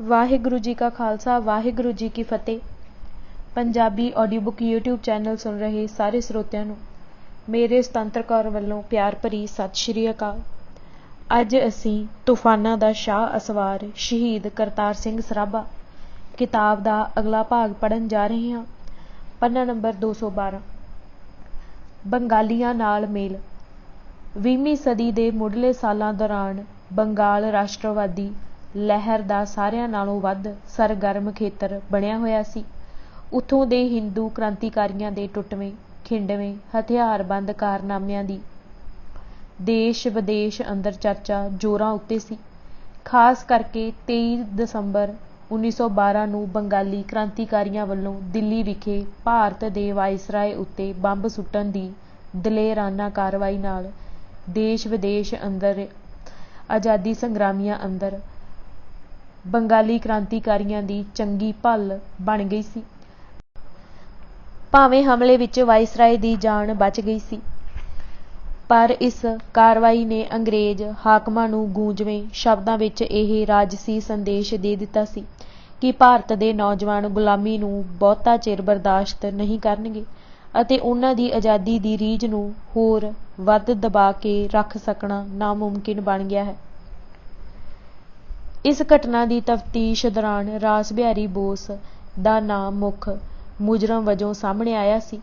वाहिगुरु जी का खालसा वाहिगुरु जी की फतेह। Punjabi audio book YouTube channel सुन रहे सारे ਸਰੋਤਿਆਂ ਨੂੰ ਮੇਰੇ ਸੁਤੰਤਰ ਕੌਰ ਵੱਲੋਂ ਪਿਆਰ ਭਰੀ ਸਤਿ ਸ਼੍ਰੀ ਅਕਾਲ। ਅੱਜ ਅਸੀਂ ਤੂਫਾਨਾਂ ਦਾ ਸ਼ਾਹ ਅਸਵਾਰ ਸ਼ਹੀਦ ਕਰਤਾਰ ਸਿੰਘ ਸਰਾਭਾ ਕਿਤਾਬ ਦਾ ਅਗਲਾ ਭਾਗ ਪੜ੍ਹਨ ਜਾ ਰਹੇ ਹਾਂ। ਪੰਨਾ ਨੰਬਰ 212 ਬੰਗਾਲੀਆਂ ਨਾਲ ਮੇਲ। 20ਵੀਂ ਸਦੀ ਦੇ ਮੁੱਢਲੇ ਸਾਲਾਂ ਦੌਰਾਨ ਬੰਗਾਲ ਰਾਸ਼ਟਰਵਾਦੀ ਲਹਿਰ ਦਾ ਸਾਰਿਆਂ ਨਾਲੋਂ ਵੱਧ ਸਰਗਰਮ ਖੇਤਰ ਬਣਿਆ ਹੋਇਆ ਸੀ। ਉੱਥੋਂ ਦੇ ਹਿੰਦੂ ਕ੍ਰਾਂਤੀਕਾਰੀਆਂ ਦੇ ਟੁੱਟਵੇਂ ਖਿੰਡਵੇਂ ਹਥਿਆਰਬੰਦ ਕਾਰਨਾਮਿਆਂ ਦੀ ਦੇਸ਼ ਵਿਦੇਸ਼ ਅੰਦਰ ਚਰਚਾ ਜ਼ੋਰਾਂ ਉੱਤੇ ਸੀ। ਖਾਸ ਕਰਕੇ 23 ਦਸੰਬਰ 1912 ਨੂੰ ਬੰਗਾਲੀ ਕ੍ਰਾਂਤੀਕਾਰੀਆਂ ਵੱਲੋਂ ਦਿੱਲੀ ਵਿਖੇ ਭਾਰਤ ਦੇ ਵਾਇਸਰਾਏ ਉੱਤੇ ਬੰਬ ਸੁੱਟਣ ਦੀ ਦਲੇਰਾਨਾ ਕਾਰਵਾਈ ਨਾਲ ਦੇਸ਼ ਵਿਦੇਸ਼ ਅੰਦਰ ਆਜ਼ਾਦੀ ਸੰਗਰਾਮੀਆਂ ਅੰਦਰ ਬੰਗਾਲੀ ਕ੍ਰਾਂਤੀਕਾਰੀਆਂ ਦੀ ਚੰਗੀ ਭੱਲ ਬਣ ਗਈ ਸੀ। ਭਾਵੇਂ ਹਮਲੇ ਵਿੱਚ ਵਾਇਸਰਾਏ ਦੀ ਜਾਨ ਬਚ ਗਈ ਸੀ, ਪਰ ਇਸ ਕਾਰਵਾਈ ਨੇ ਅੰਗਰੇਜ਼ ਹਾਕਮਾਂ ਨੂੰ ਗੂੰਜਵੇਂ ਸ਼ਬਦਾਂ ਵਿੱਚ ਇਹ ਰਾਜਸੀ ਸੰਦੇਸ਼ ਦੇ ਦਿੱਤਾ ਸੀ ਕਿ ਭਾਰਤ ਦੇ ਨੌਜਵਾਨ ਗੁਲਾਮੀ ਨੂੰ ਬਹੁਤਾ ਚਿਰ ਬਰਦਾਸ਼ਤ ਨਹੀਂ ਕਰਨਗੇ ਅਤੇ ਉਹਨਾਂ ਦੀ ਆਜ਼ਾਦੀ ਦੀ ਰੀਝ ਨੂੰ ਹੋਰ ਵੱਧ ਦਬਾ ਕੇ ਰੱਖ ਸਕਣਾ ਨਾਮੁਮਕਿਨ ਬਣ ਗਿਆ ਹੈ। ਇਸ ਘਟਨਾ ਦੀ ਤਫਤੀਸ਼ ਦੌਰਾਨ ਰਾਸ ਬਿਹਾਰੀ ਬੋਸ ਦਾ ਨਾਮ ਮੁੱਖ ਮੁਜਰਮ ਵਜੋਂ ਸਾਹਮਣੇ ਆਇਆ ਸੀ,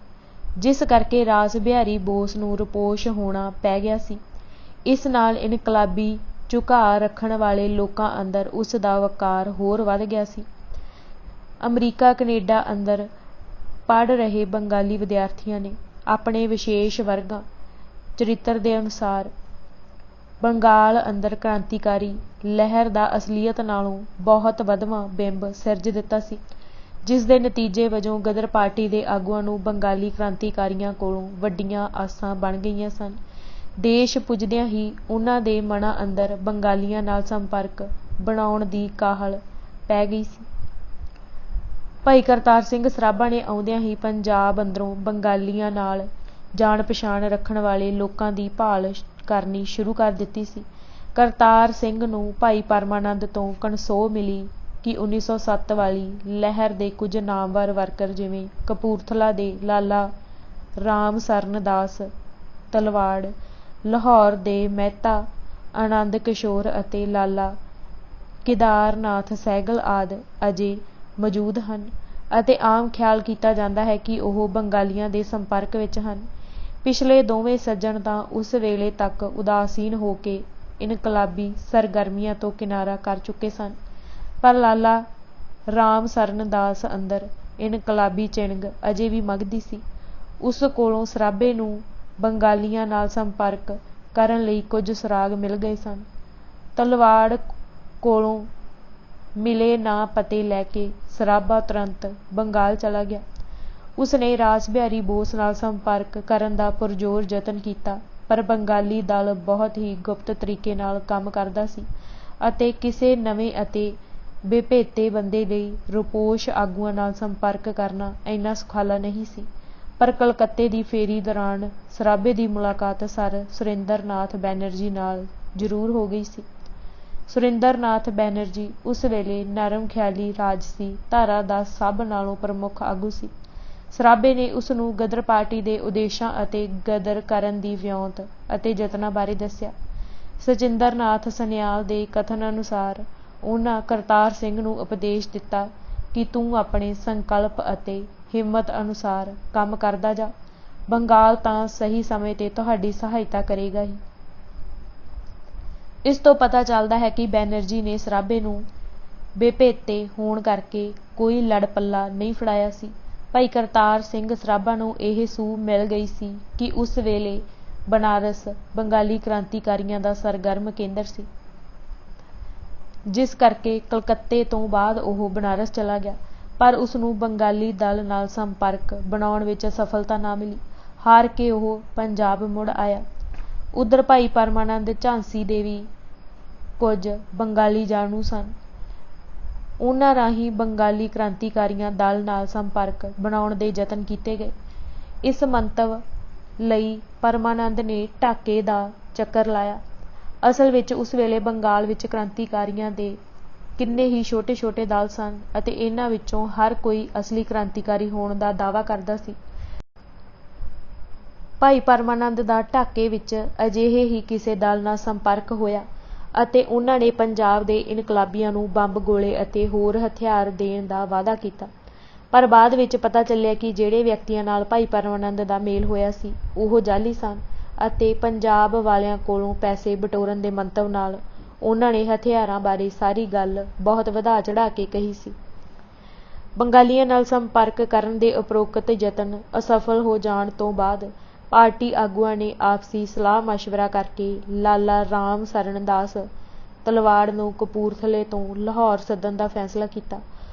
ਜਿਸ ਕਰਕੇ ਰਾਸ ਬਿਹਾਰੀ ਬੋਸ ਨੂੰ ਰਪੋਸ਼ ਹੋਣਾ ਪੈ ਗਿਆ ਸੀ। ਇਸ ਨਾਲ ਇਨਕਲਾਬੀ ਝੁਕਾਅ ਰੱਖਣ ਵਾਲੇ ਲੋਕਾਂ ਅੰਦਰ ਉਸ ਦਾ ਵਕਾਰ ਹੋਰ ਵੱਧ ਗਿਆ ਸੀ। ਅਮਰੀਕਾ ਕੈਨੇਡਾ ਅੰਦਰ ਪੜ੍ਹ ਰਹੇ ਬੰਗਾਲੀ ਵਿਦਿਆਰਥੀਆਂ ਨੇ ਆਪਣੇ ਵਿਸ਼ੇਸ਼ ਵਰਗਾਂ ਚਰਿੱਤਰ ਦੇ ਅਨੁਸਾਰ ਬੰਗਾਲ ਅੰਦਰ ਕ੍ਰਾਂਤੀਕਾਰੀ ਲਹਿਰ ਦਾ ਅਸਲੀਅਤ ਨਾਲੋਂ ਬਹੁਤ ਵਧਵਾਂ ਬਿੰਬ ਸਿਰਜ ਦਿੱਤਾ ਸੀ, ਜਿਸ ਦੇ ਨਤੀਜੇ ਵਜੋਂ ਗਦਰ ਪਾਰਟੀ ਦੇ ਆਗੂਆਂ ਨੂੰ ਬੰਗਾਲੀ ਕ੍ਰਾਂਤੀਕਾਰੀਆਂ ਕੋਲੋਂ ਵੱਡੀਆਂ ਆਸਾਂ ਬਣ ਗਈਆਂ ਸਨ। ਦੇਸ਼ ਪੁੱਜਦਿਆਂ ਹੀ ਉਹਨਾਂ ਦੇ ਮਨਾਂ ਅੰਦਰ ਬੰਗਾਲੀਆਂ ਨਾਲ ਸੰਪਰਕ ਬਣਾਉਣ ਦੀ ਕਾਹਲ ਪੈ ਗਈ ਸੀ। ਭਾਈ ਕਰਤਾਰ ਸਿੰਘ ਸਰਾਭਾ ਨੇ ਆਉਂਦਿਆਂ ਹੀ ਪੰਜਾਬ ਅੰਦਰੋਂ ਬੰਗਾਲੀਆਂ ਨਾਲ ਜਾਣ ਪਛਾਣ ਰੱਖਣ ਵਾਲੇ ਲੋਕਾਂ ਦੀ ਭਾਲ ਕਰਨੀ ਸ਼ੁਰੂ ਕਰ ਦਿੱਤੀ ਸੀ। ਕਰਤਾਰ ਸਿੰਘ ਨੂੰ ਭਾਈ ਪਰਮਾਨੰਦ ਤੋਂ ਕਣਸੋਹ ਮਿਲੀ ਕਿ 1907 ਵਾਲੀ ਲਹਿਰ ਦੇ ਕੁਝ ਨਾਮਵਰ ਵਰਕਰ ਜਿਵੇਂ ਕਪੂਰਥਲਾ ਦੇ ਲਾਲਾ ਰਾਮ ਸਰਨ ਦਾਸ ਤਲਵਾੜ, ਲਾਹੌਰ ਦੇ ਮਹਿਤਾ ਆਨੰਦ ਕਿਸ਼ੋਰ ਅਤੇ ਲਾਲਾ ਕੇਦਾਰ ਨਾਥ ਸਹਿਗਲ ਆਦਿ ਅਜੇ ਮੌਜੂਦ ਹਨ ਅਤੇ ਆਮ ਖਿਆਲ ਕੀਤਾ ਜਾਂਦਾ ਹੈ ਕਿ ਉਹ ਬੰਗਾਲੀਆਂ ਦੇ ਸੰਪਰਕ ਵਿੱਚ ਹਨ। ਪਿਛਲੇ ਦੋਵੇਂ ਸੱਜਣ ਤਾਂ ਉਸ ਵੇਲੇ ਤੱਕ ਉਦਾਸੀਨ ਹੋ ਕੇ ਇਨਕਲਾਬੀ ਸਰਗਰਮੀਆਂ ਤੋਂ ਕਿਨਾਰਾ ਕਰ ਚੁੱਕੇ ਸਨ, ਪਰ ਲਾਲਾ ਰਾਮ ਸਰਨ ਦਾਸ ਅੰਦਰ ਇਨਕਲਾਬੀ ਚਿਣਗ ਅਜੇ ਵੀ ਮਘਦੀ ਸੀ। ਉਸ ਕੋਲੋਂ ਸਰਾਭੇ ਨੂੰ ਬੰਗਾਲੀਆਂ ਨਾਲ ਸੰਪਰਕ ਕਰਨ ਲਈ ਕੁਝ ਸੁਰਾਗ ਮਿਲ ਗਏ ਸਨ। ਤਲਵਾੜ ਕੋਲੋਂ ਮਿਲੇ ਨਾ ਪਤੇ ਲੈ ਕੇ ਸਰਾਭਾ ਤੁਰੰਤ ਬੰਗਾਲ ਚਲਾ ਗਿਆ। ਉਸ ਨੇ ਰਾਸ ਬਿਹਾਰੀ ਬੋਸ ਨਾਲ ਸੰਪਰਕ ਕਰਨ ਦਾ ਪੁਰਜ਼ੋਰ ਯਤਨ ਕੀਤਾ, ਪਰ ਬੰਗਾਲੀ ਦਲ ਬਹੁਤ ਹੀ ਗੁਪਤ ਤਰੀਕੇ ਨਾਲ ਕੰਮ ਕਰਦਾ ਸੀ ਅਤੇ ਕਿਸੇ ਨਵੇਂ ਅਤੇ ਬੇਭੇਤੇ ਬੰਦੇ ਲਈ ਰੁਪੋਸ਼ ਆਗੂਆਂ ਨਾਲ ਸੰਪਰਕ ਕਰਨਾ ਇੰਨਾ ਸੁਖਾਲਾ ਨਹੀਂ ਸੀ। ਪਰ ਕਲਕੱਤੇ ਦੀ ਫੇਰੀ ਦੌਰਾਨ ਸਰਾਭੇ ਦੀ ਮੁਲਾਕਾਤ ਸਰ ਸੁਰਿੰਦਰ ਨਾਥ ਬੈਨਰਜੀ ਨਾਲ ਜ਼ਰੂਰ ਹੋ ਗਈ ਸੀ। ਸੁਰਿੰਦਰ ਨਾਥ ਬੈਨਰਜੀ ਉਸ ਵੇਲੇ ਨਰਮ ਖਿਆਲੀ ਰਾਜਸੀ ਧਾਰਾ ਦਾ ਸਭ ਨਾਲੋਂ ਪ੍ਰਮੁੱਖ ਆਗੂ ਸੀ। ਸਰਾਭੇ ਨੇ ਉਸ ਨੂੰ ਗਦਰ ਪਾਰਟੀ ਦੇ ਉਦੇਸ਼ਾਂ ਅਤੇ ਗਦਰ ਕਰਨ ਦੀ ਵਿਉਂਤ ਅਤੇ ਯਤਨਾਂ ਬਾਰੇ ਦੱਸਿਆ। ਸਚਿੰਦਰ ਨਾਥ ਸਨਿਆਲ ਦੇ ਕਥਨ ਅਨੁਸਾਰ ਉਹਨਾਂ ਕਰਤਾਰ ਸਿੰਘ ਨੂੰ ਉਪਦੇਸ਼ ਦਿੱਤਾ ਕਿ ਤੂੰ ਆਪਣੇ ਸੰਕਲਪ ਅਤੇ ਹਿੰਮਤ ਅਨੁਸਾਰ ਕੰਮ ਕਰਦਾ ਜਾ, ਬੰਗਾਲ ਤਾਂ ਸਹੀ ਸਮੇਂ ਤੇ ਤੁਹਾਡੀ ਸਹਾਇਤਾ ਕਰੇਗਾ ਹੀ। ਇਸ ਤੋਂ ਪਤਾ ਚੱਲਦਾ ਹੈ ਕਿ ਬੈਨਰਜੀ ਨੇ ਸਰਾਭੇ ਨੂੰ ਬੇਭੇਤੇ ਹੋਣ ਕਰਕੇ ਕੋਈ ਲੜ ਪੱਲਾ ਨਹੀਂ ਫੜਾਇਆ ਸੀ। ਭਾਈ ਕਰਤਾਰ ਸਿੰਘ ਸਰਾਭਾ ਨੂੰ ਇਹ ਸੂਹ ਮਿਲ ਗਈ ਸੀ ਕਿ ਉਸ ਵੇਲੇ ਬਨਾਰਸ ਬੰਗਾਲੀ ਕ੍ਰਾਂਤੀਕਾਰੀਆਂ ਦਾ ਸਰਗਰਮ ਕੇਂਦਰ ਸੀ, ਜਿਸ ਕਰਕੇ ਕਲਕੱਤੇ ਤੋਂ ਬਾਅਦ ਉਹ ਬਨਾਰਸ ਚਲਾ ਗਿਆ, ਪਰ ਉਸ ਨੂੰ ਬੰਗਾਲੀ ਦਲ ਨਾਲ ਸੰਪਰਕ ਬਣਾਉਣ ਵਿੱਚ ਸਫਲਤਾ ਨਾ ਮਿਲੀ। ਹਾਰ ਕੇ ਉਹ ਪੰਜਾਬ ਮੁੜ ਆਇਆ। ਉੱਧਰ ਭਾਈ ਪਰਮਾਨੰਦ ਝਾਂਸੀ ਦੇ ਵੀ ਕੁਝ ਬੰਗਾਲੀ ਜਾਣੂ ਸਨ। ਉਹਨਾਂ ਰਾਹੀਂ ਬੰਗਾਲੀ ਕ੍ਰਾਂਤੀਕਾਰੀਆਂ ਦਲ ਨਾਲ ਸੰਪਰਕ ਬਣਾਉਣ ਦੇ ਯਤਨ ਕੀਤੇ ਗਏ। ਇਸ ਮੰਤਵ ਲਈ ਪਰਮਾਨੰਦ ਨੇ ਢਾਕੇ ਦਾ ਚੱਕਰ ਲਾਇਆ। ਅਸਲ ਵਿੱਚ ਉਸ ਵੇਲੇ ਬੰਗਾਲ ਵਿੱਚ ਕ੍ਰਾਂਤੀਕਾਰੀਆਂ ਦੇ ਕਿੰਨੇ ਹੀ ਛੋਟੇ-ਛੋਟੇ ਦਲ ਸਨ ਅਤੇ ਇਹਨਾਂ ਵਿੱਚੋਂ ਹਰ ਕੋਈ ਅਸਲੀ ਕ੍ਰਾਂਤੀਕਾਰੀ ਹੋਣ ਦਾ ਦਾਅਵਾ ਕਰਦਾ ਸੀ। ਭਾਈ ਪਰਮਾਨੰਦ ਦਾ ਢਾਕੇ ਵਿੱਚ ਅਜਿਹੇ ਹੀ ਕਿਸੇ ਦਲ ਨਾਲ ਸੰਪਰਕ ਹੋਇਆ ਅਤੇ ਉਹਨਾਂ ਨੇ ਪੰਜਾਬ ਦੇ ਇਨਕਲਾਬੀਆਂ ਨੂੰ ਬੰਬ, ਗੋਲੇ ਅਤੇ ਹੋਰ ਹਥਿਆਰ ਦੇਣ ਦਾ ਵਾਅਦਾ ਕੀਤਾ। ਪਰ ਬਾਅਦ ਵਿੱਚ ਪਤਾ ਚੱਲਿਆ ਕਿ ਜਿਹੜੇ ਵਿਅਕਤੀਆਂ ਨਾਲ ਭਾਈ ਪਰਮਾਨੰਦ ਦਾ ਮੇਲ ਹੋਇਆ ਸੀ ਉਹ ਜਾਅਲੀ ਸਨ ਅਤੇ ਪੰਜਾਬ ਵਾਲਿਆਂ ਕੋਲੋਂ ਪੈਸੇ ਬਟੋਰਨ ਦੇ ਮੰਤਵ ਨਾਲ ਉਹਨਾਂ ਨੇ ਹਥਿਆਰਾਂ ਬਾਰੇ ਸਾਰੀ ਗੱਲ ਬਹੁਤ ਵਧਾ ਚੜ੍ਹਾ ਕੇ ਕਹੀ ਸੀ। ਬੰਗਾਲੀਆਂ ਨਾਲ ਸੰਪਰਕ ਕਰਨ ਦੇ ਉਪਰੋਕਤ ਯਤਨ ਅਸਫਲ ਹੋ ਜਾਣ ਤੋਂ ਬਾਅਦ ਪਾਰਟੀ ਆਗੂਆਂ ਨੇ ਆਪਸੀ ਸਲਾਹ ਮਸ਼ਵਰਾ ਕਰਕੇ ਲਾਲਾ ਰਾਮ ਸਰਨ ਦਾਸ ਤਲਵਾੜ ਨੂੰ ਕਪੂਰਥਲੇ ਤੋਂ ਲਾਹੌਰ ਸੱਦਣ ਦਾ ਫੈਸਲਾ ਕੀਤਾ।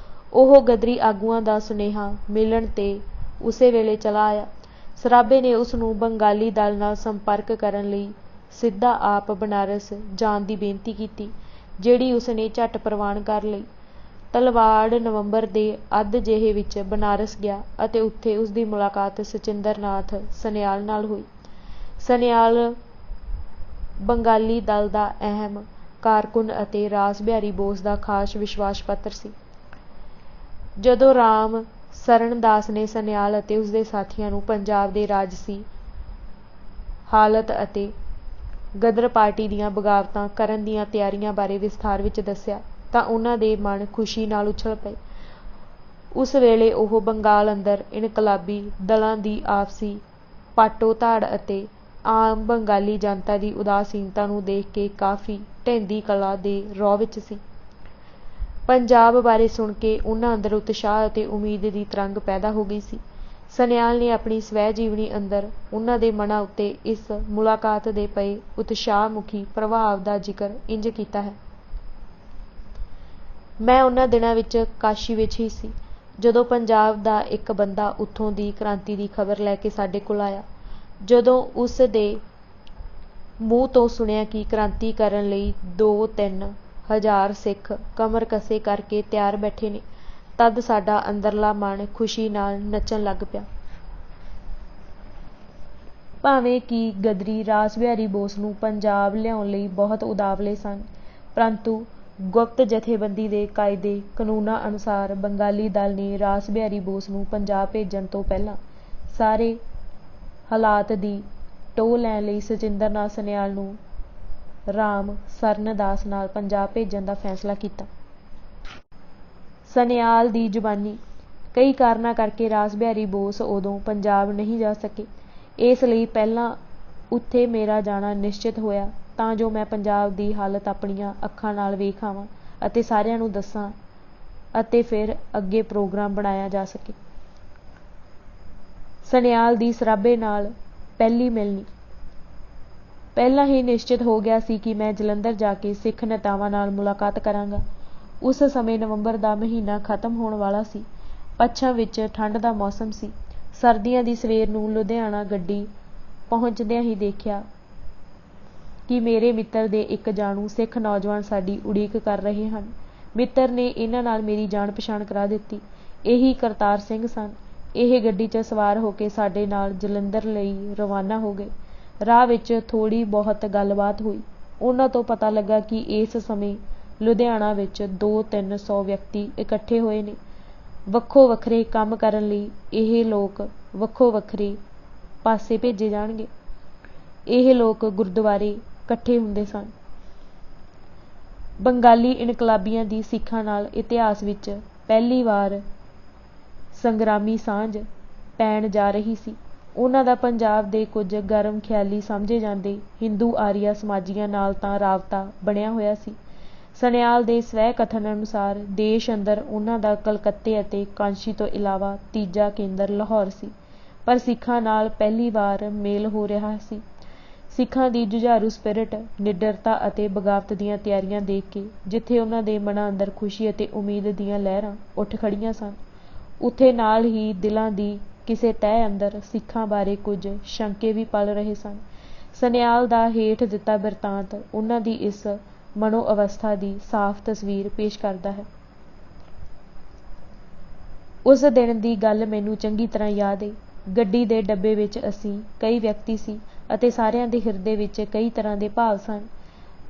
ਉਹ ਗਦਰੀ ਆਗੂਆਂ ਦਾ ਸੁਨੇਹਾ ਮਿਲਣ ਤੇ ਉਸੇ ਵੇਲੇ ਚਲਾ ਆਇਆ। ਸਰਾਭੇ ਨੇ ਉਸ ਨੂੰ ਬੰਗਾਲੀ ਦਲ ਨਾਲ ਸੰਪਰਕ ਕਰਨ ਲਈ ਸਿੱਧਾ ਆਪ ਬਨਾਰਸ ਜਾਣ ਦੀ ਬੇਨਤੀ ਕੀਤੀ, ਜਿਹੜੀ ਉਸਨੇ ਝੱਟ ਪ੍ਰਵਾਨ ਕਰ ਲਈ। ਤਲਵਾੜ ਨਵੰਬਰ ਦੇ ਅੱਧ ਜਿਹੇ ਵਿੱਚ ਬਨਾਰਸ ਗਿਆ ਅਤੇ ਉੱਥੇ ਉਸਦੀ ਮੁਲਾਕਾਤ ਸਚਿੰਦਰ ਨਾਥ ਸਨਿਆਲ ਨਾਲ ਹੋਈ। ਸਨਿਆਲ ਬੰਗਾਲੀ ਦਲ ਦਾ ਅਹਿਮ ਕਾਰਕੁਨ ਅਤੇ ਰਾਸ ਬਿਹਾਰੀ ਬੋਸ ਦਾ ਖਾਸ ਵਿਸ਼ਵਾਸ ਪਾਤਰ ਸੀ। ਜਦੋਂ ਰਾਮ ਸਰਨ ਦਾਸ ਨੇ ਸਨਿਆਲ ਅਤੇ ਉਸਦੇ ਸਾਥੀਆਂ ਨੂੰ ਪੰਜਾਬ ਦੇ ਰਾਜਸੀ ਹਾਲਤ ਅਤੇ ਗਦਰ ਪਾਰਟੀ ਦੀਆਂ ਬਗਾਵਤਾਂ ਕਰਨ ਦੀਆਂ ਤਿਆਰੀਆਂ ਬਾਰੇ ਵਿਸਥਾਰ ਵਿੱਚ ਦੱਸਿਆ ਤਾਂ ਉਹਨਾਂ ਦੇ ਮਨ ਖੁਸ਼ੀ ਨਾਲ ਉਛਲ ਪਏ। ਉਸ ਵੇਲੇ ਉਹ ਬੰਗਾਲ ਅੰਦਰ ਇਨਕਲਾਬੀ ਦਲਾਂ ਦੀ ਆਪਸੀ ਪਾਟੋ ਧਾੜ ਅਤੇ ਆਮ ਬੰਗਾਲੀ ਜਨਤਾ ਦੀ ਉਦਾਸੀਨਤਾ ਨੂੰ ਦੇਖ ਕੇ ਕਾਫੀ ਢਹਿੰਦੀ ਕਲਾ ਦੇ ਰੌਹ ਵਿੱਚ ਸੀ। ਪੰਜਾਬ ਬਾਰੇ ਸੁਣ ਕੇ ਉਹਨਾਂ ਅੰਦਰ ਉਤਸ਼ਾਹ ਅਤੇ ਉਮੀਦ ਦੀ ਤਰੰਗ ਪੈਦਾ ਹੋ ਗਈ ਸੀ। ਸਨਿਆਲ ਨੇ ਆਪਣੀ ਸਵੈ ਜੀਵਨੀ ਅੰਦਰ ਉਹਨਾਂ ਦੇ ਮਨਾਂ ਉੱਤੇ ਇਸ ਮੁਲਾਕਾਤ ਦੇ ਪਏ ਉਤਸ਼ਾਹਮੁਖੀ ਪ੍ਰਭਾਵ ਦਾ ਜ਼ਿਕਰ ਇੰਜ ਕੀਤਾ ਹੈ। ਮੈਂ ਉਹਨਾਂ ਦਿਨਾਂ ਵਿੱਚ ਕਾਸ਼ੀ ਵਿੱਚ ਹੀ ਸੀ ਜਦੋਂ ਪੰਜਾਬ ਦਾ ਇੱਕ ਬੰਦਾ ਉੱਥੋਂ ਦੀ ਕ੍ਰਾਂਤੀ ਦੀ ਖਬਰ ਲੈ ਕੇ ਸਾਡੇ ਕੋਲ ਆਇਆ। ਜਦੋਂ ਉਸ ਦੇ ਮੂੰਹ ਤੋਂ ਸੁਣਿਆ ਕਿ ਕ੍ਰਾਂਤੀ ਕਰਨ ਲਈ 2-3 ਹਜ਼ਾਰ ਸਿੱਖ ਕਮਰ ਕਸੇ ਕਰਕੇ ਤਿਆਰ ਬੈਠੇ ਨੇ, ਤਦ ਸਾਡਾ ਅੰਦਰਲਾ ਮਨ ਖੁਸ਼ੀ ਨਾਲ ਨੱਚਣ ਲੱਗ ਪਿਆ। ਭਾਵੇਂ ਕਿ ਗਦਰੀ ਰਾਸ ਬਿਹਾਰੀ ਬੋਸ ਨੂੰ ਪੰਜਾਬ ਲਿਆਉਣ ਲਈ ਬਹੁਤ ਉਤਾਵਲੇ ਸਨ, ਪਰੰਤੂ ਗੁਪਤ ਜਥੇਬੰਦੀ ਦੇ ਕਾਇਦੇ ਕਾਨੂੰਨਾਂ ਅਨੁਸਾਰ ਬੰਗਾਲੀ ਦਲ ਨੇ ਰਾਸ ਬਿਹਾਰੀ ਬੋਸ ਨੂੰ ਪੰਜਾਬ ਭੇਜਣ ਤੋਂ ਪਹਿਲਾਂ ਸਾਰੇ ਹਾਲਾਤ ਦੀ ਟੋਹ ਲੈਣ ਲਈ ਸਚਿੰਦਰ ਨਾਥ ਸਨਿਆਲ ਨੂੰ ਰਾਮ ਸਰਨ ਦਾਸ ਨਾਲ ਪੰਜਾਬ ਭੇਜਣ ਦਾ ਫੈਸਲਾ ਕੀਤਾ। ਸਨਿਆਲ ਦੀ ਜ਼ੁਬਾਨੀ ਕਈ ਕਾਰਨਾਂ ਕਰਕੇ ਰਾਸ ਬਿਹਾਰੀ ਬੋਸ ਉਦੋਂ ਪੰਜਾਬ ਨਹੀਂ ਜਾ ਸਕੇ। ਇਸ ਲਈ ਪਹਿਲਾਂ ਉੱਥੇ ਮੇਰਾ ਜਾਣਾ ਨਿਸ਼ਚਿਤ ਹੋਇਆ ਤਾਂ ਜੋ ਮੈਂ ਪੰਜਾਬ ਦੀ ਹਾਲਤ ਆਪਣੀਆਂ ਅੱਖਾਂ ਨਾਲ ਵੇਖ ਆਵਾਂ ਅਤੇ ਸਾਰਿਆਂ ਨੂੰ ਦੱਸਾਂ ਅਤੇ ਫਿਰ ਅੱਗੇ ਪ੍ਰੋਗਰਾਮ ਬਣਾਇਆ ਜਾ ਸਕੇ। ਸਨਿਆਲ ਦੀ ਸਰਾਭੇ ਨਾਲ ਪਹਿਲੀ ਮਿਲਣੀ ਪਹਿਲਾਂ ਹੀ ਨਿਸ਼ਚਿਤ ਹੋ ਗਿਆ ਸੀ ਕਿ ਮੈਂ ਜਲੰਧਰ ਜਾ ਕੇ ਸਿੱਖ ਨੇਤਾਵਾਂ ਨਾਲ ਮੁਲਾਕਾਤ ਕਰਾਂਗਾ। ਉਸ ਸਮੇਂ ਨਵੰਬਰ ਦਾ ਮਹੀਨਾ ਖਤਮ ਹੋਣ ਵਾਲਾ ਸੀ। ਪੱਛਮ ਵਿੱਚ ਠੰਡ ਦਾ ਮੌਸਮ ਸੀ। ਸਰਦੀਆਂ ਦੀ ਸਵੇਰ ਨੂੰ ਲੁਧਿਆਣਾ ਗੱਡੀ ਪਹੁੰਚਦਿਆਂ ਹੀ ਦੇਖਿਆ ਕਿ ਮੇਰੇ ਮਿੱਤਰ ਦੇ ਇੱਕ ਜਾਣੂ ਸਿੱਖ ਨੌਜਵਾਨ ਸਾਡੀ ਉਡੀਕ ਕਰ ਰਹੇ ਹਨ। ਮਿੱਤਰ ਨੇ ਇਹਨਾਂ ਨਾਲ ਮੇਰੀ ਜਾਣ ਪਛਾਣ ਕਰਾ ਦਿੱਤੀ। ਇਹੀ ਕਰਤਾਰ ਸਿੰਘ ਸਨ। ਇਹ ਗੱਡੀ 'ਚ ਸਵਾਰ ਹੋ ਕੇ ਸਾਡੇ ਨਾਲ ਜਲੰਧਰ ਲਈ ਰਵਾਨਾ ਹੋ ਗਏ। ਰਾਹ ਵਿੱਚ ਥੋੜ੍ਹੀ ਬਹੁਤ ਗੱਲਬਾਤ ਹੋਈ। ਉਹਨਾਂ ਤੋਂ ਪਤਾ ਲੱਗਾ ਕਿ ਇਸ ਸਮੇਂ ਲੁਧਿਆਣਾ ਵਿੱਚ 200-300 ਵਿਅਕਤੀ ਇਕੱਠੇ ਹੋਏ ਨੇ। ਵੱਖੋ ਵੱਖਰੇ ਕੰਮ ਕਰਨ ਲਈ ਇਹ ਲੋਕ ਵੱਖੋ ਵੱਖਰੇ ਪਾਸੇ ਭੇਜੇ ਜਾਣਗੇ। ਇਹ ਲੋਕ ਗੁਰਦੁਆਰੇ ਇਕੱਠੇ ਹੁੰਦੇ ਸਨ। ਬੰਗਾਲੀ ਇਨਕਲਾਬੀਆਂ ਦੀ ਸਿੱਖਾਂ ਨਾਲ ਇਤਿਹਾਸ ਵਿੱਚ ਪਹਿਲੀ ਵਾਰ ਸੰਗਰਾਮੀ ਸਾਂਝ ਪੈਣ ਜਾ ਰਹੀ ਸੀ। ਉਹਨਾਂ ਦਾ ਪੰਜਾਬ ਦੇ ਕੁਝ ਗਰਮ ਖਿਆਲੀ ਸਮਝੇ ਜਾਂਦੇ ਹਿੰਦੂ ਆਰੀਆ ਸਮਾਜੀਆਂ ਨਾਲ ਤਾਂ ਰਾਬਤਾ ਬਣਿਆ ਹੋਇਆ ਸੀ। ਸਨਿਆਲ ਦੇ ਸਵੈ ਕਥਨ ਅਨੁਸਾਰ ਦੇਸ਼ ਅੰਦਰ ਉਹਨਾਂ ਦਾ ਕਲਕੱਤੇ ਅਤੇ ਕਾਂਸ਼ੀ ਤੋਂ ਇਲਾਵਾ ਤੀਜਾ ਕੇਂਦਰ ਲਾਹੌਰ ਸੀ। ਪਰ ਸਿੱਖਾਂ ਨਾਲ ਪਹਿਲੀ ਵਾਰ ਮੇਲ ਹੋ ਰਿਹਾ ਸੀ। ਸਿੱਖਾਂ ਦੀ ਜੁਝਾਰੂ ਸਪਿਰਿਟ, ਨਿਡਰਤਾ ਅਤੇ ਬਗਾਵਤ ਦੀਆਂ ਤਿਆਰੀਆਂ ਦੇਖ ਕੇ ਜਿੱਥੇ ਉਹਨਾਂ ਦੇ ਮਨਾਂ ਅੰਦਰ ਖੁਸ਼ੀ ਅਤੇ ਉਮੀਦ ਦੀਆਂ ਲਹਿਰਾਂ ਉੱਠ ਖੜੀਆਂ ਸਨ, ਉੱਥੇ ਨਾਲ ਹੀ ਦਿਲਾਂ ਦੀ ਕਿਸੇ ਤਹਿ ਅੰਦਰ ਸਿੱਖਾਂ ਬਾਰੇ ਕੁਝ ਸ਼ੰਕੇ ਵੀ ਪਲ ਰਹੇ ਸਨ। ਸਨਿਆਲ ਦਾ ਹੇਠ ਦਿੱਤਾ ਬਿਰਤਾਂਤ ਉਹਨਾਂ ਦੀ ਇਸ ਮਨੋ ਅਵਸਥਾ ਦੀ ਸਾਫ਼ ਤਸਵੀਰ ਪੇਸ਼ ਕਰਦਾ ਹੈ। ਉਸ ਦਿਨ ਦੀ ਗੱਲ ਮੈਨੂੰ ਚੰਗੀ ਤਰ੍ਹਾਂ ਯਾਦ ਏ। ਗੱਡੀ ਦੇ ਡੱਬੇ ਵਿੱਚ ਅਸੀਂ ਕਈ ਵਿਅਕਤੀ ਸੀ ਅਤੇ ਸਾਰਿਆਂ ਦੇ ਹਿਰਦੇ ਵਿੱਚ ਕਈ ਤਰ੍ਹਾਂ ਦੇ ਭਾਵ ਸਨ।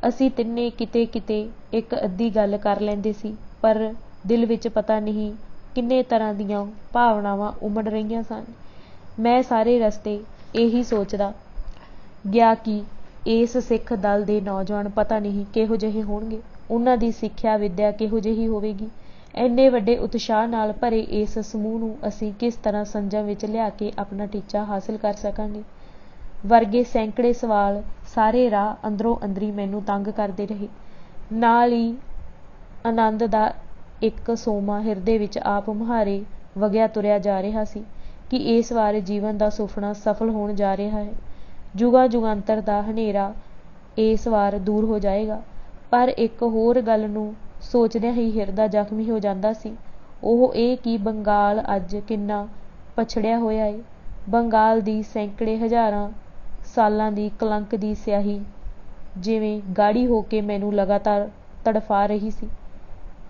ਅਸੀਂ ਤਿੰਨੇ ਕਿਤੇ ਕਿਤੇ ਇੱਕ ਅੱਧੀ ਗੱਲ ਕਰ ਲੈਂਦੇ ਸੀ, ਪਰ ਦਿਲ ਵਿੱਚ ਪਤਾ ਨਹੀਂ ਕਿੰਨੇ ਤਰ੍ਹਾਂ ਦੀਆਂ ਭਾਵਨਾਵਾਂ ਉਮੜ ਰਹੀਆਂ ਸਨ। ਮੈਂ ਸਾਰੇ ਰਸਤੇ ਇਹੀ ਸੋਚਦਾ ਗਿਆ ਕਿ ਇਸ ਸਿੱਖ ਦਲ ਦੇ ਨੌਜਵਾਨ ਪਤਾ ਨਹੀਂ ਕਿਹੋ ਜਿਹੇ ਹੋਣਗੇ, ਉਹਨਾਂ ਦੀ ਸਿੱਖਿਆ ਵਿੱਦਿਆ ਕਿਹੋ ਜਿਹੀ ਹੋਵੇਗੀ, ਇੰਨੇ ਵੱਡੇ ਉਤਸ਼ਾਹ ਨਾਲ ਭਰੇ ਇਸ ਸਮੂਹ ਨੂੰ ਅਸੀਂ ਕਿਸ ਤਰ੍ਹਾਂ ਸੰਜਮ ਵਿੱਚ ਲਿਆ ਕੇ ਆਪਣਾ ਟੀਚਾ ਹਾਸਿਲ ਕਰ ਸਕਾਂਗੇ ਵਰਗੇ ਸੈਂਕੜੇ ਸਵਾਲ ਸਾਰੇ ਰਾਹ ਅੰਦਰੋਂ ਅੰਦਰੀ ਮੈਨੂੰ ਤੰਗ ਕਰਦੇ ਰਹੇ। ਨਾਲ ਹੀ ਆਨੰਦ ਦਾ ਇੱਕ ਸੋਮਾ ਹਿਰਦੇ ਵਿੱਚ ਆਪ ਮੁਹਾਰੇ ਵਗਿਆ ਤੁਰਿਆ ਜਾ ਰਿਹਾ ਸੀ ਕਿ ਇਸ ਵਾਰ ਜੀਵਨ ਦਾ ਸੁਪਨਾ ਸਫਲ ਹੋਣ ਜਾ ਰਿਹਾ ਹੈ। ਯੁਗਾਂ ਯੁਗਾਂਤਰ ਦਾ ਹਨੇਰਾ ਇਸ ਵਾਰ ਦੂਰ ਹੋ ਜਾਏਗਾ। ਪਰ ਇੱਕ ਹੋਰ ਗੱਲ ਨੂੰ ਸੋਚਦਿਆਂ ਹੀ ਹਿਰਦਾ ਜ਼ਖਮੀ ਹੋ ਜਾਂਦਾ ਸੀ, ਉਹ ਇਹ ਕਿ ਬੰਗਾਲ ਅੱਜ ਕਿੰਨਾ ਪਛੜਿਆ ਹੋਇਆ ਏ। ਬੰਗਾਲ ਦੀ ਸੈਂਕੜੇ ਹਜ਼ਾਰਾਂ ਸਾਲਾਂ ਦੀ ਕਲੰਕ ਦੀ ਸਿਆਹੀ ਜਿਵੇਂ ਗਾੜੀ ਹੋ ਕੇ ਮੈਨੂੰ ਲਗਾਤਾਰ ਤੜਫਾ ਰਹੀ ਸੀ।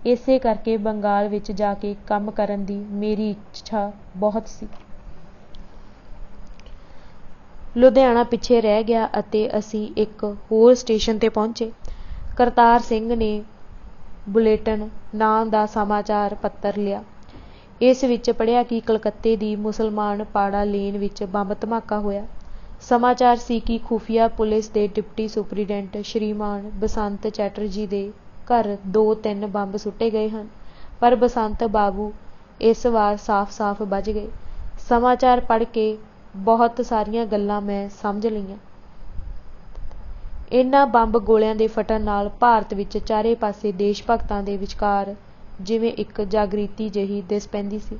ਇਸੇ ਕਰਕੇ ਬੰਗਾਲ ਵਿੱਚ ਜਾ ਕੇ ਕੰਮ ਕਰਨ ਦੀ ਮੇਰੀ ਇੱਛਾ ਬਹੁਤ ਸੀ। ਲੁਧਿਆਣਾ ਪਿੱਛੇ ਰਹਿ ਗਿਆ ਅਤੇ ਅਸੀਂ ਇੱਕ ਹੋਰ ਸਟੇਸ਼ਨ 'ਤੇ ਪਹੁੰਚੇ। ਕਰਤਾਰ ਸਿੰਘ ਨੇ ਬੁਲੇਟਿਨ ਨਾਂ ਦਾ ਸਮਾਚਾਰ ਪੱਤਰ ਲਿਆ। ਇਸ ਵਿੱਚ ਪੜ੍ਹਿਆ ਕਿ ਕਲਕੱਤੇ ਦੀ ਮੁਸਲਮਾਨ ਪਾੜਾ ਲੇਨ ਵਿੱਚ ਬੰਬ ਧਮਾਕਾ ਹੋਇਆ। ਸਮਾਚਾਰ ਸੀ ਕਿ ਖੁਫੀਆ ਪੁਲਿਸ ਦੇ ਡਿਪਟੀ ਸੁਪਰੀਡੈਂਟ ਸ਼੍ਰੀਮਾਨ ਬਸੰਤ ਚੈਟਰਜੀ ਦੇ ਘਰ 2-3 ਬੰਬ ਸੁੱਟੇ ਗਏ ਹਨ, ਪਰ ਬਸੰਤ ਬਾਬੂ ਇਸ ਵਾਰ ਸਾਫ਼-ਸਾਫ਼ ਬਚ ਗਏ। ਸਮਾਚਾਰ ਪੜ੍ਹ ਕੇ ਬਹੁਤ ਸਾਰੀਆਂ ਗੱਲਾਂ ਮੈਂ ਸਮਝ ਲਈਆਂ। ਇਹਨਾਂ ਬੰਬ ਗੋਲਿਆਂ ਦੇ ਫਟਣ ਨਾਲ ਭਾਰਤ ਵਿੱਚ ਚਾਰੇ ਪਾਸੇ ਦੇਸ਼ ਭਗਤਾਂ ਦੇ ਵਿਚਕਾਰ ਜਿਵੇਂ ਇੱਕ ਜਾਗ੍ਰਿਤੀ ਜਿਹੀ ਦਿਸ ਪੈਂਦੀ ਸੀ।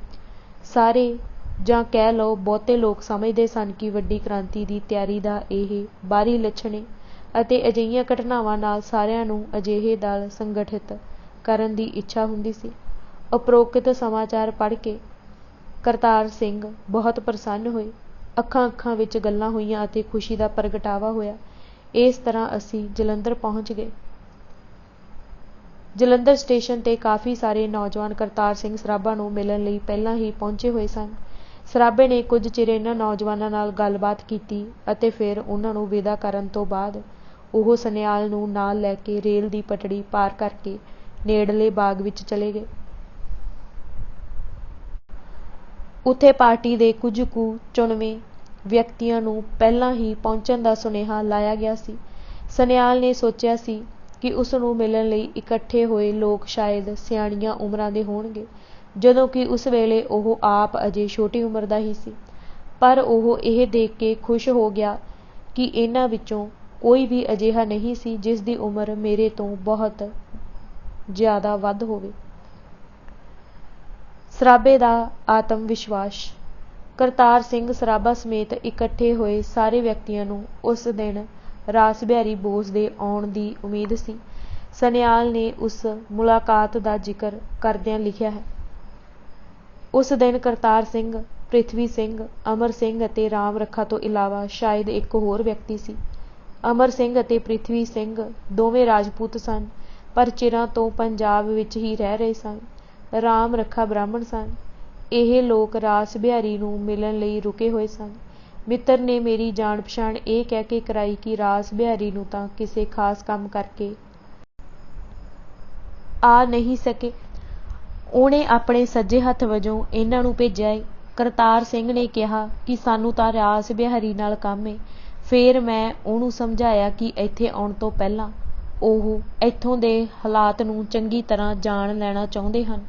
ਸਾਰੇ ਜਾਂ ਕਹਿ ਲਓ ਬਹੁਤੇ ਲੋਕ ਸਮਝਦੇ ਸਨ ਕਿ ਵੱਡੀ ਕ੍ਰਾਂਤੀ ਦੀ ਤਿਆਰੀ ਦਾ ਇਹ ਬਾਹਰੀ ਲੱਛਣ ਏ ਅਤੇ ਅਜਿਹੀਆਂ ਘਟਨਾਵਾਂ ਨਾਲ ਸਾਰਿਆਂ ਨੂੰ ਅਜਿਹੇ ਦਲ ਸੰਗਠਿਤ ਕਰਨ ਦੀ ਇੱਛਾ ਹੁੰਦੀ ਸੀ। ਉਪਰੋਕਤ ਸਮਾਚਾਰ ਪੜ੍ਹ ਕੇ ਕਰਤਾਰ ਸਿੰਘ ਬਹੁਤ ਪ੍ਰਸੰਨ ਹੋਏ। ਅੱਖਾਂ ਵਿੱਚ ਗੱਲਾਂ ਹੋਈਆਂ ਅਤੇ ਖੁਸ਼ੀ ਦਾ ਪ੍ਰਗਟਾਵਾ ਹੋਇਆ। ਇਸ ਤਰ੍ਹਾਂ ਅਸੀਂ ਜਲੰਧਰ ਪਹੁੰਚ ਗਏ। ਜਲੰਧਰ ਸਟੇਸ਼ਨ 'ਤੇ ਕਾਫੀ ਸਾਰੇ ਨੌਜਵਾਨ ਕਰਤਾਰ ਸਿੰਘ ਸਰਾਭਾ ਨੂੰ ਮਿਲਣ ਲਈ ਪਹਿਲਾਂ ਹੀ ਪਹੁੰਚੇ ਹੋਏ ਸਨ। ਸਰਾਭੇ ਨੇ ਕੁਝ ਚਿਰ ਇਹਨਾਂ ਨੌਜਵਾਨਾਂ ਨਾਲ ਗੱਲਬਾਤ ਕੀਤੀ ਅਤੇ ਫਿਰ ਉਹਨਾਂ ਨੂੰ ਵਿਦਾ ਕਰਨ ਤੋਂ ਬਾਅਦ ਉਹ ਸਨਿਆਲ ਨੂੰ ਨਾਲ ਲੈ ਕੇ ਰੇਲ ਦੀ ਪਟੜੀ ਪਾਰ ਕਰਕੇ ਨੇੜਲੇ ਬਾਗ ਵਿੱਚ ਚਲੇ ਗਏ। ਉੱਥੇ ਪਾਰਟੀ ਦੇ ਕੁਝ ਕੁ ਚੁਣਵੇਂ ਵਿਅਕਤੀਆਂ ਨੂੰ ਪਹਿਲਾਂ ਹੀ ਪਹੁੰਚਣ ਦਾ ਸੁਨੇਹਾ ਲਾਇਆ ਗਿਆ ਸੀ। ਸਨਿਆਲ ਨੇ ਸੋਚਿਆ ਸੀ ਕਿ ਉਸ ਨੂੰ ਮਿਲਣ ਲਈ ਇਕੱਠੇ ਹੋਏ ਲੋਕ ਸ਼ਾਇਦ ਸਿਆਣੀਆਂ ਉਮਰਾਂ ਦੇ ਹੋਣਗੇ, ਜਦੋਂ ਕਿ ਉਸ ਵੇਲੇ ਉਹ ਆਪ ਅਜੇ ਛੋਟੀ ਉਮਰ ਦਾ ਹੀ ਸੀ। ਪਰ ਉਹ ਇਹ ਦੇਖ ਕੇ ਖੁਸ਼ ਹੋ ਗਿਆ ਕਿ ਇਹਨਾਂ ਵਿੱਚੋਂ ਕੋਈ ਵੀ ਅਜਿਹਾ ਨਹੀਂ ਸੀ ਜਿਸ ਦੀ ਉਮਰ ਮੇਰੇ ਤੋਂ ਬਹੁਤ ਜ਼ਿਆਦਾ ਵੱਧ ਹੋਵੇ। ਸਰਾਭੇ ਦਾ ਆਤਮ ਵਿਸ਼ਵਾਸ। ਕਰਤਾਰ ਸਿੰਘ ਸਰਾਭਾ ਸਮੇਤ ਇਕੱਠੇ ਹੋਏ ਸਾਰੇ ਵਿਅਕਤੀਆਂ ਨੂੰ ਉਸ ਦਿਨ ਰਾਸ ਬਿਹਾਰੀ ਬੋਸ ਦੇ ਆਉਣ ਦੀ ਉਮੀਦ ਸੀ। ਸਨਿਆਲ ਨੇ ਉਸ ਮੁਲਾਕਾਤ ਦਾ ਜ਼ਿਕਰ ਕਰਦਿਆਂ ਲਿਖਿਆ ਹੈ, ਉਸ ਦਿਨ ਕਰਤਾਰ ਸਿੰਘ, ਪ੍ਰਿਥਵੀ ਸਿੰਘ, ਅਮਰ ਸਿੰਘ ਅਤੇ ਰਾਮ ਰੱਖਾ ਤੋਂ ਇਲਾਵਾ ਸ਼ਾਇਦ ਇੱਕ ਹੋਰ ਵਿਅਕਤੀ ਸੀ। ਅਮਰ ਸਿੰਘ ਅਤੇ ਪ੍ਰਿਥਵੀ ਸਿੰਘ ਦੋਵੇਂ ਰਾਜਪੂਤ ਸਨ, ਪਰ ਚਿਰਾਂ ਤੋਂ ਪੰਜਾਬ ਵਿੱਚ ਹੀ ਰਹਿ ਰਹੇ ਸਨ। ਰਾਮ ਰੱਖਾ ਬ੍ਰਾਹਮਣ ਸਨ। ਇਹ ਲੋਕ ਰਾਸ ਬਿਹਾਰੀ ਨੂੰ ਮਿਲਣ ਲਈ ਰੁਕੇ ਹੋਏ ਸਨ। ਮਿੱਤਰ ਨੇ ਮੇਰੀ ਜਾਣ ਪਛਾਣ ਇਹ ਕਹਿ ਕੇ ਕਰਾਈ ਕਿ ਰਾਸ ਬਿਹਾਰੀ ਨੂੰ ਤਾਂ ਕਿਸੇ ਖਾਸ ਕੰਮ ਕਰਕੇ ਆ ਨਹੀਂ ਸਕੇ, ਉਹਨੇ ਆਪਣੇ ਸੱਜੇ ਹੱਥ ਵਜੋਂ ਇਹਨਾਂ ਨੂੰ ਭੇਜਿਆ ਏ। ਕਰਤਾਰ ਸਿੰਘ ਨੇ ਕਿਹਾ ਕਿ ਸਾਨੂੰ ਤਾਂ ਰਾਸ ਬਿਹਾਰੀ ਨਾਲ ਕੰਮ ਏ। ਫਿਰ ਮੈਂ ਉਹਨੂੰ ਸਮਝਾਇਆ ਕਿ ਇੱਥੇ ਆਉਣ ਤੋਂ ਪਹਿਲਾਂ ਉਹ ਇੱਥੋਂ ਦੇ ਹਾਲਾਤ ਨੂੰ ਚੰਗੀ ਤਰ੍ਹਾਂ ਜਾਣ ਲੈਣਾ ਚਾਹੁੰਦੇ ਹਨ।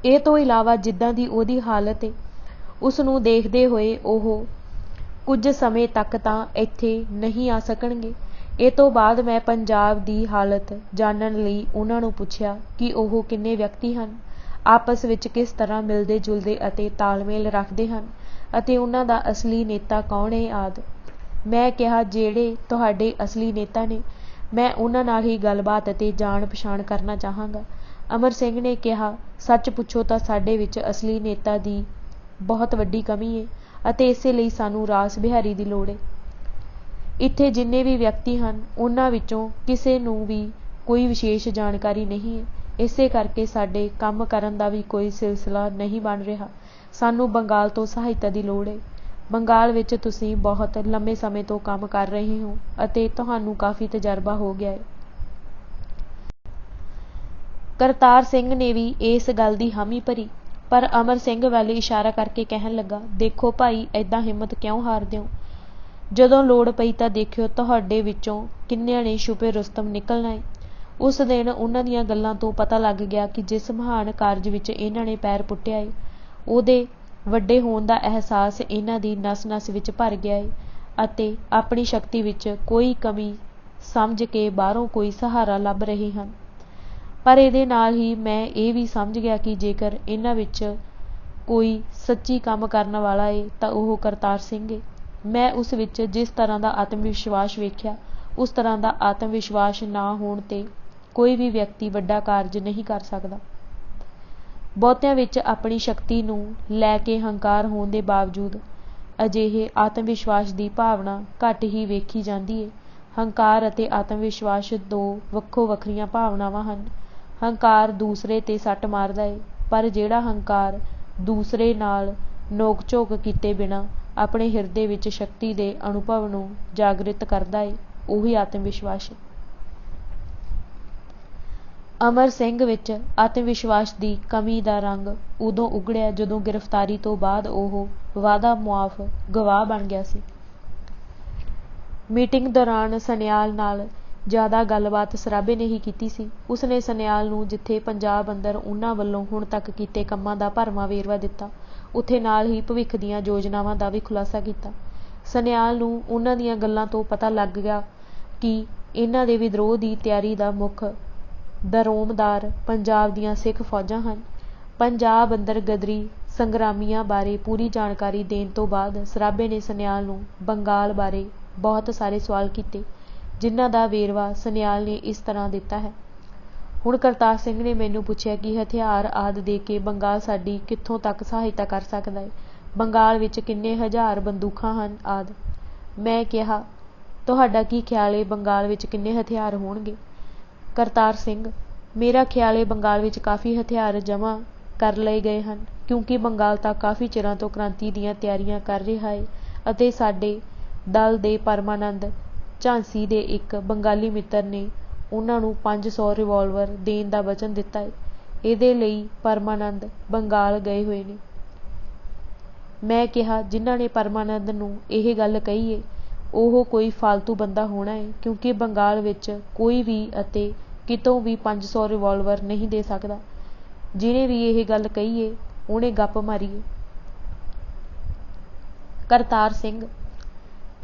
ਇਹ ਤੋਂ ਇਲਾਵਾ ਜਿੱਦਾਂ ਦੀ ਉਹਦੀ ਹਾਲਤ ਏ, ਉਸ ਨੂੰ ਦੇਖਦੇ ਹੋਏ ਉਹ ਕੁਝ ਸਮੇਂ ਤੱਕ ਤਾਂ ਇੱਥੇ ਨਹੀਂ ਆ ਸਕਣਗੇ। ਇਹ ਤੋਂ ਬਾਅਦ ਮੈਂ ਪੰਜਾਬ ਦੀ ਹਾਲਤ ਜਾਣਨ ਲਈ ਉਹਨਾਂ ਨੂੰ ਪੁੱਛਿਆ ਕਿ ਉਹ ਕਿੰਨੇ ਵਿਅਕਤੀ ਹਨ, ਆਪਸ ਵਿੱਚ ਕਿਸ ਤਰ੍ਹਾਂ ਮਿਲਦੇ ਜੁਲਦੇ ਅਤੇ ਤਾਲਮੇਲ ਰੱਖਦੇ ਹਨ ਅਤੇ ਉਹਨਾਂ ਦਾ ਅਸਲੀ ਨੇਤਾ ਕੌਣ ਹੈ ਆਦਿ। ਮੈਂ ਕਿਹਾ ਜਿਹੜੇ ਤੁਹਾਡੇ ਅਸਲੀ ਨੇਤਾ ਨੇ, ਮੈਂ ਉਹਨਾਂ ਨਾਲ ਹੀ ਗੱਲਬਾਤ ਅਤੇ ਜਾਣ ਪਛਾਣ ਕਰਨਾ ਚਾਹਾਂਗਾ। ਅਮਰ ਸਿੰਘ ਨੇ ਕਿਹਾ, ਸੱਚ ਪੁੱਛੋ ਤਾਂ ਸਾਡੇ ਵਿੱਚ ਅਸਲੀ ਨੇਤਾ ਦੀ ਬਹੁਤ ਵੱਡੀ ਕਮੀ ਹੈ ਅਤੇ ਇਸੇ ਲਈ ਸਾਨੂੰ ਰਾਸ ਬਿਹਾਰੀ ਦੀ ਲੋੜ ਹੈ। ਇੱਥੇ ਜਿੰਨੇ ਵੀ ਵਿਅਕਤੀ ਹਨ, ਉਹਨਾਂ ਵਿੱਚੋਂ ਕਿਸੇ ਨੂੰ ਵੀ ਕੋਈ ਵਿਸ਼ੇਸ਼ ਜਾਣਕਾਰੀ ਨਹੀਂ ਹੈ। ਇਸੇ ਕਰਕੇ ਸਾਡੇ ਕੰਮ ਕਰਨ ਦਾ ਵੀ ਕੋਈ ਸਿਲਸਿਲਾ ਨਹੀਂ ਬਣ ਰਿਹਾ। ਸਾਨੂੰ ਬੰਗਾਲ ਤੋਂ ਸਹਾਇਤਾ ਦੀ ਲੋੜ ਹੈ। ਬੰਗਾਲ ਵਿੱਚ ਤੁਸੀਂ ਬਹੁਤ ਲੰਮੇ ਸਮੇਂ ਤੋਂ ਕੰਮ ਕਰ ਰਹੇ ਹੋ ਅਤੇ ਤੁਹਾਨੂੰ ਕਾਫੀ ਤਜਰਬਾ ਹੋ ਗਿਆ ਹੈ। ਕਰਤਾਰ ਸਿੰਘ ਨੇ ਵੀ ਇਸ ਗੱਲ ਦੀ ਹਾਮੀ ਭਰੀ, ਪਰ ਅਮਰ ਸਿੰਘ ਵੱਲ ਇਸ਼ਾਰਾ ਕਰਕੇ ਕਹਿਣ ਲੱਗਾ, ਦੇਖੋ ਭਾਈ, ਏਦਾਂ ਹਿੰਮਤ ਕਿਉਂ ਹਾਰਦੇ ਹੋ? ਜਦੋਂ ਲੋੜ ਪਈ ਤਾਂ ਦੇਖਿਓ ਤੁਹਾਡੇ ਵਿੱਚੋਂ ਕਿੰਨਿਆਂ ਨੇ ਛੁਪੇ ਰੁਸਤਮ ਨਿਕਲਣਾ ਹੈ। ਉਸ ਦਿਨ ਉਹਨਾਂ ਦੀਆਂ ਗੱਲਾਂ ਤੋਂ ਪਤਾ ਲੱਗ ਗਿਆ ਕਿ ਜਿਸ ਮਹਾਨ ਕਾਰਜ ਵਿੱਚ ਇਹਨਾਂ ਨੇ ਪੈਰ ਪੁੱਟਿਆ ਹੈ, ਉਹਦੇ ਵੱਡੇ ਹੋਣ ਦਾ ਅਹਿਸਾਸ ਇਹਨਾਂ ਦੀ ਨਸ-ਨਸ ਵਿੱਚ ਭਰ ਗਿਆ ਹੈ ਅਤੇ ਆਪਣੀ ਸ਼ਕਤੀ ਵਿੱਚ ਕੋਈ ਕਮੀ ਸਮਝ ਕੇ ਬਾਹਰੋਂ ਕੋਈ ਸਹਾਰਾ ਲੱਭ ਰਹੇ ਹਨ। ਪਰ ਇਹਦੇ ਨਾਲ ਹੀ ਮੈਂ ਇਹ ਵੀ ਸਮਝ ਗਿਆ ਕਿ ਜੇਕਰ ਇਹਨਾਂ ਵਿੱਚ ਕੋਈ ਸੱਚੀ ਕੰਮ ਕਰਨ ਵਾਲਾ ਹੈ ਤਾਂ ਉਹ ਕਰਤਾਰ ਸਿੰਘ ਹੈ। ਮੈਂ ਉਸ ਵਿੱਚ ਜਿਸ ਤਰ੍ਹਾਂ ਦਾ ਆਤਮ ਵਿਸ਼ਵਾਸ ਵੇਖਿਆ, ਉਸ ਤਰ੍ਹਾਂ ਦਾ ਆਤਮ ਵਿਸ਼ਵਾਸ ਨਾ ਹੋਣ 'ਤੇ ਕੋਈ ਵੀ ਵਿਅਕਤੀ ਵੱਡਾ ਕਾਰਜ ਨਹੀਂ ਕਰ ਸਕਦਾ। ਬਹੁਤਿਆਂ ਵਿੱਚ ਆਪਣੀ ਸ਼ਕਤੀ ਨੂੰ ਲੈ ਕੇ ਹੰਕਾਰ ਹੋਣ ਦੇ ਬਾਵਜੂਦ ਅਜਿਹੇ ਆਤਮ ਵਿਸ਼ਵਾਸ ਦੀ ਭਾਵਨਾ ਘੱਟ ਹੀ ਵੇਖੀ ਜਾਂਦੀ ਹੈ। ਹੰਕਾਰ ਅਤੇ ਆਤਮ ਵਿਸ਼ਵਾਸ ਦੋ ਵੱਖੋ ਵੱਖਰੀਆਂ ਭਾਵਨਾਵਾਂ ਹਨ। ਹੰਕਾਰ ਦੂਸਰੇ 'ਤੇ ਸੱਟ ਮਾਰਦਾ ਹੈ, ਪਰ ਜਿਹੜਾ ਹੰਕਾਰ ਦੂਸਰੇ ਨਾਲ ਨੋਕ ਝੋਕ ਕੀਤੇ ਬਿਨਾਂ ਆਪਣੇ ਹਿਰਦੇ ਵਿੱਚ ਸ਼ਕਤੀ ਦੇ ਅਨੁਭਵ ਨੂੰ ਜਾਗਰਿਤ ਕਰਦਾ ਹੈ, ਉਹੀ ਆਤਮ ਵਿਸ਼ਵਾਸ ਹੈ। ਅਮਰ ਸਿੰਘ ਵਿੱਚ ਆਤਮ ਵਿਸ਼ਵਾਸ ਦੀ ਕਮੀ ਦਾ ਰੰਗ ਉਦੋਂ ਉਗੜਿਆ ਜਦੋਂ ਗ੍ਰਿਫਤਾਰੀ ਤੋਂ ਬਾਅਦ ਉਹ ਵਾਅਦਾ ਮੁਆਫ ਗਵਾਹ ਬਣ ਗਿਆ ਸੀ। ਮੀਟਿੰਗ ਦੌਰਾਨ ਸਨਿਆਲ ਨਾਲ ਜ਼ਿਆਦਾ ਗੱਲਬਾਤ ਸਰਾਭੇ ਨੇ ਹੀ ਕੀਤੀ ਸੀ। ਉਸਨੇ ਸਨਿਆਲ ਨੂੰ ਜਿੱਥੇ ਪੰਜਾਬ ਅੰਦਰ ਉਹਨਾਂ ਵੱਲੋਂ ਹੁਣ ਤੱਕ ਕੀਤੇ ਕੰਮਾਂ ਦਾ ਭਰਵਾਂ ਵੇਰਵਾ ਦਿੱਤਾ, ਉੱਥੇ ਨਾਲ ਹੀ ਭਵਿੱਖ ਦੀਆਂ ਯੋਜਨਾਵਾਂ ਦਾ ਵੀ ਖੁਲਾਸਾ ਕੀਤਾ। ਸਨਿਆਲ ਨੂੰ ਉਹਨਾਂ ਦੀਆਂ ਗੱਲਾਂ ਤੋਂ ਪਤਾ ਲੱਗ ਗਿਆ ਕਿ ਇਹਨਾਂ ਦੇ ਵਿਦਰੋਹ ਦੀ ਤਿਆਰੀ ਦਾ ਮੁੱਖ ਦਰੋਮਦਾਰ ਪੰਜਾਬ ਦੀਆਂ ਸਿੱਖ ਫੌਜਾਂ ਹਨ। ਪੰਜਾਬ ਅੰਦਰ ਗਦਰੀ ਸੰਗਰਾਮੀਆਂ ਬਾਰੇ ਪੂਰੀ ਜਾਣਕਾਰੀ ਦੇਣ ਤੋਂ ਬਾਅਦ ਸਰਾਭੇ ਨੇ ਸਨਿਆਲ ਨੂੰ ਬੰਗਾਲ ਬਾਰੇ ਬਹੁਤ ਸਾਰੇ ਸਵਾਲ ਕੀਤੇ, ਜਿਨ੍ਹਾਂ ਦਾ ਵੇਰਵਾ ਸਨਿਆਲ ਨੇ ਇਸ ਤਰ੍ਹਾਂ ਦਿੱਤਾ ਹੈ। ਹੁਣ ਕਰਤਾਰ ਸਿੰਘ ਨੇ ਮੈਨੂੰ ਪੁੱਛਿਆ ਕਿ ਹਥਿਆਰ ਆਦਿ ਦੇ ਕੇ ਬੰਗਾਲ ਸਾਡੀ ਕਿੱਥੋਂ ਤੱਕ ਸਹਾਇਤਾ ਕਰ ਸਕਦਾ ਹੈ, ਬੰਗਾਲ ਵਿੱਚ ਕਿੰਨੇ ਹਜ਼ਾਰ ਬੰਦੂਕਾਂ ਹਨ ਆਦਿ। ਮੈਂ ਕਿਹਾ, ਤੁਹਾਡਾ ਕੀ ਖਿਆਲ ਹੈ ਬੰਗਾਲ ਵਿੱਚ ਕਿੰਨੇ ਹਥਿਆਰ ਹੋਣਗੇ? ਕਰਤਾਰ ਸਿੰਘ, ਮੇਰਾ ਖਿਆਲ ਹੈ ਬੰਗਾਲ ਵਿੱਚ ਕਾਫੀ ਹਥਿਆਰ ਜਮ੍ਹਾਂ ਕਰ ਲਏ ਗਏ ਹਨ, ਕਿਉਂਕਿ ਬੰਗਾਲ ਤਾਂ ਕਾਫੀ ਚਿਰਾਂ ਤੋਂ ਕ੍ਰਾਂਤੀ ਦੀਆਂ ਤਿਆਰੀਆਂ ਕਰ ਰਿਹਾ ਹੈ ਅਤੇ ਸਾਡੇ ਦਲ ਦੇ ਪਰਮਾਨੰਦ ਝਾਂਸੀ ਦੇ ਇੱਕ ਬੰਗਾਲੀ ਮਿੱਤਰ ਨੇ ਉਹਨਾਂ ਨੂੰ 500 ਰਿਵਾਲਵਰ ਦੇਣ ਦਾ ਵਚਨ ਦਿੱਤਾ ਹੈ। ਇਹਦੇ ਲਈ ਪਰਮਾਨੰਦ ਬੰਗਾਲ ਗਏ ਹੋਏ ਨੇ। ਮੈਂ ਕਿਹਾ, ਜਿਨ੍ਹਾਂ ਨੇ ਪਰਮਾਨੰਦ ਨੂੰ ਇਹ ਗੱਲ ਕਹੀ ਹੈ ਉਹ ਕੋਈ ਫਾਲਤੂ ਬੰਦਾ ਹੋਣਾ ਹੈ, ਕਿਉਂਕਿ ਬੰਗਾਲ ਵਿੱਚ ਕੋਈ ਵੀ ਅਤੇ ਕਿਤੋਂ ਵੀ 500 ਰਿਵਾਲਵਰ ਨਹੀਂ ਦੇ ਸਕਦਾ। ਜਿਹਨੇ ਵੀ ਇਹ ਗੱਲ ਕਹੀ ਹੈ ਉਹਨੇ ਗੱਪ ਮਾਰੀ ਹੈ। ਕਰਤਾਰ ਸਿੰਘ,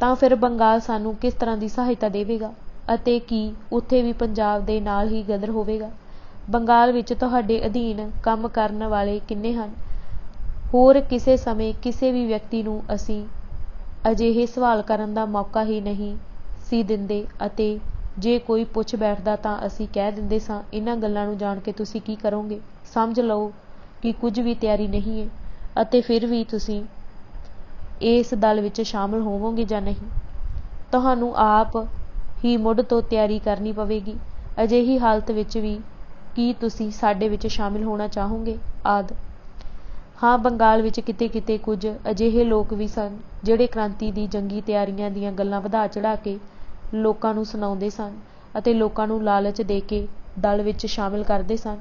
ਤਾਂ ਫਿਰ ਬੰਗਾਲ ਸਾਨੂੰ ਕਿਸ ਤਰ੍ਹਾਂ ਦੀ ਸਹਾਇਤਾ ਦੇਵੇਗਾ ਅਤੇ ਕੀ ਉੱਥੇ ਵੀ ਪੰਜਾਬ ਦੇ ਨਾਲ ਹੀ ਗਦਰ ਹੋਵੇਗਾ? ਬੰਗਾਲ ਵਿੱਚ ਤੁਹਾਡੇ ਅਧੀਨ ਕੰਮ ਕਰਨ ਵਾਲੇ ਕਿੰਨੇ ਹਨ? ਹੋਰ ਕਿਸੇ ਸਮੇਂ ਕਿਸੇ ਵੀ ਵਿਅਕਤੀ ਨੂੰ ਅਸੀਂ ਅਜਿਹੇ ਸਵਾਲ ਕਰਨ ਦਾ ਮੌਕਾ ਹੀ ਨਹੀਂ ਸੀ ਦਿੰਦੇ ਅਤੇ ਜੇ ਕੋਈ ਪੁੱਛ ਬੈਠਦਾ ਤਾਂ ਅਸੀਂ ਕਹਿ ਦਿੰਦੇ ਸਾਂ, ਇਹਨਾਂ ਗੱਲਾਂ ਨੂੰ ਜਾਣ ਕੇ ਤੁਸੀਂ ਕੀ ਕਰੋਗੇ? ਸਮਝ ਲਓ ਕਿ ਕੁਝ ਵੀ ਤਿਆਰੀ ਨਹੀਂ ਹੈ ਅਤੇ ਫਿਰ ਵੀ ਤੁਸੀਂ ਇਸ ਦਲ ਵਿੱਚ ਸ਼ਾਮਲ ਹੋਵੋਗੇ ਜਾਂ ਨਹੀਂ। ਤੁਹਾਨੂੰ ਆਪ ਹੀ ਮੁੱਢ ਤੋਂ ਤਿਆਰੀ ਕਰਨੀ ਪਵੇਗੀ। ਅਜਿਹੀ ਹਾਲਤ ਵਿੱਚ ਵੀ ਕੀ ਤੁਸੀਂ ਸਾਡੇ ਵਿੱਚ ਸ਼ਾਮਿਲ ਹੋਣਾ ਚਾਹੋਗੇ ਆਦਿ। ਹਾਂ, ਬੰਗਾਲ ਵਿੱਚ ਕਿਤੇ ਕਿਤੇ ਕੁਝ ਅਜਿਹੇ ਲੋਕ ਵੀ ਸਨ ਜਿਹੜੇ ਕ੍ਰਾਂਤੀ ਦੀ ਜੰਗੀ ਤਿਆਰੀਆਂ ਦੀਆਂ ਗੱਲਾਂ ਵਧਾ ਚੜ੍ਹਾ ਕੇ ਲੋਕਾਂ ਨੂੰ ਸੁਣਾਉਂਦੇ ਸਨ ਅਤੇ ਲੋਕਾਂ ਨੂੰ ਲਾਲਚ ਦੇ ਕੇ ਦਲ ਵਿੱਚ ਸ਼ਾਮਿਲ ਕਰਦੇ ਸਨ।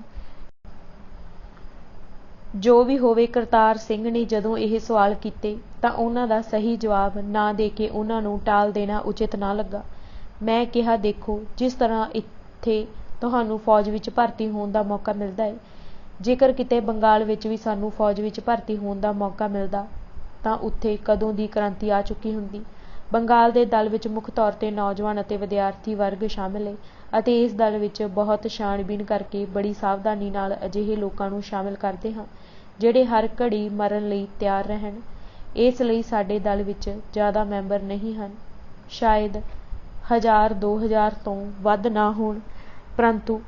ਜੋ ਵੀ ਹੋਵੇ, ਕਰਤਾਰ ਸਿੰਘ ਨੇ ਜਦੋਂ ਇਹ ਸਵਾਲ ਕੀਤੇ ਤਾਂ ਉਹਨਾਂ ਦਾ ਸਹੀ ਜਵਾਬ ਨਾ ਦੇ ਕੇ ਉਹਨਾਂ ਨੂੰ ਟਾਲ ਦੇਣਾ ਉਚਿਤ ਨਾ ਲੱਗਾ। ਮੈਂ ਕਿਹਾ, ਦੇਖੋ, ਜਿਸ ਤਰ੍ਹਾਂ ਇੱਥੇ ਤੁਹਾਨੂੰ ਫੌਜ ਵਿੱਚ ਭਰਤੀ ਹੋਣ ਦਾ ਮੌਕਾ ਮਿਲਦਾ ਹੈ, ਜੇਕਰ ਕਿਤੇ ਬੰਗਾਲ ਵਿੱਚ ਵੀ ਸਾਨੂੰ ਫੌਜ ਵਿੱਚ ਭਰਤੀ ਹੋਣ ਦਾ ਮੌਕਾ ਮਿਲਦਾ ਤਾਂ ਉੱਥੇ ਕਦੋਂ ਦੀ ਕ੍ਰਾਂਤੀ ਆ ਚੁੱਕੀ ਹੁੰਦੀ। ਬੰਗਾਲ ਦੇ ਦਲ ਵਿੱਚ ਮੁੱਖ ਤੌਰ 'ਤੇ ਨੌਜਵਾਨ ਅਤੇ ਵਿਦਿਆਰਥੀ ਵਰਗ ਸ਼ਾਮਿਲ ਹੈ ਅਤੇ ਇਸ ਦਲ ਵਿੱਚ ਬਹੁਤ ਛਾਣਬੀਣ ਕਰਕੇ ਬੜੀ ਸਾਵਧਾਨੀ ਨਾਲ ਅਜਿਹੇ ਲੋਕਾਂ ਨੂੰ ਸ਼ਾਮਿਲ ਕਰਦੇ ਹਾਂ ਜਿਹੜੇ ਹਰ ਘੜੀ ਮਰਨ ਲਈ ਤਿਆਰ ਰਹਿਣ। ਇਸ ਲਈ ਸਾਡੇ ਦਲ ਵਿੱਚ ਜ਼ਿਆਦਾ ਮੈਂਬਰ ਨਹੀਂ ਹਨ, ਸ਼ਾਇਦ 1000-2000 ਤੋਂ ਵੱਧ ਨਾ ਹੋਣ, ਪਰੰਤੂ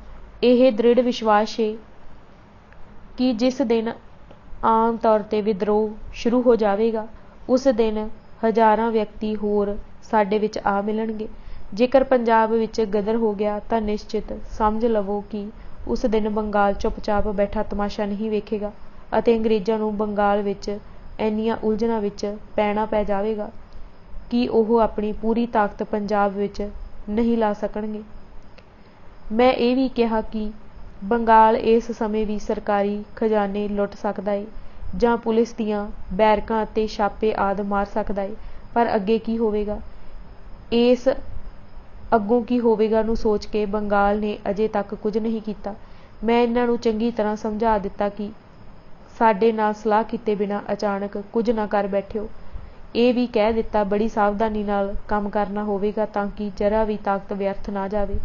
ਇਹ ਦ੍ਰਿੜ ਵਿਸ਼ਵਾਸ ਹੈ ਕਿ ਜਿਸ ਦਿਨ ਆਮ ਤੌਰ 'ਤੇ ਵਿਦਰੋਹ ਸ਼ੁਰੂ ਹੋ ਜਾਵੇਗਾ ਉਸ ਦਿਨ ਹਜ਼ਾਰਾਂ ਵਿਅਕਤੀ ਹੋਰ ਸਾਡੇ ਵਿੱਚ ਆ ਮਿਲਣਗੇ। ਜੇਕਰ ਪੰਜਾਬ ਵਿੱਚ ਗਦਰ ਹੋ ਗਿਆ ਤਾਂ ਨਿਸ਼ਚਿਤ ਸਮਝ ਲਵੋ ਕਿ ਉਸ ਦਿਨ ਬੰਗਾਲ ਚੁੱਪਚਾਪ ਬੈਠਾ ਤਮਾਸ਼ਾ ਨਹੀਂ ਵੇਖੇਗਾ ਅਤੇ ਅੰਗਰੇਜ਼ਾਂ ਨੂੰ ਬੰਗਾਲ ਵਿੱਚ ਇੰਨੀਆਂ ਉਲਝਣਾਂ ਵਿੱਚ ਪੈਣਾ ਪੈ ਜਾਵੇਗਾ ਕਿ ਉਹ ਆਪਣੀ ਪੂਰੀ ਤਾਕਤ ਪੰਜਾਬ ਵਿੱਚ ਨਹੀਂ ਲਾ ਸਕਣਗੇ। ਮੈਂ ਇਹ ਵੀ ਕਿਹਾ ਕਿ ਬੰਗਾਲ ਇਸ ਸਮੇਂ ਵੀ ਸਰਕਾਰੀ ਖਜ਼ਾਨੇ ਲੁੱਟ ਸਕਦਾ ਏ ਜਾਂ ਪੁਲਿਸ ਦੀਆਂ ਬੈਰਕਾਂ ਅਤੇ ਛਾਪੇ ਆਦਿ ਮਾਰ ਸਕਦਾ ਏ, ਪਰ ਅੱਗੇ ਕੀ ਹੋਵੇਗਾ, ਇਸ ਅੱਗੋਂ ਕੀ ਹੋਵੇਗਾ ਨੂੰ ਸੋਚ ਕੇ ਬੰਗਾਲ ਨੇ ਅਜੇ ਤੱਕ ਕੁਝ ਨਹੀਂ ਕੀਤਾ। ਮੈਂ ਇਹਨਾਂ ਨੂੰ ਚੰਗੀ ਤਰ੍ਹਾਂ ਸਮਝਾ ਦਿੱਤਾ ਕਿ ਸਾਡੇ ਨਾਲ ਸਲਾਹ ਕੀਤੇ ਬਿਨਾਂ ਅਚਾਨਕ ਕੁਝ ਨਾ ਕਰ ਬੈਠਿਓ। ਇਹ ਵੀ ਕਹਿ ਦਿੱਤਾ ਬੜੀ ਸਾਵਧਾਨੀ ਨਾਲ ਕੰਮ ਕਰਨਾ ਹੋਵੇਗਾ ਤਾਂ ਕਿ ਜਰਾ ਵੀ ਤਾਕਤ ਵਿਅਰਥ ਨਾ ਜਾਵੇ।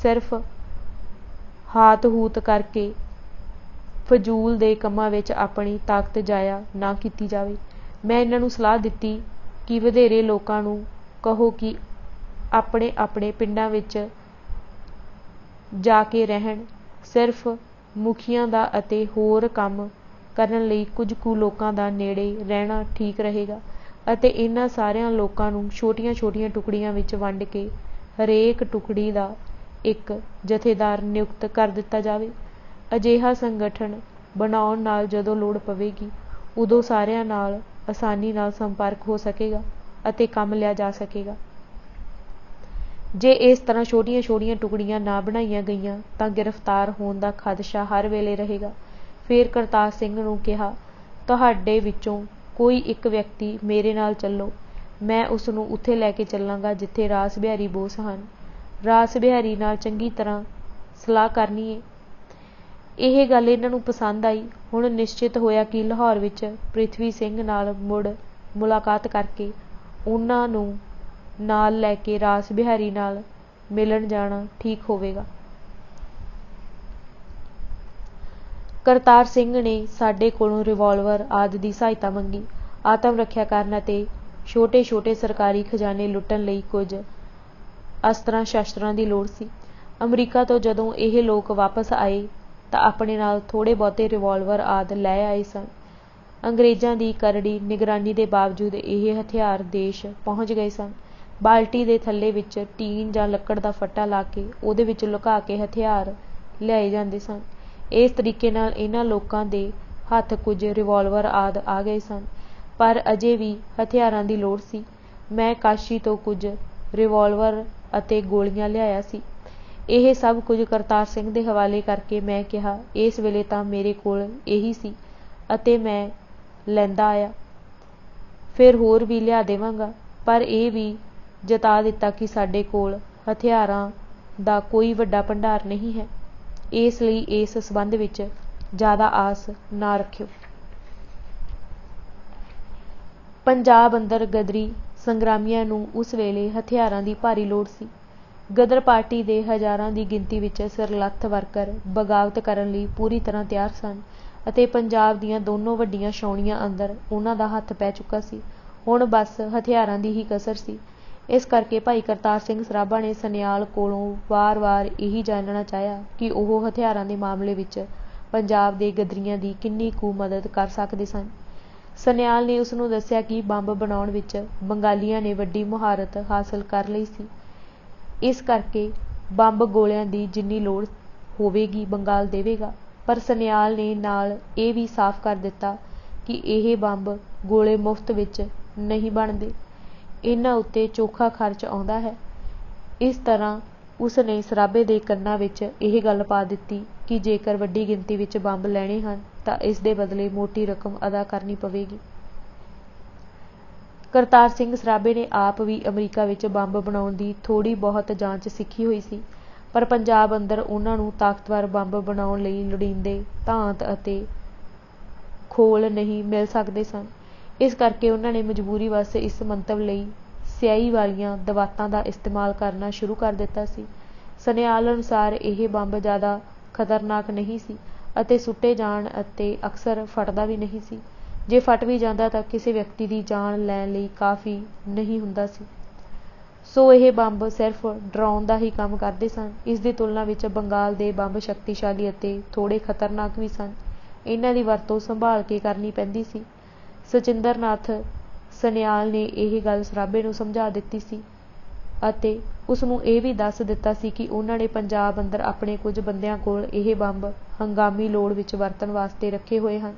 ਸਿਰਫ ਹਾਤ ਹੂਤ ਕਰਕੇ ਫਜ਼ੂਲ ਦੇ ਕੰਮਾਂ ਵਿੱਚ ਆਪਣੀ ਤਾਕਤ ਜਾਇਆ ਨਾ ਕੀਤੀ ਜਾਵੇ। ਮੈਂ ਇਹਨਾਂ ਨੂੰ ਸਲਾਹ ਦਿੱਤੀ ਕਿ ਵਧੇਰੇ ਲੋਕਾਂ ਨੂੰ ਕਹੋ ਕਿ ਆਪਣੇ ਆਪਣੇ ਪਿੰਡਾਂ ਵਿੱਚ ਜਾ ਕੇ ਰਹਿਣ। ਸਿਰਫ ਮੁਖੀਆਂ ਦਾ ਅਤੇ ਹੋਰ ਕੰਮ ਕਰਨ ਲਈ ਕੁਝ ਕੁ ਲੋਕਾਂ ਦਾ ਨੇੜੇ ਰਹਿਣਾ ਠੀਕ ਰਹੇਗਾ ਅਤੇ ਇਹਨਾਂ ਸਾਰਿਆਂ ਲੋਕਾਂ ਨੂੰ ਛੋਟੀਆਂ-ਛੋਟੀਆਂ ਟੁਕੜੀਆਂ ਵਿੱਚ ਵੰਡ ਕੇ ਹਰੇਕ ਟੁਕੜੀ ਦਾ ਇੱਕ ਜਥੇਦਾਰ ਨਿਯੁਕਤ ਕਰ ਦਿੱਤਾ ਜਾਵੇ। ਅਜਿਹਾ ਸੰਗਠਨ ਬਣਾਉਣ ਨਾਲ ਜਦੋਂ ਲੋੜ ਪਵੇਗੀ ਉਦੋਂ ਸਾਰਿਆਂ ਨਾਲ ਆਸਾਨੀ ਨਾਲ ਸੰਪਰਕ ਹੋ ਸਕੇਗਾ ਅਤੇ ਕੰਮ ਲਿਆ ਜਾ ਸਕੇਗਾ। ਜੇ ਇਸ ਤਰ੍ਹਾਂ ਛੋਟੀਆਂ-ਛੋਟੀਆਂ ਟੁਕੜੀਆਂ ਨਾ ਬਣਾਈਆਂ ਗਈਆਂ ਤਾਂ ਗ੍ਰਿਫਤਾਰ ਹੋਣ ਦਾ ਖਦਸ਼ਾ ਹਰ ਵੇਲੇ ਰਹੇਗਾ। ਫਿਰ ਕਰਤਾਰ ਸਿੰਘ ਨੂੰ ਕਿਹਾ, ਤੁਹਾਡੇ ਵਿੱਚੋਂ ਕੋਈ ਇੱਕ ਵਿਅਕਤੀ ਮੇਰੇ ਨਾਲ ਚੱਲੋ, ਮੈਂ ਉਸ ਨੂੰ ਉੱਥੇ ਲੈ ਕੇ ਚੱਲਾਂਗਾ ਜਿੱਥੇ ਰਾਸ ਬਿਹਾਰੀ ਬੋਸ ਹਨ। ਰਾਸ ਬਿਹਾਰੀ ਨਾਲ ਚੰਗੀ ਤਰ੍ਹਾਂ ਸਲਾਹ ਕਰਨੀ ਏ। ਇਹ ਗੱਲ ਇਹਨਾਂ ਨੂੰ ਪਸੰਦ ਆਈ। ਹੁਣ ਨਿਸ਼ਚਿਤ ਹੋਇਆ ਕਿ ਲਾਹੌਰ ਵਿੱਚ ਪ੍ਰਿਥਵੀ ਸਿੰਘ ਨਾਲ ਮੁੜ ਮੁਲਾਕਾਤ ਕਰਕੇ ਉਹਨਾਂ ਨੂੰ ਨਾਲ ਲੈ ਕੇ ਰਾਸ ਬਿਹਾਰੀ ਨਾਲ ਮਿਲਣ ਜਾਣਾ ਠੀਕ ਹੋਵੇਗਾ। ਕਰਤਾਰ ਸਿੰਘ ਨੇ ਸਾਡੇ ਕੋਲੋਂ ਰਿਵਾਲਵਰ ਆਦਿ ਦੀ ਸਹਾਇਤਾ ਮੰਗੀ। ਆਤਮ ਰੱਖਿਆ ਕਰਨ ਅਤੇ ਛੋਟੇ-ਛੋਟੇ ਸਰਕਾਰੀ ਖਜ਼ਾਨੇ ਲੁੱਟਣ ਲਈ ਕੁਝ ਅਸਤਰਾਂ ਸ਼ਸਤਰਾਂ ਦੀ ਲੋੜ ਸੀ। ਅਮਰੀਕਾ ਤੋਂ ਜਦੋਂ ਇਹ ਲੋਕ ਵਾਪਸ ਆਏ ਤਾਂ ਆਪਣੇ ਨਾਲ ਥੋੜ੍ਹੇ ਬਹੁਤੇ ਰਿਵਾਲਵਰ ਆਦਿ ਲੈ ਆਏ ਸਨ। ਅੰਗਰੇਜ਼ਾਂ ਦੀ ਕਰੜੀ ਨਿਗਰਾਨੀ ਦੇ ਬਾਵਜੂਦ ਇਹ ਹਥਿਆਰ ਦੇਸ਼ ਪਹੁੰਚ ਗਏ ਸਨ। ਬਾਲਟੀ ਦੇ ਥੱਲੇ ਵਿੱਚ ਟੀਨ ਜਾਂ ਲੱਕੜ ਦਾ ਫੱਟਾ ਲਾ ਕੇ ਉਹਦੇ ਵਿੱਚ ਲੁਕਾ ਕੇ ਹਥਿਆਰ ਲਿਆਏ ਜਾਂਦੇ ਸਨ। ਇਸ ਤਰੀਕੇ ਨਾਲ ਇਹਨਾਂ ਲੋਕਾਂ ਦੇ ਹੱਥ ਕੁਝ ਰਿਵਾਲਵਰ ਆਦਿ ਆ ਗਏ ਸਨ, ਪਰ ਅਜੇ ਵੀ ਹਥਿਆਰਾਂ ਦੀ ਲੋੜ ਸੀ। ਮੈਂ ਕਾਸ਼ੀ ਤੋਂ ਕੁਝ ਰਿਵਾਲਵਰ ਅਤੇ ਗੋਲੀਆਂ ਲਿਆਇਆ ਸੀ। ਇਹ ਸਭ ਕੁਝ ਕਰਤਾਰ ਸਿੰਘ ਦੇ ਹਵਾਲੇ ਕਰਕੇ ਮੈਂ ਕਿਹਾ, ਇਸ ਵੇਲੇ ਤਾਂ ਮੇਰੇ ਕੋਲ ਇਹੀ ਸੀ ਅਤੇ ਮੈਂ ਲੈਂਦਾ ਆਇਆ, ਫਿਰ ਹੋਰ ਵੀ ਲਿਆ ਦੇਵਾਂਗਾ। ਪਰ ਇਹ ਵੀ ਜਤਾ ਦਿੱਤਾ ਕਿ ਸਾਡੇ ਕੋਲ ਹਥਿਆਰਾਂ ਦਾ ਕੋਈ ਵੱਡਾ ਭੰਡਾਰ ਨਹੀਂ ਹੈ, ਇਸ ਲਈ ਇਸ ਸੰਬੰਧ ਵਿੱਚ ਜ਼ਿਆਦਾ ਆਸ ਨਾ ਰੱਖਿਓ। ਪੰਜਾਬ ਅੰਦਰ ਗਦਰੀ ਸੰਗਰਾਮੀਆਂ ਨੂੰ ਉਸ ਵੇਲੇ ਹਥਿਆਰਾਂ ਦੀ ਭਾਰੀ ਲੋੜ ਸੀ। ਗਦਰ ਪਾਰਟੀ ਦੇ ਹਜ਼ਾਰਾਂ ਦੀ ਗਿਣਤੀ ਵਿੱਚ ਸਰਲੱਥ ਵਰਕਰ ਬਗਾਵਤ ਕਰਨ ਲਈ ਪੂਰੀ ਤਰ੍ਹਾਂ ਤਿਆਰ ਸਨ ਅਤੇ ਪੰਜਾਬ ਦੀਆਂ ਦੋਨੋਂ ਵੱਡੀਆਂ ਛਾਉਣੀਆਂ ਅੰਦਰ ਉਹਨਾਂ ਦਾ ਹੱਥ ਪੈ ਚੁੱਕਾ ਸੀ। ਹੁਣ ਬਸ ਹਥਿਆਰਾਂ ਦੀ ਹੀ ਕਸਰ ਸੀ। ਇਸ ਕਰਕੇ ਭਾਈ ਕਰਤਾਰ ਸਿੰਘ ਸਰਾਭਾ ਨੇ ਸਨਿਆਲ ਕੋਲੋਂ ਵਾਰ-ਵਾਰ ਇਹੀ ਜਾਣਨਾ ਚਾਹਿਆ ਕਿ ਉਹ ਹਥਿਆਰਾਂ ਦੇ ਮਾਮਲੇ ਵਿੱਚ ਪੰਜਾਬ ਦੇ ਗਦਰੀਆਂ ਦੀ ਕਿੰਨੀ ਕੁ ਮਦਦ ਕਰ ਸਕਦੇ ਸਨ। ਸਨਿਆਲ ਨੇ ਉਸ ਨੂੰ ਦੱਸਿਆ ਕਿ ਬੰਬ ਬਣਾਉਣ ਵਿੱਚ ਬੰਗਾਲੀਆਂ ਨੇ ਵੱਡੀ ਮੁਹਾਰਤ ਹਾਸਲ ਕਰ ਲਈ ਸੀ। ਇਸ ਕਰਕੇ ਬੰਬ ਗੋਲਿਆਂ ਦੀ ਜਿੰਨੀ ਲੋੜ ਹੋਵੇਗੀ ਬੰਗਾਲ ਦੇਵੇਗਾ। ਪਰ ਸਨਿਆਲ ਨੇ ਨਾਲ ਇਹ ਵੀ ਸਾਫ਼ ਕਰ ਦਿੱਤਾ ਕਿ ਇਹ ਬੰਬ ਗੋਲੇ ਮੁਫ਼ਤ ਵਿੱਚ ਨਹੀਂ ਬਣਦੇ, ਇਹਨਾਂ ਉੱਤੇ ਚੋਖਾ ਖਰਚ ਆਉਂਦਾ ਹੈ। ਇਸ ਤਰ੍ਹਾਂ ਉਸ ਨੇ ਸਰਾਭੇ ਦੇ ਕੰਨਾਂ ਵਿੱਚ ਇਹ ਗੱਲ ਪਾ ਦਿੱਤੀ ਕਿ ਜੇਕਰ ਵੱਡੀ ਗਿਣਤੀ ਵਿੱਚ ਬੰਬ ਲੈਣੇ ਹਨ ਤਾਂ ਇਸ ਦੇ ਬਦਲੇ ਮੋਟੀ ਰਕਮ ਅਦਾ ਕਰਨੀ ਪਵੇਗੀ। ਕਰਤਾਰ ਸਿੰਘ ਸਰਾਭੇ ਨੇ ਆਪ ਵੀ ਅਮਰੀਕਾ ਵਿੱਚ ਬੰਬ ਬਣਾਉਣ ਦੀ ਥੋੜ੍ਹੀ ਬਹੁਤ ਜਾਂਚ ਸਿੱਖੀ ਹੋਈ ਸੀ, ਪਰ ਪੰਜਾਬ ਅੰਦਰ ਉਹਨਾਂ ਨੂੰ ਤਾਕਤਵਰ ਬੰਬ ਬਣਾਉਣ ਲਈ ਲੋੜੀਂਦੇ ਧਾਤ ਅਤੇ ਖੋਲ ਨਹੀਂ ਮਿਲ ਸਕਦੇ ਸਨ। ਇਸ ਕਰਕੇ ਉਹਨਾਂ ਨੇ ਮਜਬੂਰੀ ਵਸ ਇਸ ਮੰਤਵ ਲਈ ਸਿਆਹੀ ਵਾਲੀਆਂ ਦਵਾਤਾਂ ਦਾ ਇਸਤੇਮਾਲ ਕਰਨਾ ਸ਼ੁਰੂ ਕਰ ਦਿੱਤਾ ਸੀ। ਸਨਿਆਲ ਅਨੁਸਾਰ ਇਹ ਬੰਬ ਜ਼ਿਆਦਾ ਖਤਰਨਾਕ ਨਹੀਂ ਸੀ ਅਤੇ ਸੁੱਟੇ ਜਾਣ ਅਤੇ ਅਕਸਰ ਫਟਦਾ ਵੀ ਨਹੀਂ ਸੀ। ਜੇ ਫਟ ਵੀ ਜਾਂਦਾ ਤਾਂ ਕਿਸੇ ਵਿਅਕਤੀ ਦੀ ਜਾਨ ਲੈਣ ਲਈ ਕਾਫੀ ਨਹੀਂ ਹੁੰਦਾ ਸੀ। ਸੋ ਇਹ ਬੰਬ ਸਿਰਫ ਡਰਾਉਣ ਦਾ ਹੀ ਕੰਮ ਕਰਦੇ ਸਨ। ਇਸ ਦੀ ਤੁਲਨਾ ਵਿੱਚ ਬੰਗਾਲ ਦੇ ਬੰਬ ਸ਼ਕਤੀਸ਼ਾਲੀ ਅਤੇ ਥੋੜ੍ਹੇ ਖਤਰਨਾਕ ਵੀ ਸਨ। ਇਹਨਾਂ ਦੀ ਵਰਤੋਂ ਸੰਭਾਲ ਕੇ ਕਰਨੀ ਪੈਂਦੀ ਸੀ। ਸਚਿੰਦਰ ਨਾਥ ਸਨਿਆਲ ਨੇ ਇਹ ਗੱਲ ਸਰਾਭੇ ਨੂੰ ਸਮਝਾ ਦਿੱਤੀ ਸੀ ਅਤੇ ਉਸ ਨੂੰ ਇਹ ਵੀ ਦੱਸ ਦਿੱਤਾ ਸੀ ਕਿ ਉਹਨਾਂ ਨੇ ਪੰਜਾਬ ਅੰਦਰ ਆਪਣੇ ਕੁਝ ਬੰਦਿਆਂ ਕੋਲ ਇਹ ਬੰਬ ਹੰਗਾਮੀ ਲੋੜ ਵਿੱਚ ਵਰਤਣ ਵਾਸਤੇ ਰੱਖੇ ਹੋਏ ਹਨ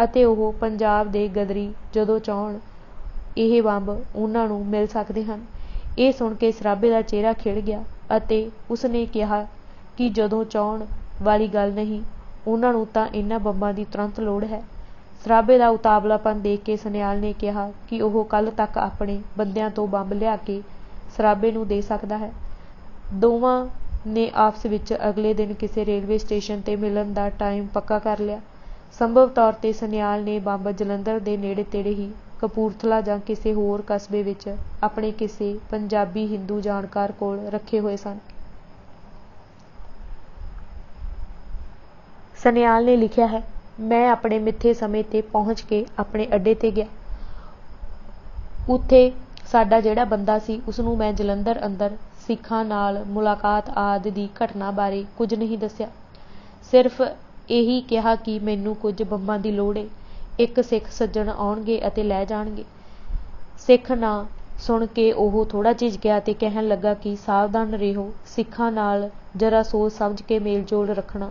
ਅਤੇ ਉਹ ਪੰਜਾਬ ਦੇ ਗਦਰੀ ਜਦੋਂ ਚਾਹੁਣ ਇਹ ਬੰਬ ਉਹਨਾਂ ਨੂੰ ਮਿਲ ਸਕਦੇ ਹਨ। ਇਹ ਸੁਣ ਕੇ ਸਰਾਭੇ ਦਾ ਚਿਹਰਾ ਖਿੜ ਗਿਆ ਅਤੇ ਉਸਨੇ ਕਿਹਾ ਕਿ ਜਦੋਂ ਚਾਹੁਣ ਵਾਲੀ ਗੱਲ ਨਹੀਂ, ਉਹਨਾਂ ਨੂੰ ਤਾਂ ਇਹਨਾਂ ਬੰਬਾਂ ਦੀ ਤੁਰੰਤ ਲੋੜ ਹੈ। ਸਰਾਭੇ ਦਾ ਉਤਾਵਲਾਪਣ ਦੇਖ ਕੇ ਸਨਿਆਲ ਨੇ ਕਿਹਾ ਕਿ ਉਹ ਕੱਲ੍ਹ ਤੱਕ ਆਪਣੇ ਬੰਦਿਆਂ ਤੋਂ ਬੰਬ ਲਿਆ ਕੇ ਸਰਾਭੇ ਨੂੰ ਦੇ ਸਕਦਾ ਹੈ। ਦੋਵਾਂ ਨੇ ਆਪਸ ਵਿੱਚ ਅਗਲੇ ਦਿਨ ਕਿਸੇ ਰੇਲਵੇ ਸਟੇਸ਼ਨ 'ਤੇ ਮਿਲਣ ਦਾ ਟਾਈਮ ਪੱਕਾ ਕਰ ਲਿਆ। ਸੰਭਵ ਤੌਰ 'ਤੇ ਸਨਿਆਲ ਨੇ ਬੰਬ ਜਲੰਧਰ ਦੇ ਨੇੜੇ ਤੇੜੇ ਹੀ ਕਪੂਰਥਲਾ ਜਾਂ ਕਿਸੇ ਹੋਰ ਕਸਬੇ ਵਿੱਚ ਆਪਣੇ ਕਿਸੇ ਪੰਜਾਬੀ ਹਿੰਦੂ ਜਾਣਕਾਰ ਕੋਲ ਰੱਖੇ ਹੋਏ ਸਨ। ਸਨਿਆਲ ਨੇ ਲਿਖਿਆ ਹੈ, ਮੈਂ ਆਪਣੇ ਮਿੱਥੇ ਸਮੇਂ 'ਤੇ ਪਹੁੰਚ ਕੇ ਆਪਣੇ ਅੱਡੇ 'ਤੇ ਗਿਆ। ਉੱਥੇ ਸਾਡਾ ਜਿਹੜਾ ਬੰਦਾ ਸੀ ਉਸਨੂੰ ਮੈਂ ਜਲੰਧਰ ਅੰਦਰ ਸਿੱਖਾਂ ਨਾਲ ਮੁਲਾਕਾਤ ਆਦਿ ਦੀ ਘਟਨਾ ਬਾਰੇ ਕੁਝ ਨਹੀਂ ਦੱਸਿਆ। ਸਿਰਫ ਇਹੀ ਕਿਹਾ ਕਿ ਮੈਨੂੰ ਕੁਝ ਬੰਬਾਂ ਦੀ ਲੋੜ ਏ। ਇੱਕ ਸਿੱਖ ਸੱਜਣ ਆਉਣਗੇ ਅਤੇ ਲੈ ਜਾਣਗੇ। ਸਿੱਖ ਨਾਂ ਸੁਣ ਕੇ ਉਹ ਥੋੜ੍ਹਾ ਝਿਜਕਿਆ ਅਤੇ ਕਹਿਣ ਲੱਗਾ ਕਿ ਸਾਵਧਾਨ ਰਹੋ, ਸਿੱਖਾਂ ਨਾਲ ਜਰਾ ਸੋਚ ਸਮਝ ਕੇ ਮੇਲ ਜੋਲ ਰੱਖਣਾ।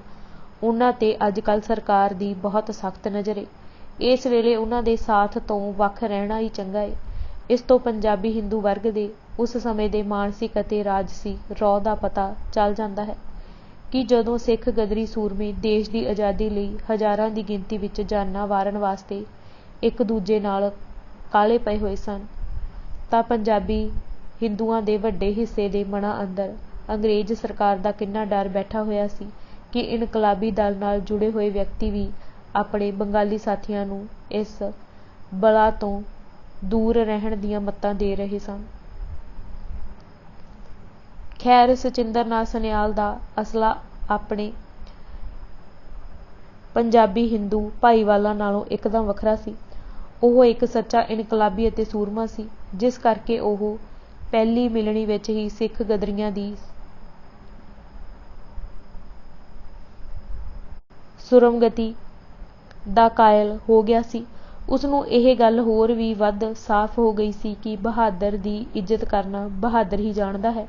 ਉਹਨਾਂ 'ਤੇ ਅੱਜ ਕੱਲ੍ਹ ਸਰਕਾਰ ਦੀ ਬਹੁਤ ਸਖਤ ਨਜ਼ਰ ਏ। ਇਸ ਵੇਲੇ ਉਹਨਾਂ ਦੇ ਸਾਥ ਤੋਂ ਵੱਖ ਰਹਿਣਾ ਹੀ ਚੰਗਾ ਏ। ਇਸ ਤੋਂ ਪੰਜਾਬੀ ਹਿੰਦੂ ਵਰਗ ਦੇ ਉਸ ਸਮੇਂ ਦੇ ਮਾਨਸਿਕ ਅਤੇ ਰਾਜਸੀ ਰੌਹ ਦਾ ਪਤਾ ਚੱਲ ਜਾਂਦਾ ਹੈ ਕਿ ਜਦੋਂ ਸਿੱਖ ਗਦਰੀ ਸੂਰਮੇ ਦੇਸ਼ ਦੀ ਆਜ਼ਾਦੀ ਲਈ ਹਜ਼ਾਰਾਂ ਦੀ ਗਿਣਤੀ ਵਿੱਚ ਜਾਨਾਂ ਵਾਰਨ ਵਾਸਤੇ ਇੱਕ ਦੂਜੇ ਨਾਲ ਕਾਹਲੇ ਪਏ ਹੋਏ ਸਨ, ਤਾਂ ਪੰਜਾਬੀ ਹਿੰਦੂਆਂ ਦੇ ਵੱਡੇ ਹਿੱਸੇ ਦੇ ਮਨਾਂ ਅੰਦਰ ਅੰਗਰੇਜ਼ ਸਰਕਾਰ ਦਾ ਕਿੰਨਾ ਡਰ ਬੈਠਾ ਹੋਇਆ ਸੀ ਕਿ ਇਨਕਲਾਬੀ ਦਲ ਨਾਲ ਜੁੜੇ ਹੋਏ ਵਿਅਕਤੀ ਵੀ ਆਪਣੇ ਬੰਗਾਲੀ ਸਾਥੀਆਂ ਨੂੰ ਇਸ ਬਲਾ ਤੋਂ ਦੂਰ ਰਹਿਣ ਦੀਆਂ ਮੱਤਾਂ ਦੇ ਰਹੇ ਸਨ। ਖੈਰ, ਸਚਿੰਦਰ ਨਾਥ ਸਨਿਆਲ ਦਾ ਅਸਲਾ ਆਪਣੇ ਪੰਜਾਬੀ ਹਿੰਦੂ ਭਾਈਵਾਲਾਂ ਨਾਲੋਂ ਇੱਕਦਮ ਵੱਖਰਾ ਸੀ। ਉਹ ਇੱਕ ਸੱਚਾ ਇਨਕਲਾਬੀ ਅਤੇ ਸੂਰਮਾ ਸੀ, ਜਿਸ ਕਰਕੇ ਉਹ ਪਹਿਲੀ ਮਿਲਣੀ ਵਿੱਚ ਹੀ ਸਿੱਖ ਗਦਰੀਆਂ ਦੀ ਸੁਰਮਗਤੀ ਦਾ ਕਾਇਲ ਹੋ ਗਿਆ ਸੀ। ਉਸਨੂੰ ਇਹ ਗੱਲ ਹੋਰ ਵੀ ਵੱਧ ਸਾਫ਼ ਹੋ ਗਈ ਸੀ ਕਿ ਬਹਾਦਰ ਦੀ ਇੱਜ਼ਤ ਕਰਨਾ ਬਹਾਦਰ ਹੀ ਜਾਣਦਾ ਹੈ।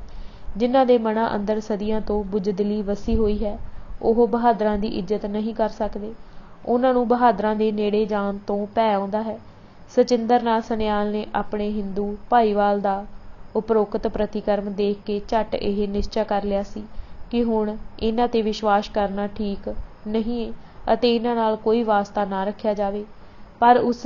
ਜਿਨ੍ਹਾਂ ਦੇ ਮਨਾਂ ਅੰਦਰ ਸਦੀਆਂ ਤੋਂ ਬੁਜ਼ਦਿਲੀ ਵਸੀ ਹੋਈ ਹੈ, ਉਹ ਬਹਾਦਰਾਂ ਦੀ ਇੱਜ਼ਤ ਨਹੀਂ ਕਰ ਸਕਦੇ। ਉਹਨਾਂ ਨੂੰ ਬਹਾਦਰਾਂ ਦੇ ਨੇੜੇ ਜਾਣ ਤੋਂ ਭੈ ਆਉਂਦਾ ਹੈ। ਸਚਿੰਦਰ ਨਾਥ ਸਨਿਆਲ ਨੇ ਆਪਣੇ ਹਿੰਦੂ ਭਾਈਵਾਲ ਦਾ ਉਪਰੋਕਤ ਪ੍ਰਤੀਕਰਮ ਦੇਖ ਕੇ ਝੱਟ ਇਹ ਨਿਸ਼ਚਾ ਕਰ ਲਿਆ ਸੀ ਕਿ ਹੁਣ ਇਹਨਾਂ 'ਤੇ ਵਿਸ਼ਵਾਸ ਕਰਨਾ ਠੀਕ ਨਹੀਂ ਏ ਅਤੇ ਇਹਨਾਂ ਨਾਲ ਕੋਈ ਵਾਸਤਾ ਨਾ ਰੱਖਿਆ ਜਾਵੇ। ਪਰ ਉਸ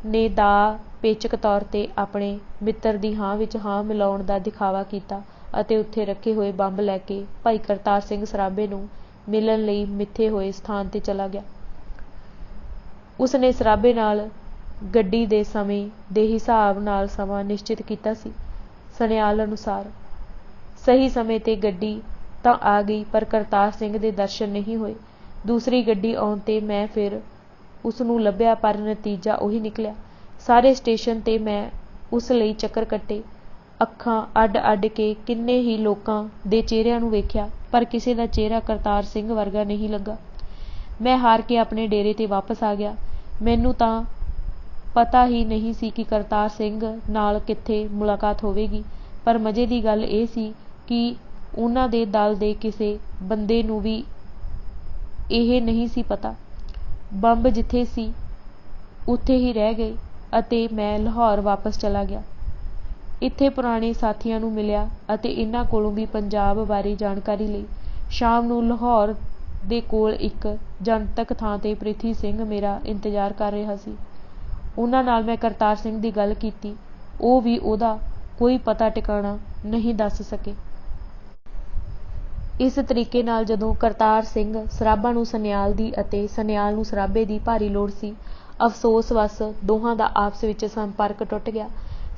ਨੇ ਦਾਅ ਪੇਚਕ ਤੌਰ 'ਤੇ ਆਪਣੇ ਮਿੱਤਰ ਦੀ ਹਾਂ ਵਿੱਚ ਹਾਂ ਮਿਲਾਉਣ ਦਾ ਦਿਖਾਵਾ ਕੀਤਾ ਅਤੇ ਉੱਥੇ ਰੱਖੇ ਹੋਏ ਬੰਬ ਲੈ ਕੇ ਭਾਈ ਕਰਤਾਰ ਸਿੰਘ ਸਰਾਭੇ ਨੂੰ ਮਿਲਣ ਲਈ ਮਿੱਥੇ ਹੋਏ ਸਥਾਨ 'ਤੇ ਚਲਾ ਗਿਆ। ਉਸ ਨੇ ਸਰਾਭੇ ਨਾਲ ਗੱਡੀ ਦੇ ਸਮੇਂ ਦੇ ਹਿਸਾਬ ਨਾਲ ਸਮਾਂ ਨਿਸ਼ਚਿਤ ਕੀਤਾ ਸੀ। ਸਨਿਆਲ ਅਨੁਸਾਰ ਸਹੀ ਸਮੇਂ 'ਤੇ ਗੱਡੀ ਤਾਂ ਆ ਗਈ, ਪਰ ਕਰਤਾਰ ਸਿੰਘ ਦੇ ਦਰਸ਼ਨ ਨਹੀਂ ਹੋਏ। ਦੂਸਰੀ ਗੱਡੀ ਆਉਣ 'ਤੇ ਮੈਂ ਫਿਰ ਉਸ ਨੂੰ ਲੱਭਿਆ, ਪਰ ਨਤੀਜਾ ਉਹੀ ਨਿਕਲਿਆ। ਸਾਰੇ ਸਟੇਸ਼ਨ 'ਤੇ ਮੈਂ ਉਸ ਲਈ ਚੱਕਰ ਕੱਟੇ, ਅੱਖਾਂ ਅੱਡ ਕੇ ਕਿੰਨੇ ਹੀ ਲੋਕਾਂ ਦੇ ਚਿਹਰਿਆਂ ਨੂੰ ਵੇਖਿਆ, ਪਰ ਕਿਸੇ ਦਾ ਚਿਹਰਾ ਕਰਤਾਰ ਸਿੰਘ ਵਰਗਾ ਨਹੀਂ ਲੱਗਾ। ਮੈਂ ਹਾਰ ਕੇ ਆਪਣੇ ਡੇਰੇ 'ਤੇ ਵਾਪਸ ਆ ਗਿਆ। ਮੈਨੂੰ ਤਾਂ ਪਤਾ ਹੀ ਨਹੀਂ ਸੀ ਕਿ ਕਰਤਾਰ ਸਿੰਘ ਨਾਲ ਕਿੱਥੇ ਮੁਲਾਕਾਤ ਹੋਵੇਗੀ, ਪਰ ਮਜ਼ੇ ਦੀ ਗੱਲ ਇਹ ਸੀ ਕਿ ਉਹਨਾਂ ਦੇ ਦਲ ਦੇ ਕਿਸੇ ਬੰਦੇ ਨੂੰ ਵੀ ਇਹ ਨਹੀਂ ਸੀ ਪਤਾ। ਬੰਬ ਜਿੱਥੇ ਸੀ ਉੱਥੇ ਹੀ ਰਹਿ ਗਏ ਅਤੇ ਮੈਂ ਲਾਹੌਰ ਵਾਪਸ ਚਲਾ ਗਿਆ। ਇੱਥੇ ਪੁਰਾਣੇ ਸਾਥੀਆਂ ਨੂੰ ਮਿਲਿਆ ਅਤੇ ਇਹਨਾਂ ਕੋਲੋਂ ਵੀ ਪੰਜਾਬ ਬਾਰੇ ਜਾਣਕਾਰੀ ਲਈ। ਸ਼ਾਮ ਨੂੰ ਲਾਹੌਰ ਦੇ ਕੋਲ ਇੱਕ ਜਨਤਕ ਥਾਂ 'ਤੇ ਪ੍ਰਿਥਵੀ ਸਿੰਘ ਮੇਰਾ ਇੰਤਜ਼ਾਰ ਕਰ ਰਿਹਾ ਸੀ। ਉਹਨਾਂ ਨਾਲ ਮੈਂ ਕਰਤਾਰ ਸਿੰਘ ਦੀ ਗੱਲ ਕੀਤੀ। ਉਹ ਵੀ ਉਹਦਾ ਕੋਈ ਪਤਾ ਟਿਕਾਣਾ ਨਹੀਂ ਦੱਸ ਸਕੇ। ਇਸ ਤਰੀਕੇ ਨਾਲ ਜਦੋਂ ਕਰਤਾਰ ਸਿੰਘ ਸਰਾਭਾ ਨੂੰ ਸਨਿਆਲ ਦੀ ਅਤੇ ਸਨਿਆਲ ਨੂੰ ਸਰਾਭੇ ਦੀ ਭਾਰੀ ਲੋੜ ਸੀ, ਅਫਸੋਸ ਵਸ ਦੋਹਾਂ ਦਾ ਆਪਸ ਵਿੱਚ ਸੰਪਰਕ ਟੁੱਟ ਗਿਆ।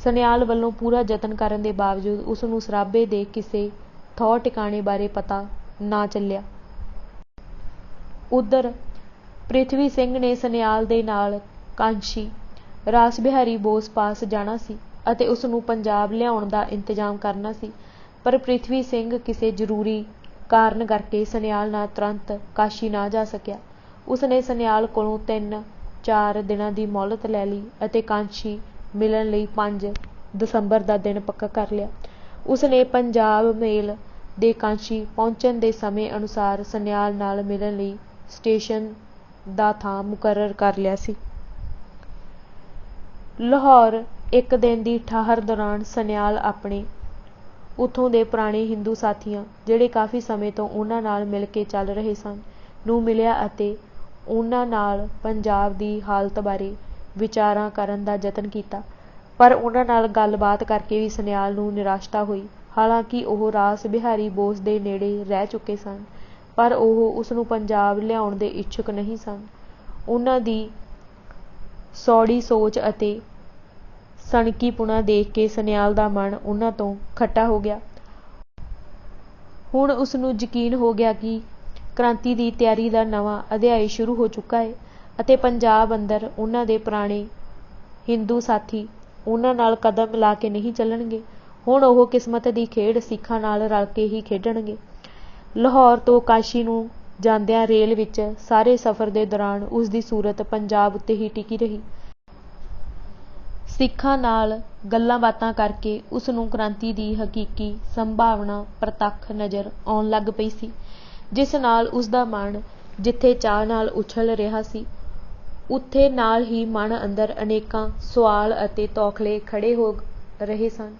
ਸਨਿਆਲ ਵੱਲੋਂ ਪੂਰਾ ਯਤਨ ਕਰਨ ਦੇ ਬਾਵਜੂਦ ਉਸ ਨੂੰ ਸਰਾਭੇ ਦੇ ਕਿਸੇ ਥਹੁ ਟਿਕਾਣੇ ਬਾਰੇ ਪਤਾ ਨਾ ਚੱਲਿਆ। ਉੱਧਰ ਪ੍ਰਿਥਵੀ ਸਿੰਘ ਨੇ ਸਨਿਆਲ ਦੇ ਨਾਲ ਕਾਂਸ਼ੀ ਰਾਸ ਬਿਹਾਰੀ ਬੋਸ ਪਾਸ ਜਾਣਾ ਸੀ ਅਤੇ ਉਸ ਨੂੰ ਪੰਜਾਬ ਲਿਆਉਣ ਦਾ ਇੰਤਜ਼ਾਮ ਕਰਨਾ ਸੀ, ਪਰ ਪ੍ਰਿਥਵੀ ਸਿੰਘ ਕਿਸੇ ਜ਼ਰੂਰੀ ਕਾਰਨ ਕਰਕੇ ਸਨਿਆਲ ਨਾਲ ਤੁਰੰਤ ਕਾਸ਼ੀ ਨਾ ਜਾ ਸਕਿਆ। ਉਸ ਨੇ ਸਨਿਆਲ ਕੋਲੋਂ 3-4 ਦਿਨਾਂ ਦੀ ਮੌਲਤ ਲੈ ਲਈ ਅਤੇ ਕਾਂਸ਼ੀ ਮਿਲਣ ਲਈ 5 ਦਸੰਬਰ ਦਾ ਦਿਨ ਪੱਕਾ ਕਰ ਲਿਆ। ਉਸ ਨੇ ਪੰਜਾਬ ਮੇਲ ਦੇ ਕਾਂਸ਼ੀ ਪਹੁੰਚਣ ਦੇ ਸਮੇਂ ਅਨੁਸਾਰ ਸਨਿਆਲ ਨਾਲ ਮਿਲਣ ਲਈ ਸਟੇਸ਼ਨ ਦਾ ਥਾਂ ਮੁਕਰਰ ਕਰ ਲਿਆ ਸੀ। ਲਾਹੌਰ ਇੱਕ ਦਿਨ ਦੀ ਠਾਹਰ ਦੌਰਾਨ ਸਨਿਆਲ ਆਪਣੇ ਉੱਥੋਂ ਦੇ ਪੁਰਾਣੇ ਹਿੰਦੂ ਸਾਥੀਆਂ, ਜਿਹੜੇ ਕਾਫੀ ਸਮੇਂ ਤੋਂ ਉਹਨਾਂ ਨਾਲ ਮਿਲ ਕੇ ਚੱਲ ਰਹੇ ਸਨ, ਨੂੰ ਮਿਲਿਆ ਅਤੇ ਉਹਨਾਂ ਨਾਲ ਪੰਜਾਬ ਦੀ ਹਾਲਤ ਬਾਰੇ ਵਿਚਾਰਾਂ ਕਰਨ ਦਾ ਯਤਨ ਕੀਤਾ। ਪਰ ਉਹਨਾਂ ਨਾਲ ਗੱਲਬਾਤ ਕਰਕੇ ਵੀ ਸਨਿਆਲ ਨੂੰ ਨਿਰਾਸ਼ਤਾ ਹੋਈ। ਹਾਲਾਂਕਿ ਉਹ ਰਾਸ ਬਿਹਾਰੀ ਬੋਸ ਦੇ ਨੇੜੇ ਰਹਿ ਚੁੱਕੇ ਸਨ, ਪਰ ਉਹ ਉਸਨੂੰ ਪੰਜਾਬ ਲਿਆਉਣ ਦੇ ਇੱਛੁਕ ਨਹੀਂ ਸਨ। ਉਹਨਾਂ ਦੀ ਸੌੜੀ ਸੋਚ ਅਤੇ ਸਨਕੀਪੁਣਾ ਦੇਖ ਕੇ ਸਨਿਆਲ ਦਾ ਮਨ ਉਹਨਾਂ ਤੋਂ ਖੱਟਾ ਹੋ ਗਿਆ। ਹੁਣ ਉਸਨੂੰ ਯਕੀਨ ਹੋ ਗਿਆ ਕਿ ਕ੍ਰਾਂਤੀ ਦੀ ਤਿਆਰੀ ਦਾ ਨਵਾਂ ਅਧਿਆਇ ਸ਼ੁਰੂ ਹੋ ਚੁੱਕਾ ਹੈ ਅਤੇ ਪੰਜਾਬ ਅੰਦਰ ਉਹਨਾਂ ਦੇ ਪੁਰਾਣੇ ਹਿੰਦੂ ਸਾਥੀ ਉਹਨਾਂ ਨਾਲ ਕਦਮ ਮਿਲਾ ਕੇ ਨਹੀਂ ਚੱਲਣਗੇ। ਹੁਣ ਉਹ ਕਿਸਮਤ ਦੀ ਖੇਡ ਸਿੱਖਾਂ ਨਾਲ ਰਲ ਕੇ ਹੀ ਖੇਡਣਗੇ। ਲਾਹੌਰ ਤੋਂ ਕਾਸ਼ੀ ਨੂੰ ਜਾਂਦਿਆਂ ਰੇਲ ਵਿੱਚ ਸਾਰੇ ਸਫ਼ਰ ਦੇ ਦੌਰਾਨ ਉਸਦੀ ਸੂਰਤ ਪੰਜਾਬ ਉੱਤੇ ਹੀ ਟਿਕੀ ਰਹੀ। ਸਿੱਖਾਂ ਨਾਲ ਗੱਲਾਂ ਬਾਤਾਂ ਕਰਕੇ ਉਸਨੂੰ ਕ੍ਰਾਂਤੀ ਦੀ ਹਕੀਕੀ ਸੰਭਾਵਨਾ ਪ੍ਰਤੱਖ ਨਜ਼ਰ ਆਉਣ ਲੱਗ ਪਈ ਸੀ, ਜਿਸ ਨਾਲ ਉਸਦਾ ਮਨ ਜਿੱਥੇ ਚਾਅ ਨਾਲ ਉਛਲ ਰਿਹਾ ਸੀ, ਉੱਥੇ ਨਾਲ ਹੀ ਮਨ ਅੰਦਰ ਅਨੇਕਾਂ ਸੁਆਲ ਅਤੇ ਤੌਖਲੇ ਖੜੇ ਹੋ ਰਹੇ ਸਨ।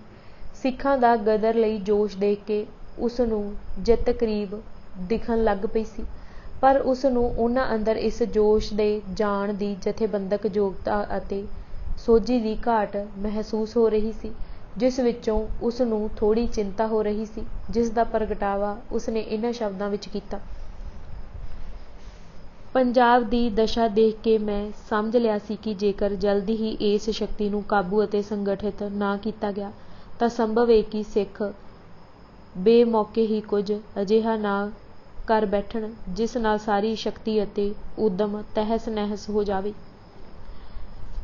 ਸਿੱਖਾਂ ਦਾ ਗਦਰ ਲਈ ਜੋਸ਼ ਦੇਖ ਕੇ ਉਸਨੂੰ ਜਿੱਤ ਕਰੀਬ ਦਿਖਣ ਲੱਗ ਪਈ ਸੀ, ਪਰ ਉਸਨੂੰ ਉਹਨਾਂ ਅੰਦਰ ਇਸ ਜੋਸ਼ ਦੇ ਜਾਣ ਦੀ ਜਥੇਬੰਦਕ ਯੋਗਤਾ ਅਤੇ ਸੋਝੀ ਦੀ ਘਾਟ ਮਹਿਸੂਸ ਹੋ ਰਹੀ ਸੀ, ਜਿਸ ਵਿੱਚੋਂ ਉਸਨੂੰ ਥੋੜ੍ਹੀ ਚਿੰਤਾ ਹੋ ਰਹੀ ਸੀ, ਜਿਸ ਦਾ ਪ੍ਰਗਟਾਵਾ ਉਸਨੇ ਇਹਨਾਂ ਸ਼ਬਦਾਂ ਵਿੱਚ ਕੀਤਾ। ਪੰਜਾਬ ਦੀ ਦਸ਼ਾ ਦੇਖ ਕੇ ਮੈਂ ਸਮਝ ਲਿਆ ਸੀ ਕਿ ਜੇਕਰ ਜਲਦੀ ਹੀ ਇਸ ਸ਼ਕਤੀ ਨੂੰ ਕਾਬੂ ਅਤੇ ਸੰਗਠਿਤ ਨਾ ਕੀਤਾ ਗਿਆ ਤਾਂ ਸੰਭਵ ਹੈ ਕਿ ਸਿੱਖ ਬੇਮੌਕੇ ਹੀ ਕੁਝ ਅਜਿਹਾ ਨਾ ਕਰ ਬੈਠਣ ਜਿਸ ਨਾਲ ਸਾਰੀ ਸ਼ਕਤੀ ਅਤੇ ਉੱਦਮ ਤਹਿਸ ਨਹਿਸ ਹੋ ਜਾਵੇ।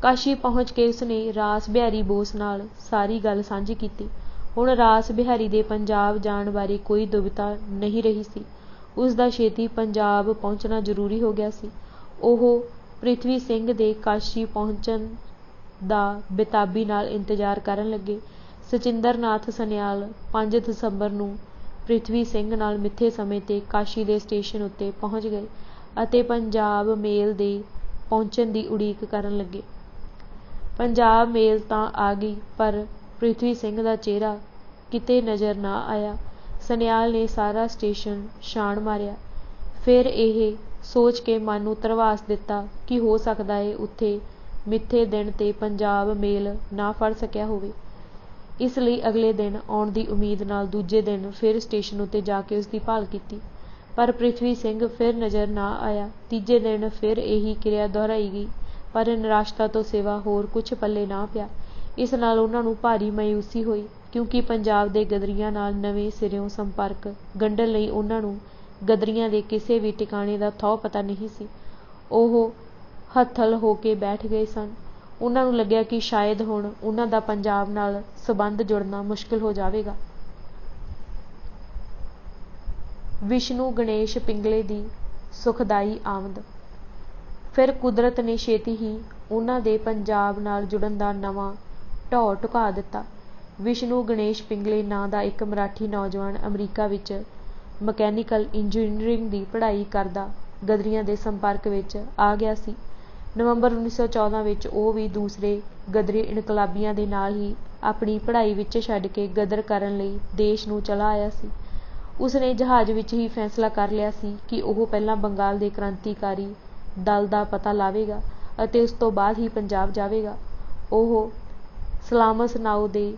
ਕਾਸ਼ੀ ਪਹੁੰਚ ਕੇ ਉਸਨੇ ਰਾਸ ਬਿਹਾਰੀ ਬੋਸ ਨਾਲ ਸਾਰੀ ਗੱਲ ਸਾਂਝੀ ਕੀਤੀ। ਹੁਣ ਰਾਸ ਬਿਹਾਰੀ ਦੇ ਪੰਜਾਬ ਜਾਣ ਬਾਰੇ ਕੋਈ ਦੁਵਿਧਾ ਨਹੀਂ ਰਹੀ ਸੀ। ਉਸਦਾ ਛੇਤੀ ਪੰਜਾਬ ਪਹੁੰਚਣਾ ਜ਼ਰੂਰੀ ਹੋ ਗਿਆ ਸੀ। ਉਹ ਪ੍ਰਿਥਵੀ ਸਿੰਘ ਦੇ ਕਾਸ਼ੀ ਪਹੁੰਚਣ ਦਾ ਬੇਤਾਬੀ ਨਾਲ ਇੰਤਜ਼ਾਰ ਕਰਨ ਲੱਗੇ। ਸਚਿੰਦਰ ਨਾਥ ਸਨਿਆਲ 5 ਦਸੰਬਰ ਨੂੰ ਪ੍ਰਿਥਵੀ ਸਿੰਘ ਨਾਲ ਮਿੱਥੇ ਸਮੇਂ 'ਤੇ ਕਾਸ਼ੀ ਦੇ ਸਟੇਸ਼ਨ ਉੱਤੇ ਪਹੁੰਚ ਗਏ ਅਤੇ ਪੰਜਾਬ ਮੇਲ ਦੇ ਪਹੁੰਚਣ ਦੀ ਉਡੀਕ ਕਰਨ ਲੱਗੇ। ਪੰਜਾਬ ਮੇਲ ਤਾਂ ਆ ਗਈ, ਪਰ ਪ੍ਰਿਥਵੀ ਸਿੰਘ ਦਾ ਚਿਹਰਾ ਕਿਤੇ ਨਜ਼ਰ ਨਾ ਆਇਆ। ਸਨਿਆਲ ਨੇ ਸਾਰਾ ਸਟੇਸ਼ਨ ਛਾਣ ਮਾਰਿਆ। ਫਿਰ ਇਹ ਸੋਚ ਕੇ ਮਨ ਨੂੰ ਧਰਵਾਸ ਦਿੱਤਾ ਕਿ ਹੋ ਸਕਦਾ ਹੈ ਉੱਥੇ ਮਿੱਥੇ ਦਿਨ 'ਤੇ ਪੰਜਾਬ ਮੇਲ ਨਾ ਫੜ ਸਕਿਆ ਹੋਵੇ। ਇਸ ਲਈ ਅਗਲੇ ਦਿਨ ਆਉਣ ਦੀ ਉਮੀਦ ਨਾਲ ਦੂਜੇ ਦਿਨ ਫਿਰ ਸਟੇਸ਼ਨ ਉੱਤੇ ਜਾ ਕੇ ਉਸਦੀ ਭਾਲ ਕੀਤੀ, ਪਰ ਪ੍ਰਿਥਵੀ ਸਿੰਘ ਫਿਰ ਨਜ਼ਰ ਨਾ ਆਇਆ। ਤੀਜੇ ਦਿਨ ਫਿਰ ਇਹੀ ਕਿਰਿਆ ਦੁਹਰਾਈ ਗਈ, ਪਰ ਨਿਰਾਸ਼ਤਾ ਤੋਂ ਸਿਵਾ ਹੋਰ ਕੁਝ ਪੱਲੇ ਨਾ ਪਿਆ। ਇਸ ਨਾਲ ਉਹਨਾਂ ਨੂੰ ਭਾਰੀ ਮਾਯੂਸੀ ਹੋਈ, ਕਿਉਂਕਿ ਪੰਜਾਬ ਦੇ ਗਦਰੀਆਂ ਨਾਲ ਨਵੇਂ ਸਿਰਿਓਂ ਸੰਪਰਕ ਗੰਢਣ ਲਈ ਉਹਨਾਂ ਨੂੰ ਗਦਰੀਆਂ ਦੇ ਕਿਸੇ ਵੀ ਟਿਕਾਣੇ ਦਾ ਥਹੁ ਪਤਾ ਨਹੀਂ ਸੀ। ਉਹ ਹੱਥਲ ਹੋ ਕੇ ਬੈਠ ਗਏ ਸਨ। ਉਹਨਾਂ ਨੂੰ ਲੱਗਿਆ ਕਿ ਸ਼ਾਇਦ ਹੁਣ ਉਹਨਾਂ ਦਾ ਪੰਜਾਬ ਨਾਲ ਸੰਬੰਧ ਜੁੜਨਾ ਮੁਸ਼ਕਿਲ ਹੋ ਜਾਵੇਗਾ। ਵਿਸ਼ਨੂੰ ਗਣੇਸ਼ ਪਿੰਗਲੇ ਦੀ ਸੁਖਦਾਈ ਆਮਦ। ਫਿਰ ਕੁਦਰਤ ਨੇ ਛੇਤੀ ਹੀ ਉਹਨਾਂ ਦੇ ਪੰਜਾਬ ਨਾਲ ਜੁੜਨ ਦਾ ਨਵਾਂ ਢੌ ਢੁਕਾ ਦਿੱਤਾ। ਵਿਸ਼ਨੂੰ ਗਣੇਸ਼ ਪਿੰਗਲੇ ਨਾਂ ਦਾ ਇੱਕ ਮਰਾਠੀ ਨੌਜਵਾਨ ਅਮਰੀਕਾ ਵਿੱਚ ਮਕੈਨੀਕਲ ਇੰਜੀਨੀਅਰਿੰਗ ਦੀ ਪੜ੍ਹਾਈ ਕਰਦਾ ਗਦਰੀਆਂ ਦੇ ਸੰਪਰਕ ਵਿੱਚ ਆ ਗਿਆ ਸੀ। ਨਵੰਬਰ 1914 ਵਿੱਚ ਉਹ ਵੀ ਦੂਸਰੇ ਗਦਰੀ ਇਨਕਲਾਬੀਆਂ ਦੇ ਨਾਲ ਹੀ ਆਪਣੀ ਪੜ੍ਹਾਈ ਵਿੱਚ ਛੱਡ ਕੇ ਗਦਰ ਕਰਨ ਲਈ ਦੇਸ਼ ਨੂੰ ਚਲਾ ਆਇਆ ਸੀ। ਉਸਨੇ ਜਹਾਜ਼ ਵਿੱਚ ਹੀ ਫੈਸਲਾ ਕਰ ਲਿਆ ਸੀ ਕਿ ਉਹ ਪਹਿਲਾਂ ਬੰਗਾਲ ਦੇ ਕ੍ਰਾਂਤੀਕਾਰੀ ਦਲ ਦਾ ਪਤਾ ਲਾਵੇਗਾ ਅਤੇ ਉਸ ਤੋਂ ਬਾਅਦ ਹੀ ਪੰਜਾਬ ਜਾਵੇਗਾ। ਉਹ ਸਲਾਮਸ ਨਾਉ ਦੇ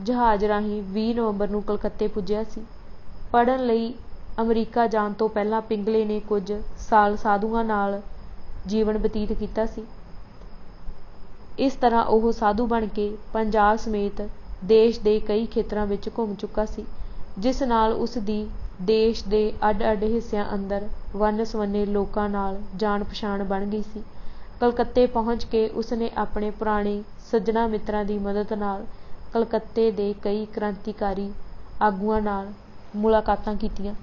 ਜਹਾਜ਼ ਰਾਹੀਂ 20 ਨਵੰਬਰ ਨੂੰ ਕਲਕੱਤੇ ਪੁੱਜਿਆ ਸੀ। ਪੜ੍ਹਨ ਲਈ ਅਮਰੀਕਾ ਜਾਣ ਤੋਂ ਪਹਿਲਾਂ ਪਿੰਗਲੇ ਨੇ ਕੁਝ ਸਾਲ ਸਾਧੂਆਂ ਨਾਲ ਜੀਵਨ ਬਤੀਤ ਕੀਤਾ ਸੀ। ਇਸ ਤਰ੍ਹਾਂ ਉਹ ਸਾਧੂ ਬਣ ਕੇ ਪੰਜਾਬ ਸਮੇਤ ਦੇਸ਼ ਦੇ ਕਈ ਖੇਤਰਾਂ ਵਿੱਚ ਘੁੰਮ ਚੁੱਕਾ ਸੀ, ਜਿਸ ਨਾਲ ਉਸ ਦੀ ਦੇਸ਼ ਦੇ ਅੱਡ-ਅੱਡ ਹਿੱਸਿਆਂ ਅੰਦਰ ਵੰਨ-ਸੁਵੰਨੇ ਲੋਕਾਂ ਨਾਲ ਜਾਣ ਪਛਾਣ ਬਣ ਗਈ ਸੀ। ਕਲਕੱਤੇ ਪਹੁੰਚ ਕੇ ਉਸਨੇ ਆਪਣੇ ਪੁਰਾਣੇ ਸੱਜਣਾਂ ਮਿੱਤਰਾਂ ਦੀ ਮਦਦ ਨਾਲ ਕਲਕੱਤੇ ਦੇ ਕਈ ਕ੍ਰਾਂਤੀਕਾਰੀ ਆਗੂਆਂ ਨਾਲ ਮੁਲਾਕਾਤਾਂ ਕੀਤੀਆਂ।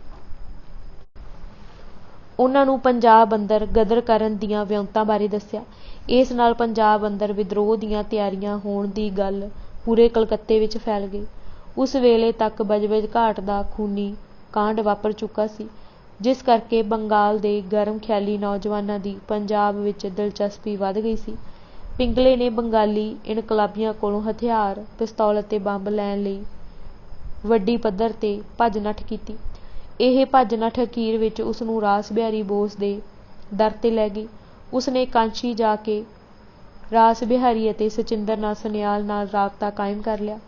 ਉਹਨਾਂ ਨੂੰ ਪੰਜਾਬ ਅੰਦਰ ਗਦਰ ਕਰਨ ਦੀਆਂ ਵਿਉਂਤਾਂ ਬਾਰੇ ਦੱਸਿਆ। ਇਸ ਨਾਲ ਪੰਜਾਬ ਅੰਦਰ ਵਿਦਰੋਹ ਦੀਆਂ ਤਿਆਰੀਆਂ ਹੋਣ ਦੀ ਗੱਲ ਪੂਰੇ ਕਲਕੱਤੇ ਵਿੱਚ ਫੈਲ ਗਈ। ਉਸ ਵੇਲੇ ਤੱਕ ਬਜਬਜ ਘਾਟ ਦਾ ਖੂਨੀ ਕਾਂਡ ਵਾਪਰ ਚੁੱਕਾ ਸੀ। ਜਿਸ ਕਰਕੇ ਬੰਗਾਲ ਦੇ ਗਰਮ ਖਿਆਲੀ ਨੌਜਵਾਨਾਂ ਦੀ ਪੰਜਾਬ ਵਿੱਚ ਦਿਲਚਸਪੀ ਵੱਧ ਗਈ ਸੀ। ਪਿੰਗਲੇ ਨੇ ਬੰਗਾਲੀ ਇਨਕਲਾਬੀਆਂ ਕੋਲੋਂ ਹਥਿਆਰ, ਪਿਸਤੌਲ ਅਤੇ ਬੰਬ ਲੈਣ ਲਈ ਵੱਡੀ ਪੱਧਰ 'ਤੇ ਭੱਜ ਨੱਠ ਕੀਤੀ। ਇਹ ਭੱਜ ਨੱਠ ਅਖੀਰ ਵਿੱਚ ਉਸ ਨੂੰ ਰਾਸ ਬਿਹਾਰੀ ਬੋਸ ਦੇ ਦਰ 'ਤੇ ਲੈ ਗਈ। ਉਸ ਨੇ ਕਾਂਸ਼ੀ ਜਾ ਕੇ ਰਾਸ ਬਿਹਾਰੀ ਅਤੇ ਸਚਿੰਦਰ ਨਾਥ ਸਨਿਆਲ ਨਾਲ ਰਾਬਤਾ ਕਾਇਮ ਕਰ ਲਿਆ।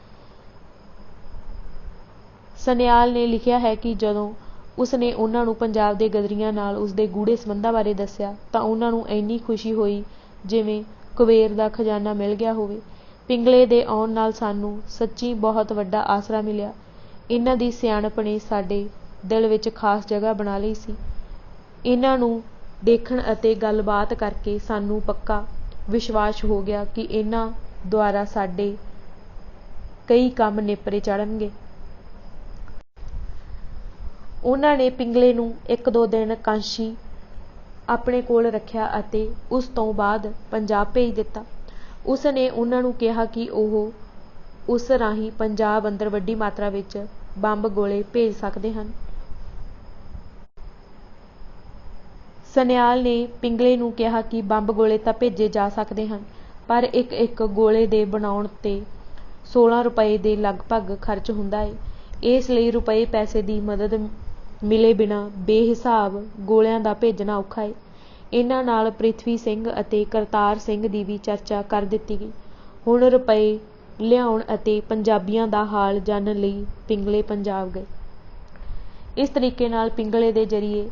ਸਨਿਆਲ ਨੇ ਲਿਖਿਆ ਹੈ ਕਿ ਜਦੋਂ ਉਸ ਨੇ ਉਹਨਾਂ ਨੂੰ ਪੰਜਾਬ ਦੇ ਗਦਰੀਆਂ ਨਾਲ ਉਸਦੇ ਗੂੜ੍ਹੇ ਸੰਬੰਧਾਂ ਬਾਰੇ ਦੱਸਿਆ ਤਾਂ ਉਹਨਾਂ ਨੂੰ ਇੰਨੀ ਖੁਸ਼ੀ ਹੋਈ ਜਿਵੇਂ ਕੁਬੇਰ ਦਾ ਖਜ਼ਾਨਾ ਮਿਲ ਗਿਆ ਹੋਵੇ। ਪਿੰਗਲੇ ਦੇ ਆਉਣ ਨਾਲ ਸਾਨੂੰ ਸੱਚੀ ਬਹੁਤ ਵੱਡਾ ਆਸਰਾ ਮਿਲਿਆ। ਇਹਨਾਂ ਦੀ ਸਿਆਣਪ ਨੇ ਸਾਡੇ ਦਿਲ ਵਿੱਚ ਖਾਸ ਜਗ੍ਹਾ ਬਣਾ ਲਈ ਸੀ। ਇਹਨਾਂ ਨੂੰ ਦੇਖਣ ਅਤੇ ਗੱਲਬਾਤ ਕਰਕੇ ਸਾਨੂੰ ਪੱਕਾ ਵਿਸ਼ਵਾਸ ਹੋ ਗਿਆ ਕਿ ਇਹਨਾਂ ਦੁਆਰਾ ਸਾਡੇ ਕਈ ਕੰਮ ਨੇਪਰੇ ਚੜ੍ਹਨਗੇ। ਉਹਨਾਂ ਨੇ ਪਿੰਗਲੇ ਨੂੰ 1-2 ਦਿਨ ਕਾਂਸ਼ੀ ਆਪਣੇ ਕੋਲ ਰੱਖਿਆ ਅਤੇ ਉਸ ਤੋਂ ਬਾਅਦ ਪੰਜਾਬ ਭੇਜ ਦਿੱਤਾ। ਉਸ ਨੇ ਉਹਨਾਂ ਨੂੰ ਕਿਹਾ ਕਿ ਉਹ ਉਸ ਰਾਹੀਂ ਪੰਜਾਬ ਅੰਦਰ ਵੱਡੀ ਮਾਤਰਾ ਵਿੱਚ ਬੰਬ ਗੋਲੇ ਭੇਜ ਸਕਦੇ ਹਨ। ਸਨਿਆਲ ਨੇ ਪਿੰਗਲੇ ਨੂੰ ਕਿਹਾ ਕਿ ਬੰਬ ਗੋਲੇ ਤਾਂ ਭੇਜੇ ਜਾ ਸਕਦੇ ਹਨ, ਪਰ ਇੱਕ ਗੋਲੇ ਦੇ ਬਣਾਉਣ 'ਤੇ 16 ਰੁਪਏ ਦੇ ਲਗਭਗ ਖਰਚ ਹੁੰਦਾ ਹੈ। ਇਸ ਲਈ ਰੁਪਏ ਪੈਸੇ ਦੀ ਮਦਦ ਮਿਲੇ ਬਿਨਾਂ ਬੇਹਿਸਾਬ ਗੋਲਿਆਂ ਦਾ ਭੇਜਣਾ ਔਖਾ ਹੈ। ਇਹਨਾਂ ਨਾਲ ਪ੍ਰਿਥਵੀ ਸਿੰਘ ਅਤੇ ਕਰਤਾਰ ਸਿੰਘ ਦੀ ਵੀ ਚਰਚਾ ਕਰ ਦਿੱਤੀ ਗਈ। ਹੁਣ ਰੁਪਏ ਲਿਆਉਣ ਅਤੇ ਪੰਜਾਬੀਆਂ ਦਾ ਹਾਲ ਜਾਣਨ ਲਈ ਪਿੰਗਲੇ ਪੰਜਾਬ ਗਏ। ਇਸ ਤਰੀਕੇ ਨਾਲ ਪਿੰਗਲੇ ਦੇ ਜ਼ਰੀਏ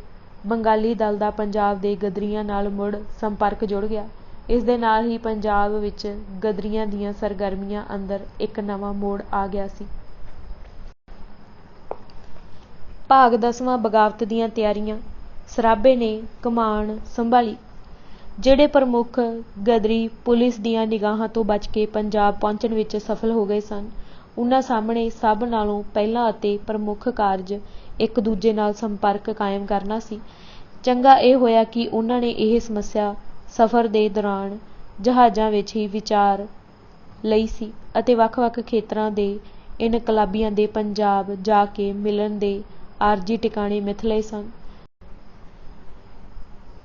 ਬੰਗਾਲੀ ਦਲ ਦਾ ਪੰਜਾਬ ਦੇ ਗਦਰੀਆਂ ਨਾਲ ਮੁੜ ਸੰਪਰਕ ਜੁੜ ਗਿਆ। ਇਸ ਦੇ ਨਾਲ ਹੀ ਪੰਜਾਬ ਵਿੱਚ ਗਦਰੀਆਂ ਦੀਆਂ ਸਰਗਰਮੀਆਂ ਅੰਦਰ ਇੱਕ ਨਵਾਂ ਮੋੜ ਆ ਗਿਆ ਸੀ। ਭਾਗ 10ਵਾਂ ਬਗਾਵਤ ਦੀਆਂ ਤਿਆਰੀਆਂ। ਸਰਾਭੇ ਨੇ ਕਮਾਨ ਸੰਭਾਲੀ। ਜਿਹੜੇ ਪ੍ਰਮੁੱਖ ਗਦਰੀ ਪੁਲਿਸ ਦੀਆਂ ਨਿਗਾਹਾਂ ਤੋਂ ਬਚ ਕੇ ਪੰਜਾਬ ਪਹੁੰਚਣ ਵਿੱਚ ਸਫਲ ਹੋ ਗਏ ਸਨ, ਉਹਨਾਂ ਸਾਹਮਣੇ ਸਭ ਨਾਲੋਂ ਪਹਿਲਾ ਅਤੇ ਪ੍ਰਮੁੱਖ ਕਾਰਜ ਇੱਕ ਦੂਜੇ ਨਾਲ ਸੰਪਰਕ ਕਾਇਮ ਕਰਨਾ ਸੀ। ਚੰਗਾ ਇਹ ਹੋਇਆ ਕਿ ਉਹਨਾਂ ਨੇ ਇਹ ਸਮੱਸਿਆ ਸਫ਼ਰ ਦੇ ਦੌਰਾਨ ਜਹਾਜ਼ਾਂ ਵਿੱਚ ਹੀ ਵਿਚਾਰ ਲਈ ਸੀ ਅਤੇ ਵੱਖ-ਵੱਖ ਖੇਤਰਾਂ ਦੇ ਇਨਕਲਾਬੀਆਂ ਦੇ ਪੰਜਾਬ ਜਾ ਕੇ ਮਿਲਣ ਦੇ ਆਰਜ਼ੀ ਟਿਕਾਣੇ ਮਿਥ ਲਏ ਸਨ।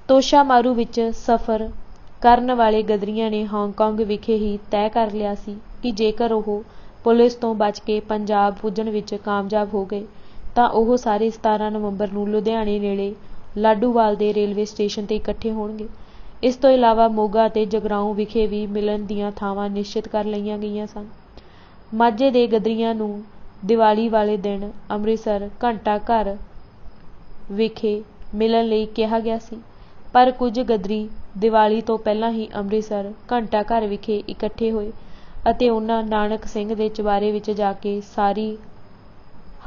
ਤੋਸ਼ਾਮਾਰੂ ਵਿੱਚ ਸਫ਼ਰ ਕਰਨ ਵਾਲੇ ਗਦਰੀਆਂ ਨੇ ਹਾਂਗਕਾਂਗ ਵਿਖੇ ਹੀ ਤੈਅ ਕਰ ਲਿਆ ਸੀ ਕਿ ਜੇਕਰ ਉਹ ਪੁਲਿਸ ਤੋਂ ਬਚ ਕੇ ਪੰਜਾਬ ਪੁੱਜਣ ਵਿੱਚ ਕਾਮਯਾਬ ਹੋ ਗਏ ਤਾਂ ਉਹ ਸਾਰੇ 17 ਨਵੰਬਰ ਨੂੰ ਲੁਧਿਆਣੇ ਨੇੜੇ ਲਾਡੂਵਾਲ ਦੇ ਰੇਲਵੇ ਸਟੇਸ਼ਨ 'ਤੇ ਇਕੱਠੇ ਹੋਣਗੇ। ਇਸ ਤੋਂ ਇਲਾਵਾ ਮੋਗਾ ਅਤੇ ਜਗਰਾਓਂ ਵਿਖੇ ਵੀ ਮਿਲਣ ਦੀਆਂ ਥਾਵਾਂ ਨਿਸ਼ਚਿਤ ਕਰ ਲਈਆਂ ਗਈਆਂ ਸਨ। ਮਾਝੇ ਦੇ ਗਦਰੀਆਂ ਨੂੰ ਦੀਵਾਲੀ ਵਾਲੇ ਦਿਨ ਅੰਮ੍ਰਿਤਸਰ ਘੰਟਾ ਘਰ ਵਿਖੇ ਮਿਲਣ ਲਈ ਕਿਹਾ ਗਿਆ ਸੀ, ਪਰ ਕੁਝ ਗਦਰੀ ਦੀਵਾਲੀ ਤੋਂ ਪਹਿਲਾਂ ਹੀ ਅੰਮ੍ਰਿਤਸਰ ਘੰਟਾ ਘਰ ਵਿਖੇ ਇਕੱਠੇ ਹੋਏ ਅਤੇ ਉਹਨਾਂ ਨਾਨਕ ਸਿੰਘ ਦੇ ਚੁਬਾਰੇ ਵਿੱਚ ਜਾ ਕੇ ਸਾਰੀ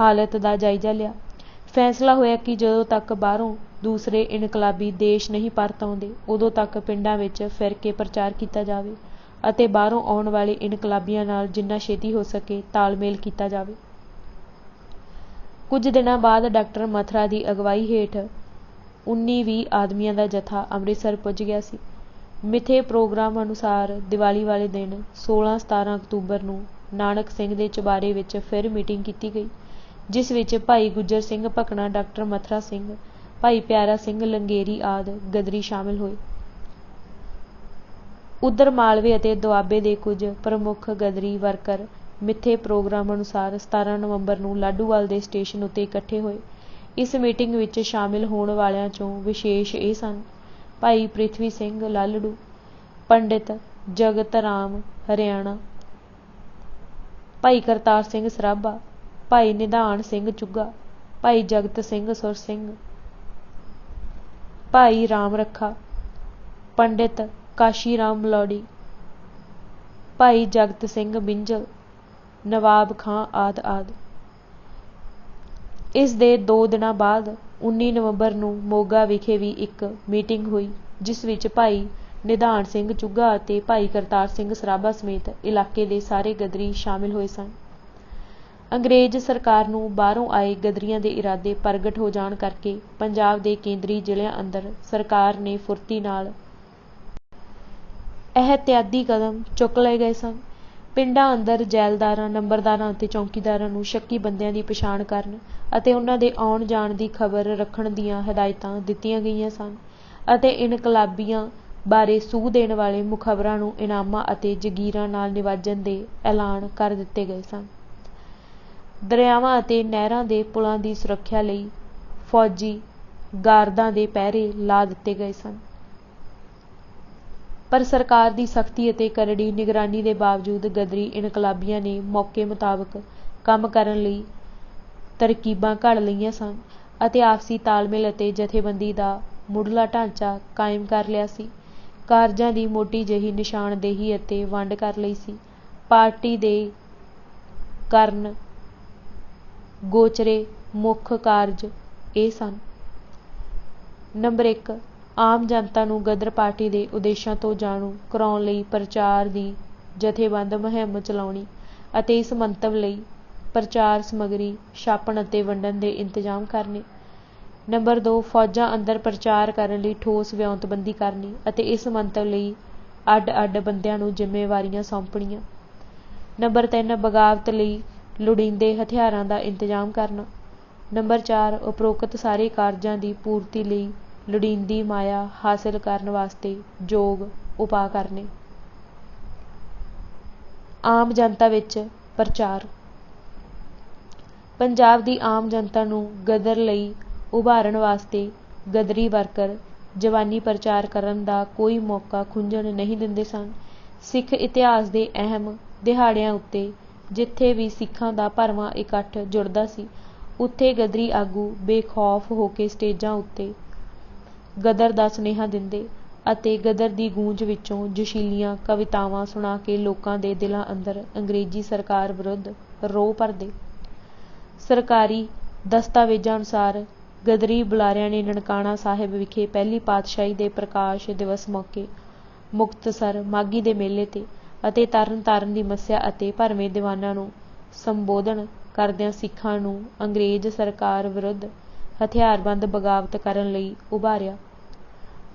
ਹਾਲਤ ਦਾ ਜਾਇਜ਼ਾ ਲਿਆ। ਫੈਸਲਾ ਹੋਇਆ ਕਿ ਜਦੋਂ ਤੱਕ ਬਾਹਰੋਂ ਦੂਸਰੇ ਇਨਕਲਾਬੀ ਦੇਸ਼ ਨਹੀਂ ਪਰਤ ਆਉਂਦੇ, ਉਦੋਂ ਤੱਕ ਪਿੰਡਾਂ ਵਿੱਚ ਫਿਰ ਕੇ ਪ੍ਰਚਾਰ ਕੀਤਾ ਜਾਵੇ ਅਤੇ ਬਾਹਰੋਂ ਆਉਣ ਵਾਲੇ ਇਨਕਲਾਬੀਆਂ ਨਾਲ ਜਿੰਨਾ ਛੇਤੀ ਹੋ ਸਕੇ ਤਾਲਮੇਲ ਕੀਤਾ ਜਾਵੇ। ਕੁਝ ਦਿਨਾਂ ਬਾਅਦ ਡਾਕਟਰ ਮਥੁਰਾ ਦੀ ਅਗਵਾਈ ਹੇਠ 19-20 ਆਦਮੀਆਂ ਦਾ ਜਥਾ ਅੰਮ੍ਰਿਤਸਰ ਪੁੱਜ ਗਿਆ ਸੀ। ਮਿਥੇ ਪ੍ਰੋਗਰਾਮ ਅਨੁਸਾਰ ਦੀਵਾਲੀ ਵਾਲੇ ਦਿਨ 16-17 ਅਕਤੂਬਰ ਨੂੰ ਨਾਨਕ ਸਿੰਘ ਦੇ ਚੁਬਾਰੇ ਵਿੱਚ ਫਿਰ ਮੀਟਿੰਗ ਕੀਤੀ ਗਈ, ਜਿਸ ਵਿੱਚ ਭਾਈ ਗੁੱਜਰ ਸਿੰਘ ਭਕਨਾ, ਡਾਕਟਰ ਮਥੁਰਾ ਸਿੰਘ, ਭਾਈ ਪਿਆਰਾ ਸਿੰਘ ਲੰਗੇਰੀ ਆਦਿ ਗਦਰੀ ਸ਼ਾਮਿਲ ਹੋਏ। ਉੱਧਰ ਮਾਲਵੇ ਅਤੇ ਦੁਆਬੇ ਦੇ ਕੁਝ ਪ੍ਰਮੁੱਖ ਗਦਰੀ ਵਰਕਰ ਮਿੱਥੇ ਪ੍ਰੋਗਰਾਮ ਅਨੁਸਾਰ 17 ਨਵੰਬਰ ਨੂੰ ਲਾਡੂਵਾਲ ਦੇ ਸਟੇਸ਼ਨ ਉੱਤੇ ਇਕੱਠੇ ਹੋਏ। ਇਸ ਮੀਟਿੰਗ ਵਿੱਚ ਸ਼ਾਮਿਲ ਹੋਣ ਵਾਲਿਆਂ 'ਚੋਂ ਵਿਸ਼ੇਸ਼ ਇਹ ਸਨ: ਭਾਈ ਪ੍ਰਿਥਵੀ ਸਿੰਘ ਲਾਲੜੂ, ਪੰਡਿਤ ਜਗਤ ਰਾਮ ਹਰਿਆਣਾ, ਭਾਈ ਕਰਤਾਰ ਸਿੰਘ ਸਰਾਭਾ, ਭਾਈ ਨਿਧਾਨ ਸਿੰਘ ਚੁੱਗਾ, ਭਾਈ ਜਗਤ ਸਿੰਘ ਸੁਰ ਸਿੰਘ, ਭਾਈ ਰਾਮ ਰੱਖਾ, ਪੰਡਿਤ ਕਾਸ਼ੀ ਰਾਮ ਮਲੌਡੀ, ਭਾਈ ਜਗਤ ਸਿੰਘ ਬਿੰਜਲ, ਨਵਾਬ ਖਾਂ ਆਦਿ। ਇਸ ਦੇ 2 ਦਿਨਾਂ ਬਾਅਦ 19 ਨਵੰਬਰ ਨੂੰ ਮੋਗਾ ਵਿਖੇ ਵੀ ਇੱਕ ਮੀਟਿੰਗ ਹੋਈ, ਜਿਸ ਵਿੱਚ ਭਾਈ ਨਿਧਾਨ ਸਿੰਘ ਚੁੱਗਾ ਅਤੇ ਭਾਈ ਕਰਤਾਰ ਸਿੰਘ ਸਰਾਭਾ ਸਮੇਤ ਇਲਾਕੇ ਦੇ ਸਾਰੇ ਗਦਰੀ ਸ਼ਾਮਿਲ ਹੋਏ ਸਨ। ਅੰਗਰੇਜ਼ ਸਰਕਾਰ ਨੂੰ ਬਾਹਰੋਂ ਆਏ ਗਦਰੀਆਂ ਦੇ ਇਰਾਦੇ ਪ੍ਰਗਟ ਹੋ ਜਾਣ ਕਰਕੇ ਪੰਜਾਬ ਦੇ ਕੇਂਦਰੀ ਜ਼ਿਲ੍ਹਿਆਂ ਅੰਦਰ ਸਰਕਾਰ ਨੇ ਫੁਰਤੀ ਨਾਲ ਇਹਤਿਆਤੀ ਕਦਮ ਚੁੱਕ ਲਏ ਗਏ ਸਨ। ਪਿੰਡਾਂ ਅੰਦਰ ਜੈਲਦਾਰਾਂ, ਨੰਬਰਦਾਰਾਂ ਅਤੇ ਚੌਕੀਦਾਰਾਂ ਨੂੰ ਸ਼ੱਕੀ ਬੰਦਿਆਂ ਦੀ ਪਛਾਣ ਕਰਨ ਅਤੇ ਉਹਨਾਂ ਦੇ ਆਉਣ ਜਾਣ ਦੀ ਖਬਰ ਰੱਖਣ ਦੀਆਂ ਹਦਾਇਤਾਂ ਦਿੱਤੀਆਂ ਗਈਆਂ ਸਨ ਅਤੇ ਇਨਕਲਾਬੀਆਂ ਬਾਰੇ ਸੂਹ ਦੇਣ ਵਾਲੇ ਮੁਖਬਰਾਂ ਨੂੰ ਇਨਾਮਾਂ ਅਤੇ ਜਗੀਰਾਂ ਨਾਲ ਨਿਵਾਜਣ ਦੇ ਐਲਾਨ ਕਰ ਦਿੱਤੇ ਗਏ ਸਨ। ਦਰਿਆਵਾਂ ਅਤੇ ਨਹਿਰਾਂ ਦੇ ਪੁਲਾਂ ਦੀ ਸੁਰੱਖਿਆ ਲਈ ਫੌਜੀ ਗਾਰਦਾਂ ਦੇ ਪਹਿਰੇ ਲਾ ਦਿੱਤੇ ਗਏ ਸਨ। ਪਰ ਸਰਕਾਰ ਦੀ ਸਖਤੀ ਅਤੇ ਕਰੜੀ ਨਿਗਰਾਨੀ ਦੇ ਬਾਵਜੂਦ ਗਦਰੀ ਇਨਕਲਾਬੀਆਂ ਨੇ ਮੌਕੇ ਮੁਤਾਬਕ ਕੰਮ ਕਰਨ ਲਈ ਤਰਕੀਬਾਂ ਘੜ ਲਈਆਂ ਸਨ ਅਤੇ ਆਪਸੀ ਤਾਲਮੇਲ ਅਤੇ ਜਥੇਬੰਦੀ ਦਾ ਮੁੱਢਲਾ ਢਾਂਚਾ ਕਾਇਮ ਕਰ ਲਿਆ ਸੀ। ਕਾਰਜਾਂ ਦੀ ਮੋਟੀ ਜਿਹੀ ਨਿਸ਼ਾਨਦੇਹੀ ਅਤੇ ਵੰਡ ਕਰ ਲਈ ਸੀ। ਪਾਰਟੀ ਦੇ ਕਰਨ ਗੋਚਰੇ ਮੁੱਖ ਕਾਰਜ ਇਹ ਸਨ। ਨੰਬਰ 1, ਆਮ ਜਨਤਾ ਨੂੰ ਗਦਰ ਪਾਰਟੀ ਦੇ ਉਦੇਸ਼ਾਂ ਤੋਂ ਜਾਣੂ ਕਰਾਉਣ ਲਈ ਪ੍ਰਚਾਰ ਦੀ ਜਥੇਬੰਦ ਮੁਹਿੰਮ ਚਲਾਉਣੀ ਅਤੇ ਇਸ ਮੰਤਵ ਲਈ ਪ੍ਰਚਾਰ ਸਮੱਗਰੀ ਛਾਪਣ ਅਤੇ ਵੰਡਣ ਦੇ ਇੰਤਜ਼ਾਮ ਕਰਨੇ। ਨੰਬਰ 2, ਫੌਜਾਂ ਅੰਦਰ ਪ੍ਰਚਾਰ ਕਰਨ ਲਈ ਠੋਸ ਵਿਉਂਤਬੰਦੀ ਕਰਨੀ ਅਤੇ ਇਸ ਮੰਤਵ ਲਈ ਅੱਡ-ਅੱਡ ਬੰਦਿਆਂ ਨੂੰ ਜ਼ਿੰਮੇਵਾਰੀਆਂ ਸੌਂਪਣੀਆਂ। ਨੰਬਰ 3, ਬਗਾਵਤ ਲਈ ਲੋੜੀਂਦੇ ਹਥਿਆਰਾਂ ਦਾ ਇੰਤਜ਼ਾਮ ਕਰਨਾ। ਨੰਬਰ 4, ਉਪਰੋਕਤ ਸਾਰੇ ਕਾਰਜਾਂ ਦੀ ਪੂਰਤੀ ਲਈ ਲੋੜੀਂਦੀ ਮਾਇਆ ਹਾਸਿਲ ਕਰਨ ਵਾਸਤੇ ਯੋਗ ਉਪਾਅ ਕਰਨੇ। ਆਮ ਜਨਤਾ ਵਿੱਚ ਪ੍ਰਚਾਰ। ਪੰਜਾਬ ਦੀ ਆਮ ਜਨਤਾ ਨੂੰ ਗਦਰ ਲਈ ਉਭਾਰਨ ਵਾਸਤੇ ਗਦਰੀ ਵਰਕਰ ਜਵਾਨੀ ਪ੍ਰਚਾਰ ਕਰਨ ਦਾ ਕੋਈ ਮੌਕਾ ਖੁੰਝਣ ਨਹੀਂ ਦਿੰਦੇ ਸਨ। ਸਿੱਖ ਇਤਿਹਾਸ ਦੇ ਅਹਿਮ ਦਿਹਾੜਿਆਂ ਉੱਤੇ ਜਿੱਥੇ ਵੀ ਸਿੱਖਾਂ ਦਾ ਭਰਵਾਂ ਇਕੱਠ ਜੁੜਦਾ ਸੀ, ਉੱਥੇ ਗਦਰੀ ਆਗੂ ਬੇਖੌਫ ਹੋ ਕੇ ਸਟੇਜਾਂ ਉੱਤੇ ਗਦਰ ਦਾ ਸੁਨੇਹਾ ਦਿੰਦੇ ਅਤੇ ਗਦਰ ਦੀ ਗੂੰਜ ਵਿੱਚੋਂ ਜੋਸ਼ੀਲੀਆਂ ਕਵਿਤਾਵਾਂ ਸੁਣਾ ਕੇ ਲੋਕਾਂ ਦੇ ਦਿਲਾਂ ਅੰਦਰ ਅੰਗਰੇਜ਼ੀ ਸਰਕਾਰ ਵਿਰੁੱਧ ਰੋਹ ਭਰਦੇ। ਸਰਕਾਰੀ ਦਸਤਾਵੇਜ਼ਾਂ ਅਨੁਸਾਰ ਗਦਰੀ ਬੁਲਾਰਿਆਂ ਨੇ ਨਨਕਾਣਾ ਸਾਹਿਬ ਵਿਖੇ ਪਹਿਲੀ ਪਾਤਸ਼ਾਹੀ ਦੇ ਪ੍ਰਕਾਸ਼ ਦਿਵਸ ਮੌਕੇ, ਮੁਕਤਸਰ ਮਾਘੀ ਦੇ ਮੇਲੇ 'ਤੇ ਅਤੇ ਤਰਨ ਤਾਰਨ ਦੀ ਮੱਸਿਆ ਅਤੇ ਭਰਵੇਂ ਦੀਵਾਨਾਂ ਨੂੰ ਸੰਬੋਧਨ ਕਰਦਿਆਂ ਸਿੱਖਾਂ ਨੂੰ ਅੰਗਰੇਜ਼ ਸਰਕਾਰ ਵਿਰੁੱਧ ਹਥਿਆਰਬੰਦ ਬਗਾਵਤ ਕਰਨ ਲਈ ਉਭਾਰਿਆ।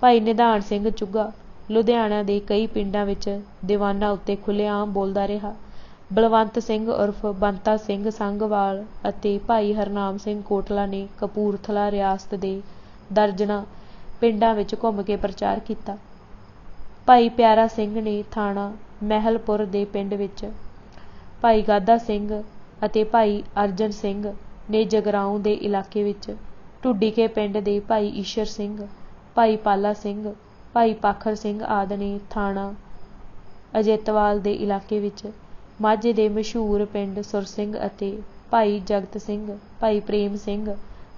ਭਾਈ ਨਿਧਾਨ ਸਿੰਘ ਚੁੱਘਾ ਲੁਧਿਆਣਾ ਦੇ ਕਈ ਪਿੰਡਾਂ ਵਿੱਚ ਦੀਵਾਨਾਂ ਉੱਤੇ ਖੁੱਲ੍ਹੇਆਮ ਬੋਲਦਾ ਰਿਹਾ। ਬਲਵੰਤ ਸਿੰਘ ਉਰਫ ਬੰਤਾ ਸਿੰਘ ਸੰਘਵਾਲ ਅਤੇ ਭਾਈ ਹਰਨਾਮ ਸਿੰਘ ਕੋਟਲਾ ਨੇ ਕਪੂਰਥਲਾ ਰਿਆਸਤ ਦੇ ਦਰਜਨਾਂ ਪਿੰਡਾਂ ਵਿੱਚ ਘੁੰਮ ਕੇ ਪ੍ਰਚਾਰ ਕੀਤਾ। ਭਾਈ ਪਿਆਰਾ ਸਿੰਘ ਨੇ ਥਾਣਾ ਮਹਿਲਪੁਰ ਦੇ ਪਿੰਡ ਵਿੱਚ, ਭਾਈ ਗਾਧਾ ਸਿੰਘ ਅਤੇ ਭਾਈ ਅਰਜਨ ਸਿੰਘ ਨੇ ਜਗਰਾਉਂ ਦੇ ਇਲਾਕੇ ਵਿੱਚ, ਢੁੱਡੀਕੇ ਪਿੰਡ ਦੇ ਭਾਈ ਈਸ਼ਰ ਸਿੰਘ, ਭਾਈ ਪਾਲਾ ਸਿੰਘ, ਭਾਈ ਪਾਖਰ ਸਿੰਘ ਆਦਿ ਨੇ ਥਾਣਾ ਅਜਿੱਤਵਾਲ ਦੇ ਇਲਾਕੇ ਵਿੱਚ, ਮਾਝੇ ਦੇ ਮਸ਼ਹੂਰ ਪਿੰਡ ਸੁਰ ਸਿੰਘ ਅਤੇ ਭਾਈ ਜਗਤ ਸਿੰਘ, ਭਾਈ ਪ੍ਰੇਮ ਸਿੰਘ,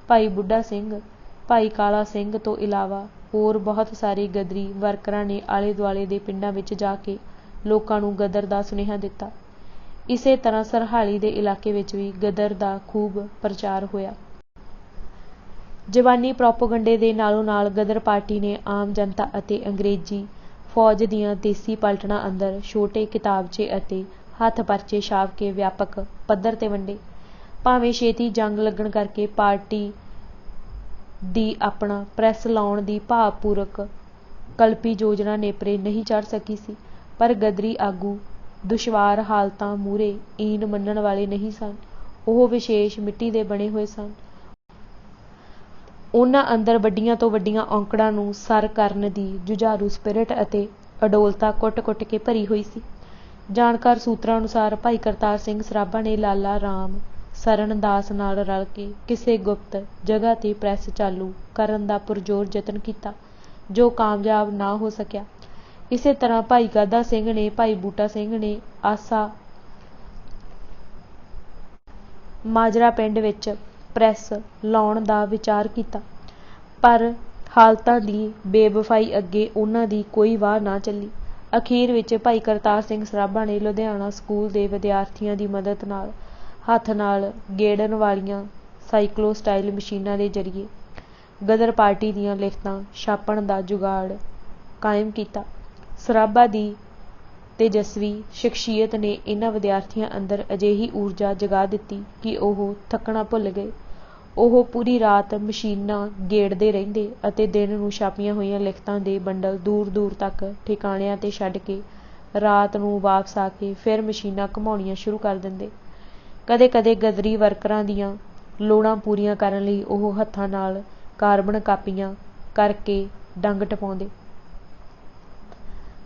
ਭਾਈ ਬੁੱਢਾ ਸਿੰਘ, ਭਾਈ ਕਾਲਾ ਸਿੰਘ ਤੋਂ ਇਲਾਵਾ ਹੋਰ ਬਹੁਤ ਸਾਰੇ ਗਦਰੀ ਵਰਕਰਾਂ ਨੇ ਆਲੇ ਦੁਆਲੇ ਦੇ ਪਿੰਡਾਂ ਵਿੱਚ ਜਾ ਕੇ ਲੋਕਾਂ ਨੂੰ ਗਦਰ ਦਾ ਸੁਨੇਹਾ ਦਿੱਤਾ। ਇਸੇ ਤਰ੍ਹਾਂ ਸਰਹਾਲੀ ਦੇ ਇਲਾਕੇ ਵਿੱਚ ਵੀ ਗਦਰ ਦਾ ਖੂਬ ਪ੍ਰਚਾਰ ਹੋਇਆ। ਜਵਾਨੀ ਪ੍ਰੋਪੇਗੰਡੇ ਦੇ ਨਾਲੋਂ ਨਾਲ ਗਦਰ ਪਾਰਟੀ ਨੇ ਆਮ ਜਨਤਾ ਅਤੇ ਅੰਗਰੇਜ਼ੀ ਫੌਜ ਦੀਆਂ ਦੇਸੀ ਪਲਟਣਾਂ ਅੰਦਰ ਛੋਟੇ ਕਿਤਾਬਚੇ ਅਤੇ ਹੱਥ ਪਰਚੇ ਛਾਪ ਕੇ ਵਿਆਪਕ ਪੱਧਰ 'ਤੇ ਵੰਡੇ। ਭਾਵੇਂ ਛੇਤੀ ਜੰਗ ਲੱਗਣ ਕਰਕੇ ਪਾਰਟੀ ਦੀ ਆਪਣਾ ਪ੍ਰੈਸ ਲਾਉਣ ਦੀ ਭਾਵਪੂਰਕ ਕਲਪੀ ਯੋਜਨਾ ਨੇਪਰੇ ਨਹੀਂ ਚੜ੍ਹ ਸਕੀ ਸੀ, ਪਰ ਗਦਰੀ ਆਗੂ ਦੁਸ਼ਵਾਰ ਹਾਲਤਾਂ ਮੂਹਰੇ ਈਨ ਮੰਨਣ ਵਾਲੇ ਨਹੀਂ ਸਨ। ਉਹ ਵਿਸ਼ੇਸ਼ ਮਿੱਟੀ ਦੇ ਬਣੇ ਹੋਏ ਸਨ। ਉਹਨਾਂ ਅੰਦਰ ਵੱਡੀਆਂ ਤੋਂ ਵੱਡੀਆਂ ਔਂਕੜਾਂ ਨੂੰ ਸਰ ਕਰਨ ਦੀ ਜੁਝਾਰੂ ਸਪਿਰਿਟ ਅਤੇ ਅਡੋਲਤਾ ਕੁੱਟ-ਕੁੱਟ ਕੇ ਭਰੀ ਹੋਈ ਸੀ। ਜਾਣਕਾਰ ਸੂਤਰਾਂ ਅਨੁਸਾਰ ਭਾਈ ਕਰਤਾਰ ਸਿੰਘ ਸਰਾਭਾ ਨੇ ਲਾਲਾ ਰਾਮ ਸਰਨ ਦਾਸ ਨਾਲ ਰਲ ਕੇ ਕਿਸੇ ਗੁਪਤ ਜਗ੍ਹਾ 'ਤੇ ਪ੍ਰੈਸ ਚਾਲੂ ਕਰਨ ਦਾ ਪੁਰਜ਼ੋਰ ਯਤਨ ਕੀਤਾ, ਜੋ ਕਾਮਯਾਬ ਨਾ ਹੋ ਸਕਿਆ। ਇਸੇ ਤਰ੍ਹਾਂ ਭਾਈ ਗਾਧਾ ਸਿੰਘ ਨੇ ਭਾਈ ਬੂਟਾ ਸਿੰਘ ਨੇ ਆਸਾ ਮਾਜਰਾ ਪਿੰਡ ਵਿੱਚ ਪ੍ਰੈਸ ਲਾਉਣ ਦਾ ਵਿਚਾਰ ਕੀਤਾ, ਪਰ ਹਾਲਤਾਂ ਦੀ ਬੇਵਫਾਈ ਅੱਗੇ ਉਹਨਾਂ ਦੀ ਕੋਈ ਵਾਹ ਨਾ ਚੱਲੀ। ਅਖੀਰ ਵਿੱਚ ਭਾਈ ਕਰਤਾਰ ਸਿੰਘ ਸਰਾਭਾ ਨੇ ਲੁਧਿਆਣਾ ਸਕੂਲ ਦੇ ਵਿਦਿਆਰਥੀਆਂ ਦੀ ਮਦਦ ਨਾਲ ਹੱਥ ਨਾਲ ਗੇੜਨ ਵਾਲੀਆਂ ਸਾਈਕਲੋ ਸਟਾਈਲ ਮਸ਼ੀਨਾਂ ਦੇ ਜ਼ਰੀਏ ਗਦਰ ਪਾਰਟੀ ਦੀਆਂ ਲਿਖਤਾਂ ਛਾਪਣ ਦਾ ਜੁਗਾੜ ਕਾਇਮ ਕੀਤਾ। ਸਰਾਭਾ ਦੀ ਤੇਜਸਵੀ ਸ਼ਖਸੀਅਤ ਨੇ ਇਹਨਾਂ ਵਿਦਿਆਰਥੀਆਂ ਅੰਦਰ ਅਜਿਹੀ ਊਰਜਾ ਜਗਾ ਦਿੱਤੀ ਕਿ ਉਹ ਥੱਕਣਾ ਭੁੱਲ ਗਏ। ਉਹ ਪੂਰੀ ਰਾਤ ਮਸ਼ੀਨਾਂ ਗੇੜਦੇ ਰਹਿੰਦੇ ਅਤੇ ਦਿਨ ਨੂੰ ਛਾਪੀਆਂ ਹੋਈਆਂ ਲਿਖਤਾਂ ਦੇ ਬੰਡਲ ਦੂਰ-ਦੂਰ ਤੱਕ ਠਿਕਾਣਿਆਂ 'ਤੇ ਛੱਡ ਕੇ ਰਾਤ ਨੂੰ ਵਾਪਸ ਆ ਕੇ ਫਿਰ ਮਸ਼ੀਨਾਂ ਘੁਮਾਉਣੀਆਂ ਸ਼ੁਰੂ ਕਰ ਦਿੰਦੇ। ਕਦੇ ਕਦੇ ਗਦਰੀ ਵਰਕਰਾਂ ਦੀਆਂ ਲੋੜਾਂ ਪੂਰੀਆਂ ਕਰਨ ਲਈ ਉਹ ਹੱਥਾਂ ਨਾਲ ਕਾਰਬਨ ਕਾਪੀਆਂ ਕਰਕੇ ਡੰਗ ਟਪਾਉਂਦੇ।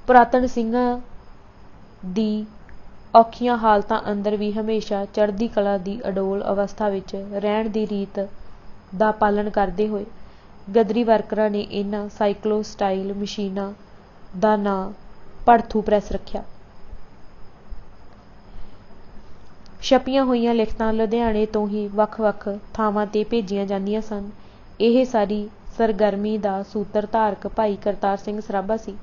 ਪੁਰਾਤਨ ਸਿੰਘਾਂ ਦੀ ਔਖੀਆਂ ਹਾਲਤਾਂ ਅੰਦਰ ਵੀ ਹਮੇਸ਼ਾ ਚੜ੍ਹਦੀ ਕਲਾ ਦੀ ਅਡੋਲ ਅਵਸਥਾ ਵਿੱਚ ਰਹਿਣ ਦੀ ਰੀਤ ਦਾ ਪਾਲਣ ਕਰਦੇ ਹੋਏ ਗਦਰੀ ਵਰਕਰਾਂ ਨੇ ਇਹਨਾਂ ਸਾਈਕਲੋ ਸਟਾਈਲ ਮਸ਼ੀਨਾਂ ਦਾ ਨਾਂ ਭੜਥੂ ਪ੍ਰੈਸ ਰੱਖਿਆ। ਛਪੀਆਂ ਹੋਈਆਂ ਲਿਖਤਾਂ ਲੁਧਿਆਣੇ ਤੋਂ ਹੀ ਵੱਖ-ਵੱਖ ਥਾਵਾਂ 'ਤੇ ਭੇਜੀਆਂ ਜਾਂਦੀਆਂ ਸਨ। ਇਹ ਸਾਰੀ ਸਰਗਰਮੀ ਦਾ ਸੂਤਰਧਾਰਕ ਭਾਈ ਕਰਤਾਰ ਸਿੰਘ ਸਰਾਭਾ ਸੀ।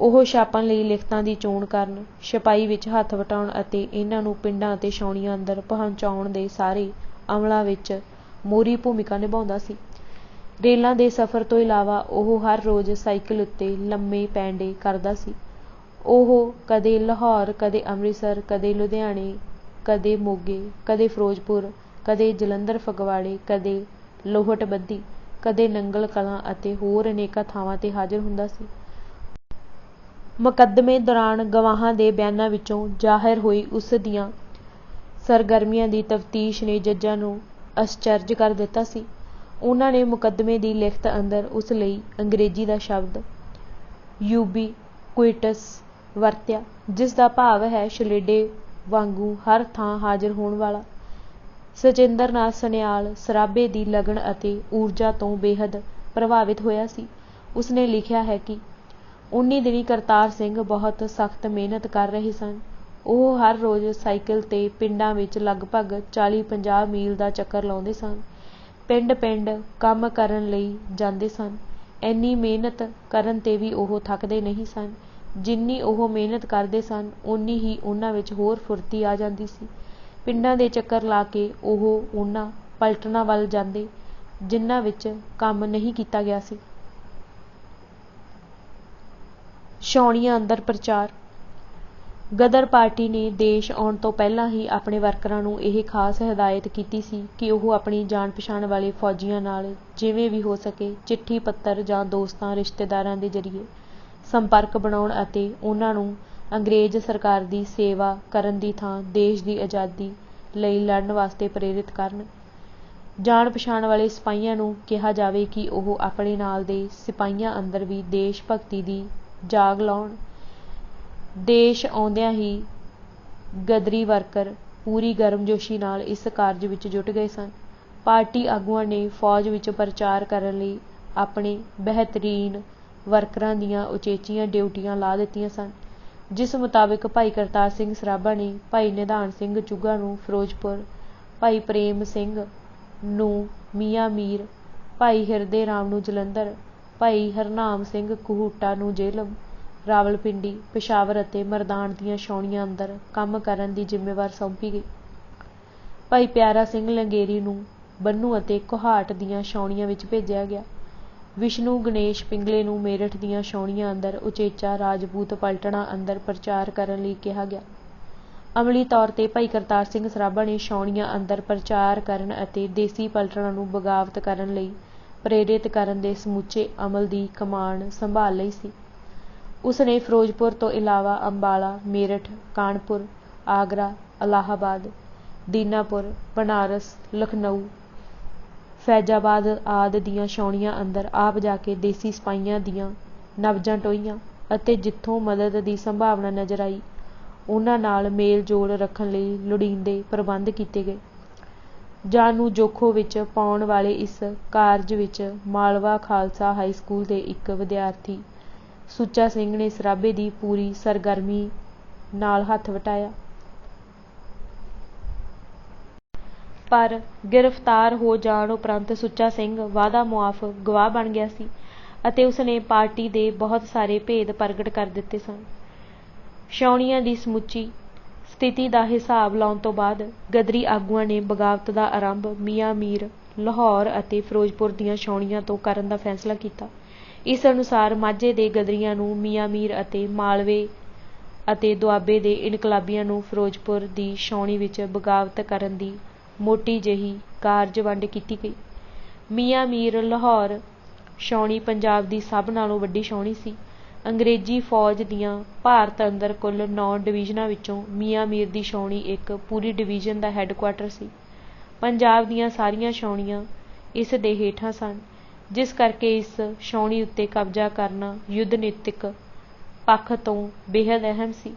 ਉਹ ਛਾਪਣ ਲਈ ਲਿਖਤਾਂ ਦੀ ਚੋਣ ਕਰਨ, ਛਪਾਈ ਵਿੱਚ ਹੱਥ ਵਟਾਉਣ ਅਤੇ ਇਹਨਾਂ ਨੂੰ ਪਿੰਡਾਂ ਅਤੇ ਛਾਉਣੀਆਂ ਅੰਦਰ ਪਹੁੰਚਾਉਣ ਦੇ ਸਾਰੇ ਅਮਲਾਂ ਵਿੱਚ ਮੋਹਰੀ ਭੂਮਿਕਾ ਨਿਭਾਉਂਦਾ ਸੀ। ਰੇਲਾਂ ਦੇ ਸਫ਼ਰ ਤੋਂ ਇਲਾਵਾ ਉਹ ਹਰ ਰੋਜ਼ ਸਾਈਕਲ ਉੱਤੇ ਲੰਮੇ ਪੈਂਡੇ ਕਰਦਾ ਸੀ। ਉਹ ਕਦੇ ਲਾਹੌਰ, ਕਦੇ ਅੰਮ੍ਰਿਤਸਰ, ਕਦੇ ਲੁਧਿਆਣੇ, ਕਦੇ ਮੋਗੇ, ਕਦੇ ਫਿਰੋਜ਼ਪੁਰ, ਕਦੇ ਜਲੰਧਰ ਫਗਵਾੜੇ, ਕਦੇ ਲੋਹਟ ਬੱਧੀ, ਕਦੇ ਨੰਗਲ ਕਲਾਂ ਅਤੇ ਹੋਰ ਅਨੇਕਾਂ ਥਾਵਾਂ 'ਤੇ ਹਾਜ਼ਰ ਹੁੰਦਾ ਸੀ। ਮੁਕੱਦਮੇ ਦੌਰਾਨ ਗਵਾਹਾਂ ਦੇ ਬਿਆਨਾਂ ਵਿੱਚੋਂ ਜ਼ਾਹਿਰ ਹੋਈ ਉਸ ਦੀਆਂ ਸਰਗਰਮੀਆਂ ਦੀ ਤਫ਼ਤੀਸ਼ ਨੇ ਜੱਜਾਂ ਨੂੰ ਅਚਰਜ ਕਰ ਦਿੱਤਾ ਸੀ। ਉਹਨਾਂ ਨੇ ਮੁਕੱਦਮੇ ਦੀ ਲਿਖਤ ਅੰਦਰ ਉਸ ਲਈ ਅੰਗਰੇਜ਼ੀ ਦਾ ਸ਼ਬਦ ਯੂਬੀਕੁਇਟਸ ਵਰਤਿਆ, ਜਿਸ ਦਾ ਭਾਵ ਹੈ ਛਲੇਡੇ ਵਾਂਗੂ ਹਰ ਥਾਂ ਹਾਜ਼ਰ ਹੋਣ ਵਾਲਾ। ਸਚਿੰਦਰ ਨਾਥ ਸਨਿਆਲ ਸਰਾਭੇ ਦੀ ਲਗਨ ਅਤੇ ਊਰਜਾ ਤੋਂ ਬੇਹੱਦ ਪ੍ਰਭਾਵਿਤ ਹੋਇਆ ਸੀ। ਉਸਨੇ ਲਿਖਿਆ ਹੈ ਕਿ 19 ਦਿਨੀ ਕਰਤਾਰ ਸਿੰਘ ਬਹੁਤ ਸਖਤ ਮਿਹਨਤ ਕਰ ਰਹੇ ਸਨ। ਉਹ ਹਰ ਰੋਜ਼ ਸਾਈਕਲ 'ਤੇ ਪਿੰਡਾਂ ਵਿੱਚ ਲਗਭਗ 40-50 ਮੀਲ ਦਾ ਚੱਕਰ ਲਾਉਂਦੇ ਸਨ। ਪਿੰਡ-ਪਿੰਡ ਕੰਮ ਕਰਨ ਲਈ ਜਾਂਦੇ ਸਨ। ਇੰਨੀ ਮਿਹਨਤ ਕਰਨ 'ਤੇ ਵੀ ਉਹ ਥੱਕਦੇ ਨਹੀਂ ਸਨ। ਜਿੰਨੀ ਉਹ ਮਿਹਨਤ ਕਰਦੇ ਸਨ, ਓਨੀ ਹੀ ਉਹਨਾਂ ਵਿੱਚ ਹੋਰ ਫੁਰਤੀ ਆ ਜਾਂਦੀ ਸੀ। ਪਿੰਡਾਂ ਦੇ ਚੱਕਰ ਲਾ ਕੇ ਉਹ ਉਹਨਾਂ ਪਲਟਨਾਂ ਵੱਲ ਜਾਂਦੇ, ਜਿਨ੍ਹਾਂ ਵਿੱਚ ਕੰਮ ਨਹੀਂ ਕੀਤਾ ਗਿਆ ਸੀ। ਛਾਉਣੀਆਂ ਅੰਦਰ ਪ੍ਰਚਾਰ। ਗਦਰ ਪਾਰਟੀ ਨੇ ਦੇਸ਼ ਆਉਣ ਤੋਂ ਪਹਿਲਾਂ ਹੀ ਆਪਣੇ ਵਰਕਰਾਂ ਨੂੰ ਇਹ ਖਾਸ ਹਦਾਇਤ ਕੀਤੀ ਸੀ ਕਿ ਉਹ ਆਪਣੀ ਜਾਣ ਪਛਾਣ ਵਾਲੇ ਫੌਜੀਆਂ ਨਾਲ ਜਿਵੇਂ ਵੀ ਹੋ ਸਕੇ ਚਿੱਠੀ ਪੱਤਰ ਜਾਂ ਦੋਸਤਾਂ ਰਿਸ਼ਤੇਦਾਰਾਂ ਦੇ ਜ਼ਰੀਏ ਸੰਪਰਕ ਬਣਾਉਣ ਅਤੇ ਉਹਨਾਂ ਨੂੰ ਅੰਗਰੇਜ਼ ਸਰਕਾਰ ਦੀ ਸੇਵਾ ਕਰਨ ਦੀ ਥਾਂ ਦੇਸ਼ ਦੀ ਆਜ਼ਾਦੀ ਲਈ ਲੜਨ ਵਾਸਤੇ ਪ੍ਰੇਰਿਤ ਕਰਨ। ਜਾਣ ਪਛਾਣ ਵਾਲੇ ਸਿਪਾਹੀਆਂ ਨੂੰ ਕਿਹਾ ਜਾਵੇ ਕਿ ਉਹ ਆਪਣੇ ਨਾਲ ਦੇ ਸਿਪਾਹੀਆਂ ਅੰਦਰ ਵੀ ਦੇਸ਼ ਭਗਤੀ ਦੀ ਜਾਗ ਲਾਉਣ। ਦੇਸ਼ ਆਉਂਦਿਆਂ ਹੀ ਗਦਰੀ ਵਰਕਰ ਪੂਰੀ ਗਰਮਜੋਸ਼ੀ ਨਾਲ ਇਸ ਕਾਰਜ ਵਿੱਚ ਜੁਟ ਗਏ ਸਨ। ਪਾਰਟੀ ਆਗੂਆਂ ਨੇ ਫੌਜ ਵਿੱਚ ਪ੍ਰਚਾਰ ਕਰਨ ਲਈ ਆਪਣੇ ਬਿਹਤਰੀਨ ਵਰਕਰਾਂ ਦੀਆਂ ਉਚੇਚੀਆਂ ਡਿਊਟੀਆਂ ਲਾ ਦਿੱਤੀਆਂ ਸਨ, ਜਿਸ ਮੁਤਾਬਕ ਭਾਈ ਕਰਤਾਰ ਸਿੰਘ ਸਰਾਭਾ ਨੇ ਭਾਈ ਨਿਧਾਨ ਸਿੰਘ ਚੁੱਘਾ ਨੂੰ ਫਿਰੋਜ਼ਪੁਰ, ਭਾਈ ਪ੍ਰੇਮ ਸਿੰਘ ਨੂੰ ਮੀਆਂ ਮੀਰ, ਭਾਈ ਹਿਰਦੇ ਰਾਮ ਨੂੰ ਜਲੰਧਰ, ਭਾਈ ਹਰਨਾਮ ਸਿੰਘ ਕਹੂਟਾ ਨੂੰ ਜੇਹਲਮ, ਰਾਵਲਪਿੰਡੀ, ਪਿਸ਼ਾਵਰ ਅਤੇ ਮਰਦਾਨ ਦੀਆਂ ਛਾਉਣੀਆਂ ਅੰਦਰ ਕੰਮ ਕਰਨ ਦੀ ਜ਼ਿੰਮੇਵਾਰ ਸੌਂਪੀ ਗਈ। ਭਾਈ ਪਿਆਰਾ ਸਿੰਘ ਲੰਗੇਰੀ ਨੂੰ ਬੰਨੂ ਅਤੇ ਕੋਹਾਟ ਦੀਆਂ ਛਾਉਣੀਆਂ ਵਿੱਚ ਭੇਜਿਆ ਗਿਆ। ਵਿਸ਼ਨੂੰ ਗਣੇਸ਼ ਪਿੰਗਲੇ ਨੂੰ ਮੇਰਠ ਦੀਆਂ ਛਾਉਣੀਆਂ ਅੰਦਰ ਉਚੇਚਾ ਰਾਜਪੂਤ ਪਲਟਣਾ ਅੰਦਰ ਪ੍ਰਚਾਰ ਕਰਨ ਲਈ ਕਿਹਾ ਗਿਆ। ਅਮਲੀ ਤੌਰ 'ਤੇ ਭਾਈ ਕਰਤਾਰ ਸਿੰਘ ਸਰਾਭਾ ਨੇ ਛਾਉਣੀਆਂ ਅੰਦਰ ਪ੍ਰਚਾਰ ਕਰਨ ਅਤੇ ਦੇਸੀ ਪਲਟਣਾ ਨੂੰ ਬਗਾਵਤ ਕਰਨ ਲਈ ਪ੍ਰੇਰਿਤ ਕਰਨ ਦੇ ਸਮੁੱਚੇ ਅਮਲ ਦੀ ਕਮਾਨ ਸੰਭਾਲ ਲਈ ਸੀ। ਉਸ ਨੇ ਫਿਰੋਜ਼ਪੁਰ ਤੋਂ ਇਲਾਵਾ ਅੰਬਾਲਾ, ਮੇਰਠ, ਕਾਨਪੁਰ, ਆਗਰਾ, ਇਲਾਹਾਬਾਦ, ਦੀਨਾਪੁਰ, ਬਨਾਰਸ, ਲਖਨਊ, ਫੈਜ਼ਾਬਾਦ ਆਦਿ ਦੀਆਂ ਛਾਉਣੀਆਂ ਅੰਦਰ ਆਪ ਜਾ ਕੇ ਦੇਸੀ ਸਿਪਾਹੀਆਂ ਦੀਆਂ ਨਬਜ਼ਾਂ ਟੋਹੀਆਂ ਅਤੇ ਜਿੱਥੋਂ ਮਦਦ ਦੀ ਸੰਭਾਵਨਾ ਨਜ਼ਰ ਆਈ, ਉਹਨਾਂ ਨਾਲ ਮੇਲ ਜੋਲ ਰੱਖਣ ਲਈ ਲੋੜੀਂਦੇ ਪ੍ਰਬੰਧ ਕੀਤੇ ਗਏ। ਜਾਨ ਨੂੰ ਜੋਖੋ ਵਿੱਚ ਪਾਉਣ ਵਾਲੇ ਇਸ ਕਾਰਜ ਵਿੱਚ ਮਾਲਵਾ ਖਾਲਸਾ ਹਾਈ ਸਕੂਲ ਦੇ ਇੱਕ ਵਿਦਿਆਰਥੀ ਸੁੱਚਾ ਸਿੰਘ ਨੇ ਸਰਾਭੇ ਦੀ ਪੂਰੀ ਸਰਗਰਮੀ ਨਾਲ ਹੱਥ ਵਟਾਇਆ। ਪਰ ਗ੍ਰਿਫਤਾਰ ਹੋ ਜਾਣ ਉਪਰੰਤ ਸੁੱਚਾ ਸਿੰਘ ਵਾਅਦਾ ਮੁਆਫ ਗਵਾਹ ਬਣ ਗਿਆ ਸੀ ਅਤੇ ਉਸ ਨੇ ਪਾਰਟੀ ਦੇ ਬਹੁਤ ਸਾਰੇ ਭੇਦ ਪ੍ਰਗਟ ਕਰ ਦਿੱਤੇ ਸਨ। ਛਾਉਣੀਆਂ ਦੀ ਸਮੁੱਚੀ ਸਥਿਤੀ ਦਾ ਹਿਸਾਬ ਲਾਉਣ ਤੋਂ ਬਾਅਦ ਗਦਰੀ ਆਗੂਆਂ ਨੇ ਬਗਾਵਤ ਦਾ ਆਰੰਭ ਮੀਆਂ ਮੀਰ, ਲਾਹੌਰ ਅਤੇ ਫਿਰੋਜ਼ਪੁਰ ਦੀਆਂ ਛਾਉਣੀਆਂ ਤੋਂ ਕਰਨ ਦਾ ਫੈਸਲਾ ਕੀਤਾ। ਇਸ ਅਨੁਸਾਰ ਮਾਝੇ ਦੇ ਗਦਰੀਆਂ ਨੂੰ ਮੀਆਂ ਮੀਰ ਅਤੇ ਮਾਲਵੇ ਅਤੇ ਦੁਆਬੇ ਦੇ ਇਨਕਲਾਬੀਆਂ ਨੂੰ ਫਿਰੋਜ਼ਪੁਰ ਦੀ ਛਾਉਣੀ ਵਿੱਚ ਬਗਾਵਤ ਕਰਨ ਦੀ ਮੋਟੀ ਜਿਹੀ ਕਾਰਜ ਵੰਡ ਕੀਤੀ ਗਈ। ਮੀਆਂ ਮੀਰ ਲਾਹੌਰ ਛਾਉਣੀ ਪੰਜਾਬ ਦੀ ਸਭ ਨਾਲੋਂ ਵੱਡੀ ਛਾਉਣੀ ਸੀ। अंग्रेजी फौज दीआं भारत अंदर कुल 9 डिवीजनां विचों मियाँ मीर दी छाउणी एक पूरी डिवीजन दा हैडकुआटर सी। पंजाब दीआं सारीआं छाउणीआं इस दे हेठां सन, जिस करके इस छाउणी उत्ते कब्जा करना युद्धनीतिक पक्ष तों बेहद अहम सी।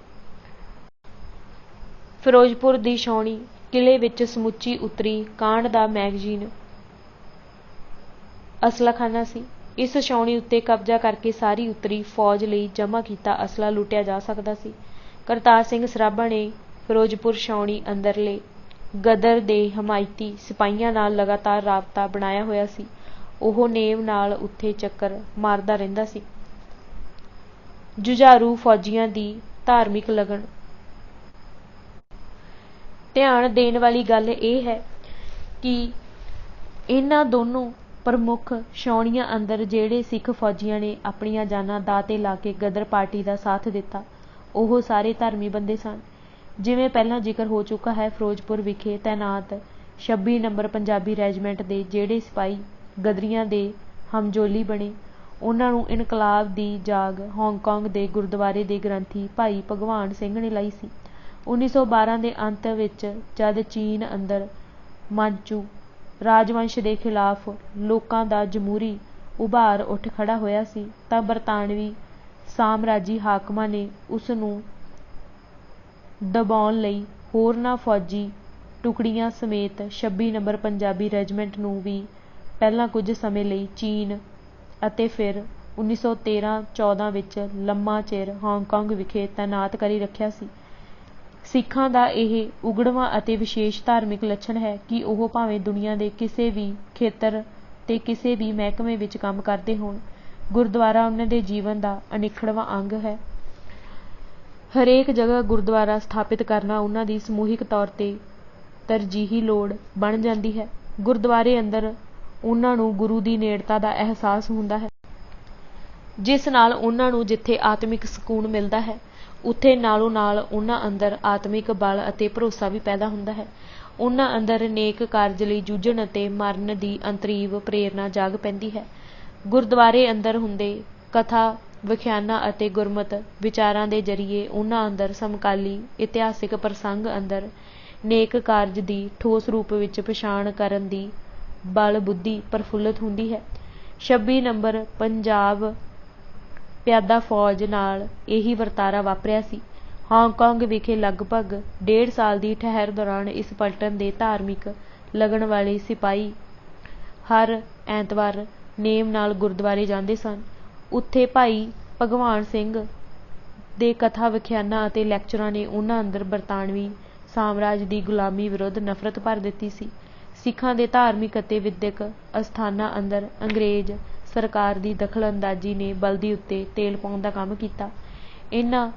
फिरोजपुर दी छाउणी किले विच समुची उत्तरी कांड दा मैगजीन असलाखाना सी। इस छाउणी उत्ते कब्जा करके सारी उत्तरी फौज लई जमा कीता असला लुटिया जा सकदा सी। करतार सिंह सराभा ने फिरोजपुर छाउणी अंदरले गदर दे हमायती सिपाहियां नाल लगातार राबता बनाया होया सी। ਉਹ ਨੇਮ ਨਾਲ ਉੱਥੇ ਚੱਕਰ ਮਾਰਦਾ ਰਹਿੰਦਾ ਸੀ। ਜੁਝਾਰੂ ਫੌਜੀਆਂ ਦੀ ਧਾਰਮਿਕ ਲਗਨ। ਧਿਆਨ ਦੇਣ ਵਾਲੀ ਗੱਲ ਇਹ ਹੈ ਕਿ ਇਹਨਾਂ ਦੋਨੋਂ ਪ੍ਰਮੁੱਖ ਛਾਉਣੀਆਂ ਅੰਦਰ ਜਿਹੜੇ ਸਿੱਖ ਫੌਜੀਆਂ ਨੇ ਆਪਣੀਆਂ ਜਾਨਾਂ ਦਾਅ 'ਤੇ ਲਾ ਕੇ ਗਦਰ ਪਾਰਟੀ ਦਾ ਸਾਥ ਦਿੱਤਾ, ਉਹ ਸਾਰੇ ਧਰਮੀ ਬੰਦੇ ਸਨ। ਜਿਵੇਂ ਪਹਿਲਾਂ ਜ਼ਿਕਰ ਹੋ ਚੁੱਕਾ ਹੈ, ਫਿਰੋਜ਼ਪੁਰ ਵਿਖੇ ਤੈਨਾਤ 26 ਨੰਬਰ ਪੰਜਾਬੀ ਰੈਜੀਮੈਂਟ ਦੇ ਜਿਹੜੇ ਸਿਪਾਹੀ ਗਦਰੀਆਂ ਦੇ ਹਮਜੋਲੀ ਬਣੇ, ਉਹਨਾਂ ਨੂੰ ਇਨਕਲਾਬ ਦੀ ਜਾਗ ਹਾਂਗਕਾਂਗ ਦੇ ਗੁਰਦੁਆਰੇ ਦੇ ਗ੍ਰੰਥੀ ਭਾਈ ਭਗਵਾਨ ਸਿੰਘ ਨੇ ਲਾਈ ਸੀ। 1912 ਦੇ ਅੰਤ ਵਿੱਚ ਜਦ ਚੀਨ ਅੰਦਰ ਮਾਂਚੂ ਰਾਜਵੰਸ਼ ਦੇ ਖਿਲਾਫ ਲੋਕਾਂ ਦਾ ਜਮਹੂਰੀ ਉਭਾਰ ਉੱਠ ਖੜ੍ਹਾ ਹੋਇਆ ਸੀ, ਤਾਂ ਬਰਤਾਨਵੀ ਸਾਮਰਾਜੀ ਹਾਕਮਾਂ ਨੇ ਉਸ ਨੂੰ ਦਬਾਉਣ ਲਈ ਹੋਰਨਾਂ ਫੌਜੀ ਟੁਕੜੀਆਂ ਸਮੇਤ 26 ਨੰਬਰ ਪੰਜਾਬੀ ਰੈਜੀਮੈਂਟ ਨੂੰ ਵੀ ਪਹਿਲਾਂ ਕੁਝ ਸਮੇਂ ਲਈ ਚੀਨ ਅਤੇ ਫਿਰ 1913-14 ਵਿੱਚ ਲੰਮਾ ਚਿਰ ਹਾਂਗਕਾਂਗ ਵਿਖੇ ਤੈਨਾਤ ਕਰੀ ਰੱਖਿਆ ਸੀ। ਸਿੱਖਾਂ ਦਾ ਇਹ ਉਗੜਵਾਂ ਅਤੇ ਵਿਸ਼ੇਸ਼ ਧਾਰਮਿਕ ਲੱਛਣ ਹੈ ਕਿ ਉਹ ਭਾਵੇਂ ਦੁਨੀਆ ਦੇ ਕਿਸੇ ਵੀ ਖੇਤਰ ਤੇ ਕਿਸੇ ਵੀ ਮਹਿਕਮੇ ਵਿੱਚ ਕੰਮ ਕਰਦੇ ਹੋਣ, ਗੁਰਦੁਆਰਾ ਉਹਨਾਂ ਦੇ ਜੀਵਨ ਦਾ ਅਨਿੱਖੜਵਾਂ ਅੰਗ ਹੈ। ਹਰੇਕ ਜਗ੍ਹਾ ਗੁਰਦੁਆਰਾ ਸਥਾਪਿਤ ਕਰਨਾ ਉਹਨਾਂ ਦੀ ਸਮੂਹਿਕ ਤੌਰ 'ਤੇ ਤਰਜੀਹੀ ਲੋੜ ਬਣ ਜਾਂਦੀ ਹੈ। ਗੁਰਦੁਆਰੇ ਅੰਦਰ ਉਹਨਾਂ ਨੂੰ ਗੁਰੂ ਦੀ ਨੇੜਤਾ ਦਾ ਅਹਿਸਾਸ ਹੁੰਦਾ ਹੈ, ਜਿਸ ਨਾਲ ਉਹਨਾਂ ਨੂੰ ਜਿੱਥੇ ਆਤਮਿਕ ਸਕੂਨ ਮਿਲਦਾ ਹੈ, ਉੱਥੇ ਨਾਲੋਂ ਨਾਲ ਉਹਨਾਂ ਅੰਦਰ ਆਤਮਿਕ ਬਲ ਅਤੇ ਭਰੋਸਾ ਵੀ ਪੈਦਾ ਹੁੰਦਾ ਹੈ। ਉਹਨਾਂ ਅੰਦਰ ਨੇਕ ਕਾਰਜ ਲਈ ਜੂਝਣ ਅਤੇ ਮਰਨ ਦੀ ਅੰਤਰੀਵ ਪ੍ਰੇਰਨਾ ਜਾਗ ਪੈਂਦੀ ਹੈ। ਗੁਰਦੁਆਰੇ ਅੰਦਰ ਹੁੰਦੇ ਕਥਾ ਵਿਖਿਆਨਾਂ ਅਤੇ ਗੁਰਮਤਿ ਵਿਚਾਰਾਂ ਦੇ ਜ਼ਰੀਏ ਉਹਨਾਂ ਅੰਦਰ ਸਮਕਾਲੀ ਇਤਿਹਾਸਿਕ ਪ੍ਰਸੰਗ ਅੰਦਰ ਨੇਕ ਕਾਰਜ ਦੀ ਠੋਸ ਰੂਪ ਵਿੱਚ ਪਛਾਣ ਕਰਨ ਦੀ ਬਲ ਬੁੱਧੀ ਪ੍ਰਫੁੱਲਤ ਹੁੰਦੀ ਹੈ। 26 ਨੰਬਰ ਪੰਜਾਬ ਪਿਆਦਾ ਫੌਜ ਨਾਲ ਇਹੀ ਵਰਤਾਰਾ ਵਾਪਰਿਆ ਸੀ। ਹਾਂਗਕਾਂਗ ਵਿਖੇ ਲਗਭਗ 1.5 ਸਾਲ ਦੀ ਠਹਿਰ ਦੌਰਾਨ ਇਸ ਪਲਟਨ ਦੇ ਧਾਰਮਿਕ ਲੱਗਣ ਵਾਲੇ ਸਿਪਾਹੀ ਹਰ ਐਤਵਾਰ ਨੇਮ ਨਾਲ ਗੁਰਦੁਆਰੇ ਜਾਂਦੇ ਸਨ। ਉੱਥੇ ਭਾਈ ਭਗਵਾਨ ਸਿੰਘ ਦੇ ਕਥਾ ਵਿਖਿਆਨਾਂ ਅਤੇ ਲੈਕਚਰਾਂ ਨੇ ਉਹਨਾਂ ਅੰਦਰ ਬਰਤਾਨਵੀ ਸਾਮਰਾਜ ਦੀ ਗੁਲਾਮੀ ਵਿਰੁੱਧ ਨਫ਼ਰਤ ਭਰ ਦਿੱਤੀ ਸੀ। ਸਿੱਖਾਂ ਦੇ ਧਾਰਮਿਕ ਅਤੇ ਵਿੱਦਿਅਕ ਅਸਥਾਨਾਂ ਅੰਦਰ ਅੰਗਰੇਜ਼ ਸਰਕਾਰ ਦੀ ਦਖਲ-ਅੰਦਾਜ਼ੀ ਨੇ ਬਲਦੀ ਉੱਤੇ ਤੇਲ ਪਾਉਣ ਦਾ ਕੰਮ ਕੀਤਾ। ਇਹਨਾਂ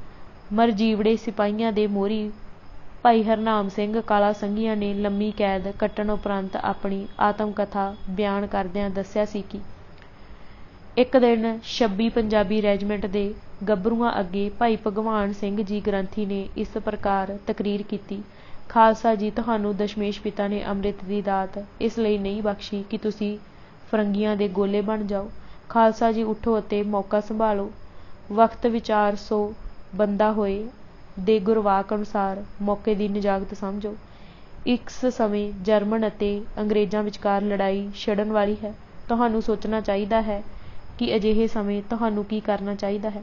ਮਰਜੀਵੜੇ ਸਿਪਾਹੀਆਂ ਦੇ ਮੋਹਰੀ ਭਾਈ ਹਰਨਾਮ ਸਿੰਘ ਕਾਲਾ ਸੰਘੀਆਂ ਨੇ ਲੰਮੀ ਕੈਦ ਕੱਟਣ ਉਪਰੰਤ ਆਪਣੀ ਆਤਮ ਕਥਾ ਬਿਆਨ ਕਰਦਿਆਂ ਦੱਸਿਆ ਸੀ ਕਿ ਇੱਕ ਦਿਨ 26 ਪੰਜਾਬੀ ਰੈਜੀਮੈਂਟ ਦੇ ਗੱਭਰੂਆਂ ਅੱਗੇ ਭਾਈ ਭਗਵਾਨ ਸਿੰਘ ਜੀ ਗ੍ਰੰਥੀ ਨੇ ਇਸ ਪ੍ਰਕਾਰ ਤਕਰੀਰ ਕੀਤੀ, ਖਾਲਸਾ ਜੀ, ਤੁਹਾਨੂੰ ਦਸ਼ਮੇਸ਼ ਪਿਤਾ ਨੇ ਅੰਮ੍ਰਿਤ ਦੀ ਦਾਤ ਇਸ ਲਈ ਨਹੀਂ ਬਖਸ਼ੀ ਕਿ ਤੁਸੀਂ ਫਰੰਗੀਆਂ ਦੇ ਗੋਲੇ ਬਣ ਜਾਓ। ਖਾਲਸਾ ਜੀ, ਉੱਠੋ ਅਤੇ ਮੌਕਾ ਸੰਭਾਲੋ। ਵਕਤ ਵਿਚਾਰ ਸੋ ਬੰਦਾ ਹੋਏ ਦੇ ਗੁਰਵਾਕ ਅਨੁਸਾਰ ਮੌਕੇ ਦੀ ਨਿਜਾਕਤ ਸਮਝੋ। ਇਸ ਸਮੇਂ ਜਰਮਨ ਅਤੇ ਅੰਗਰੇਜ਼ਾਂ ਵਿਚਕਾਰ ਲੜਾਈ ਛਿੜਨ ਵਾਲੀ ਹੈ। ਤੁਹਾਨੂੰ ਸੋਚਣਾ ਚਾਹੀਦਾ ਹੈ ਕਿ ਅਜਿਹੇ ਸਮੇਂ ਤੁਹਾਨੂੰ ਕੀ ਕਰਨਾ ਚਾਹੀਦਾ ਹੈ।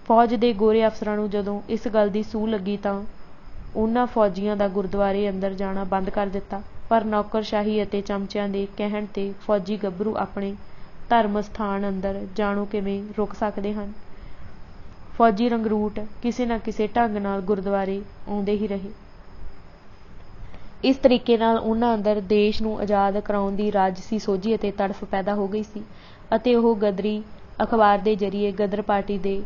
ਫੌਜ ਦੇ ਗੋਰੇ ਅਫਸਰਾਂ ਨੂੰ ਜਦੋਂ ਇਸ ਗੱਲ ਦੀ ਸੂਹ ਲੱਗੀ ਤਾਂ ਉਹਨਾਂ ਫੌਜੀਆਂ ਦਾ ਗੁਰਦੁਆਰੇ ਅੰਦਰ ਜਾਣਾ ਬੰਦ ਕਰ ਦਿੱਤਾ, ਪਰ ਨੌਕਰਸ਼ਾਹੀ ਅਤੇ ਚਮਚਿਆਂ ਦੇ ਕਹਿਣ 'ਤੇ ਫੌਜੀ ਗੱਭਰੂ ਆਪਣੇ ਧਰਮ ਸਥਾਨ ਅੰਦਰ ਜਾਣੋਂ ਕਿਵੇਂ ਰੁਕ ਸਕਦੇ ਹਨ। ਫੌਜੀ ਰੰਗਰੂਟ ਕਿਸੇ ਨਾ ਕਿਸੇ ਢੰਗ ਨਾਲ ਗੁਰਦੁਆਰੇ ਆਉਂਦੇ ਹੀ ਰਹੇ। ਇਸ ਤਰੀਕੇ ਨਾਲ ਉਹਨਾਂ ਅੰਦਰ ਦੇਸ਼ ਨੂੰ ਆਜ਼ਾਦ ਕਰਾਉਣ ਦੀ ਰਾਜਸੀ ਸੋਝੀ ਅਤੇ ਤੜਫ ਪੈਦਾ ਹੋ ਗਈ ਸੀ ਅਤੇ ਉਹ ਗਦਰੀ ਅਖਬਾਰ ਦੇ ਜ਼ਰੀਏ ਗਦਰ ਪਾਰਟੀ ਦੇ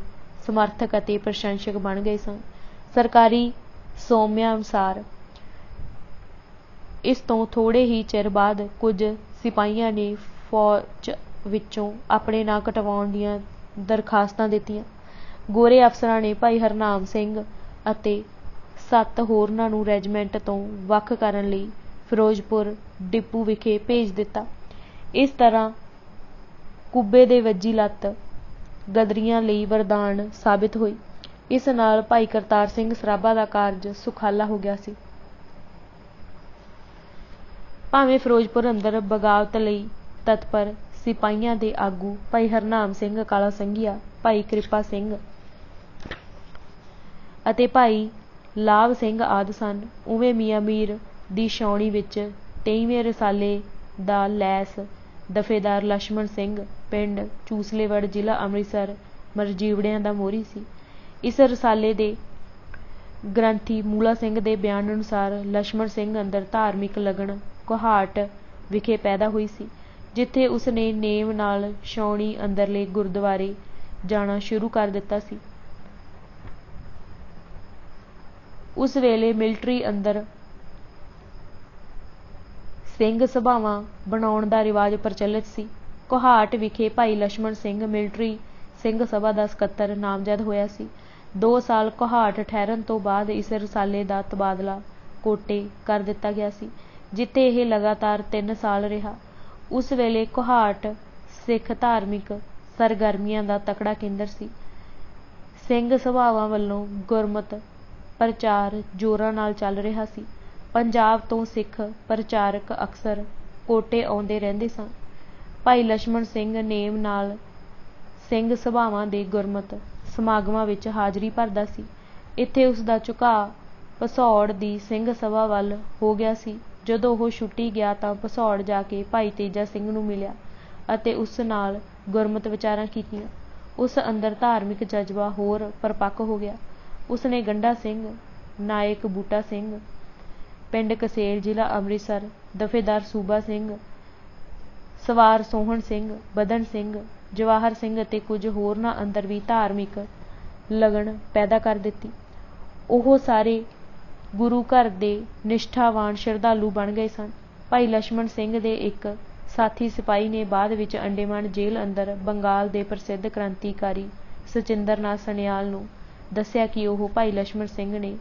ਸਮਰਥਕ ਅਤੇ ਪ੍ਰਸ਼ੰਸਕ ਬਣ ਗਏ ਸਨ। ਸਰਕਾਰੀ ਸੋਮਿਆਂ ਅਨੁਸਾਰ ਇਸ ਤੋਂ ਥੋੜ੍ਹੇ ਹੀ ਚਿਰ ਬਾਅਦ ਕੁਝ ਸਿਪਾਹੀਆਂ ਨੇ ਫੌਜ ਵਿੱਚੋਂ ਆਪਣੇ ਨਾਂ ਕਟਵਾਉਣ ਦੀਆਂ ਦਰਖਾਸਤਾਂ ਦਿੱਤੀਆਂ। ਗੋਰੇ ਅਫਸਰਾਂ ਨੇ ਭਾਈ ਹਰਨਾਮ ਸਿੰਘ ਅਤੇ 7 ਹੋਰਨਾਂ ਨੂੰ ਰੈਜੀਮੈਂਟ ਤੋਂ ਵੱਖ ਕਰਨ ਲਈ ਫਿਰੋਜ਼ਪੁਰ ਡਿਪੂ ਵਿਖੇ ਭੇਜ ਦਿੱਤਾ। ਇਸ ਤਰ੍ਹਾਂ ਕੁੱਬੇ ਦੇ ਵੱਜੀ ਲੱਤ ਗਦਰੀਆਂ ਲਈ ਵਰਦਾਨ ਸਾਬਿਤ ਹੋਈ। ਇਸ ਨਾਲ ਭਾਈ ਕਰਤਾਰ ਸਿੰਘ ਸਰਾਭਾ ਦਾ ਕਾਰਜ ਸੁਖਾਲਾ ਹੋ ਗਿਆ ਸੀ। ਭਾਵੇਂ ਫਿਰੋਜ਼ਪੁਰ ਅੰਦਰ ਬਗਾਵਤ ਲਈ ਤਤਪਰ ਸਿਪਾਹੀਆਂ ਦੇ ਆਗੂ ਭਾਈ ਹਰਨਾਮ ਸਿੰਘ ਕਾਲਾ ਸੰਘੀਆ, ਭਾਈ ਕਿਰਪਾ ਸਿੰਘ ਅਤੇ ਭਾਈ ਲਾਭ ਸਿੰਘ ਆਦਿ ਸਨ, ਉਵੇਂ ਮੀਆਂ ਮੀਰ ਦੀ ਛਾਉਣੀ ਵਿੱਚ 23ਵੇਂ ਰਸਾਲੇ ਦਾ ਲੈਸ ਦਫੇਦਾਰ ਲਛਮਣ ਸਿੰਘ ਪਿੰਡ ਚੂਸਲੇਵੜ ਜ਼ਿਲ੍ਹਾ ਅੰਮ੍ਰਿਤਸਰ ਮਰਜੀਵੜਿਆਂ ਦਾ ਮੋਹਰੀ ਸੀ। ਇਸ ਰਸਾਲੇ ਦੇ ਗ੍ਰੰਥੀ ਮੂਲਾ ਸਿੰਘ ਦੇ ਬਿਆਨ ਅਨੁਸਾਰ ਲਛਮਣ ਸਿੰਘ ਅੰਦਰ ਧਾਰਮਿਕ ਲਗਨ ਕੋਹਾਟ ਵਿਖੇ ਪੈਦਾ ਹੋਈ ਸੀ, ਜਿੱਥੇ ਉਸ ਨੇ ਨੇਮ ਨਾਲ ਛਾਉਣੀ ਅੰਦਰਲੇ ਗੁਰਦੁਆਰੇ ਜਾਣਾ ਸ਼ੁਰੂ ਕਰ ਦਿੱਤਾ ਸੀ। ਉਸ ਵੇਲੇ ਮਿਲਟਰੀ ਅੰਦਰ ਸਿੰਘ ਸਭਾਵਾਂ ਬਣਾਉਣ ਦਾ ਰਿਵਾਜ ਪ੍ਰਚਲਿਤ ਸੀ। ਕੋਹਾਟ ਵਿਖੇ ਭਾਈ ਲਛਮਣ ਸਿੰਘ ਮਿਲਟਰੀ ਸਿੰਘ ਸਭਾ ਦਾ ਸਕੱਤਰ ਨਾਮਜ਼ਦ ਹੋਇਆ ਸੀ। 2 ਸਾਲ ਕੋਹਾਟ ਠਹਿਰਨ ਤੋਂ ਬਾਅਦ ਇਸ ਰਸਾਲੇ ਦਾ ਤਬਾਦਲਾ ਕੋਟੇ ਕਰ ਦਿੱਤਾ ਗਿਆ ਸੀ, ਜਿੱਥੇ ਇਹ ਲਗਾਤਾਰ 3 ਸਾਲ ਰਿਹਾ। ਉਸ ਵੇਲੇ ਕੋਹਾਟ ਸਿੱਖ ਧਾਰਮਿਕ ਸਰਗਰਮੀਆਂ ਦਾ ਤਕੜਾ ਕੇਂਦਰ ਸੀ। ਸਿੰਘ ਸਭਾਵਾਂ ਵੱਲੋਂ ਗੁਰਮਤਿ ਪ੍ਰਚਾਰ ਜ਼ੋਰਾਂ ਨਾਲ ਚੱਲ ਰਿਹਾ ਸੀ। ਪੰਜਾਬ ਤੋਂ ਸਿੱਖ ਪ੍ਰਚਾਰਕ ਅਕਸਰ ਕੋਟੇ ਆਉਂਦੇ ਰਹਿੰਦੇ ਸਨ। ਭਾਈ ਲਛਮਣ ਸਿੰਘ ਨੇਮ ਨਾਲ ਸਿੰਘ ਸਭਾਵਾਂ ਦੇ ਗੁਰਮਤਿ ਸਮਾਗਮਾਂ ਵਿੱਚ ਹਾਜ਼ਰੀ ਭਰਦਾ ਸੀ। ਇੱਥੇ ਉਸ ਦਾ ਝੁਕਾਅ ਭਸੌੜ ਦੀ ਸਿੰਘ ਸਭਾ ਵੱਲ ਹੋ ਗਿਆ ਸੀ। ਜਦੋਂ ਉਹ ਛੁੱਟੀ ਗਿਆ ਤਾਂ ਭਸੌੜ ਜਾ ਕੇ ਭਾਈ ਤੇਜਾ ਸਿੰਘ ਨੂੰ ਮਿਲਿਆ ਅਤੇ ਉਸ ਨਾਲ ਗੁਰਮਤਿ ਵਿਚਾਰਾਂ ਕੀਤੀਆਂ। ਉਸ ਅੰਦਰ ਧਾਰਮਿਕ ਜਜ਼ਬਾ ਹੋਰ ਪਰਪੱਕ ਹੋ ਗਿਆ। ਉਸ ਨੇ ਗੰਡਾ ਸਿੰਘ, ਨਾਇਕ ਬੂਟਾ ਸਿੰਘ ਪਿੰਡ ਕਸੇਲ ਜ਼ਿਲ੍ਹਾ ਅੰਮ੍ਰਿਤਸਰ, ਦਫੇਦਾਰ ਸੂਬਾ ਸਿੰਘ, ਸਵਾਰ ਸੋਹਣ ਸਿੰਘ, ਬਦਨ ਸਿੰਘ, ਜਵਾਹਰ ਸਿੰਘ ਅਤੇ ਕੁਝ ਹੋਰਨਾਂ ਅੰਦਰ ਵੀ ਧਾਰਮਿਕ ਲਗਨ ਪੈਦਾ ਕਰ ਦਿੱਤੀ। ਉਹ ਸਾਰੇ ਗੁਰੂ ਘਰ ਦੇ ਨਿਸ਼ਠਾਵਾਨ ਸ਼ਰਧਾਲੂ ਬਣ ਗਏ ਸਨ। ਭਾਈ ਲਛਮਣ ਸਿੰਘ ਦੇ ਇੱਕ ਸਾਥੀ ਸਿਪਾਹੀ ਨੇ ਬਾਅਦ ਵਿੱਚ ਅੰਡੇਮਾਨ ਜੇਲ੍ਹ ਅੰਦਰ ਬੰਗਾਲ ਦੇ ਪ੍ਰਸਿੱਧ ਕ੍ਰਾਂਤੀਕਾਰੀ ਸਚਿੰਦਰ ਨਾਥ ਸਨਿਆਲ ਨੂੰ ਦੱਸਿਆ ਕਿ ਉਹ ਭਾਈ ਲਛਮਣ ਸਿੰਘ ਨੇ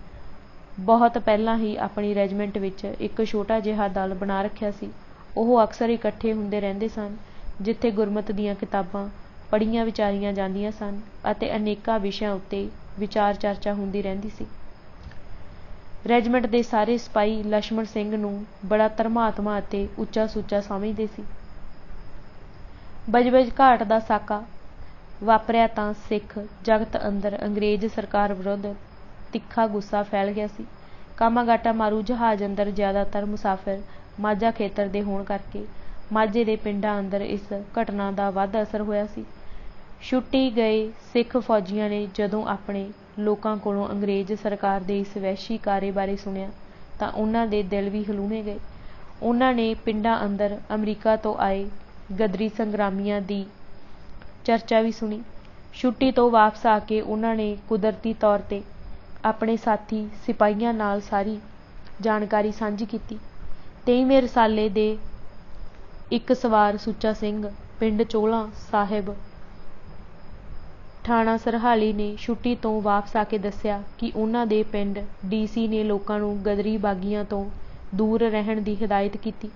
ਬਹੁਤ ਪਹਿਲਾਂ ਹੀ ਆਪਣੀ ਰੈਜੀਮੈਂਟ ਵਿੱਚ ਇੱਕ ਛੋਟਾ ਜਿਹਾ ਦਲ ਬਣਾ ਰੱਖਿਆ ਸੀ। ਉਹ ਅਕਸਰ ਇਕੱਠੇ ਹੁੰਦੇ ਰਹਿੰਦੇ ਸਨ, ਜਿੱਥੇ ਗੁਰਮਤਿ ਦੀਆਂ ਕਿਤਾਬਾਂ ਪੜ੍ਹੀਆਂ ਵਿਚਾਰੀਆਂ ਜਾਂਦੀਆਂ ਸਨ ਅਤੇ ਅਨੇਕਾਂ ਵਿਸ਼ਿਆਂ ਉੱਤੇ ਵਿਚਾਰ ਚਰਚਾ ਹੁੰਦੀ ਰਹਿੰਦੀ ਸੀ। ਰੈਜੀਮੈਂਟ ਦੇ ਸਾਰੇ ਸਿਪਾਹੀ ਲਛਮਣ ਸਿੰਘ ਨੂੰ ਬੜਾ ਧਰਮਾਤਮਾ ਅਤੇ ਉੱਚਾ ਸੁੱਚਾ ਸਮਝਦੇ ਸੀ। ਬਜਬਜ ਘਾਟ ਦਾ ਸਾਕਾ ਵਾਪਰਿਆ ਤਾਂ ਸਿੱਖ ਜਗਤ ਅੰਦਰ ਅੰਗਰੇਜ਼ ਸਰਕਾਰ ਵਿਰੁੱਧ ਤਿੱਖਾ ਗੁੱਸਾ ਫੈਲ ਗਿਆ ਸੀ। ਕਾਮਾਗਾਟਾ ਮਾਰੂ ਜਹਾਜ਼ ਅੰਦਰ ਜ਼ਿਆਦਾਤਰ ਮੁਸਾਫਿਰ ਮਾਝਾ ਖੇਤਰ ਦੇ ਹੋਣ ਕਰਕੇ ਮਾਝੇ ਦੇ ਪਿੰਡਾਂ ਅੰਦਰ ਇਸ ਘਟਨਾ ਦਾ ਵੱਧ ਅਸਰ ਹੋਇਆ ਸੀ। ਛੁੱਟੀ ਗਏ ਸਿੱਖ ਫੌਜੀਆਂ ਨੇ ਜਦੋਂ ਆਪਣੇ ਲੋਕਾਂ ਕੋਲੋਂ ਅੰਗਰੇਜ਼ ਸਰਕਾਰ ਦੇ ਇਸ ਵਹਿਸ਼ੀ ਕਾਰੇ ਬਾਰੇ ਸੁਣਿਆ ਤਾਂ ਉਹਨਾਂ ਦੇ ਦਿਲ ਵੀ ਹਲੂਣੇ ਗਏ। ਉਹਨਾਂ ਨੇ ਪਿੰਡਾਂ ਅੰਦਰ ਅਮਰੀਕਾ ਤੋਂ ਆਏ ਗਦਰੀ ਸੰਗਰਾਮੀਆਂ ਦੀ ਚਰਚਾ ਵੀ ਸੁਣੀ। ਛੁੱਟੀ ਤੋਂ ਵਾਪਸ ਆ ਕੇ ਉਹਨਾਂ ਨੇ ਕੁਦਰਤੀ ਤੌਰ 'ਤੇ ਆਪਣੇ ਸਾਥੀ ਸਿਪਾਹੀਆਂ ਨਾਲ ਸਾਰੀ ਜਾਣਕਾਰੀ ਸਾਂਝੀ ਕੀਤੀ। 23ਵੇਂ ਰਸਾਲੇ ਦੇ ਇੱਕ ਸਵਾਰ ਸੁੱਚਾ ਸਿੰਘ ਪਿੰਡ ਚੋਲਾ ਸਾਹਿਬ ਥਾਣਾ ਸਰਹਾਲੀ ਨੇ ਛੁੱਟੀ ਤੋਂ ਵਾਪਸ ਆ ਕੇ ਦੱਸਿਆ ਕਿ ਉਹਨਾਂ ਦੇ ਪਿੰਡ DC ਨੇ ਲੋਕਾਂ ਨੂੰ ਗਦਰੀ ਬਾਗੀਆਂ ਤੋਂ ਦੂਰ ਰਹਿਣ ਦੀ ਹਦਾਇਤ ਕੀਤੀ।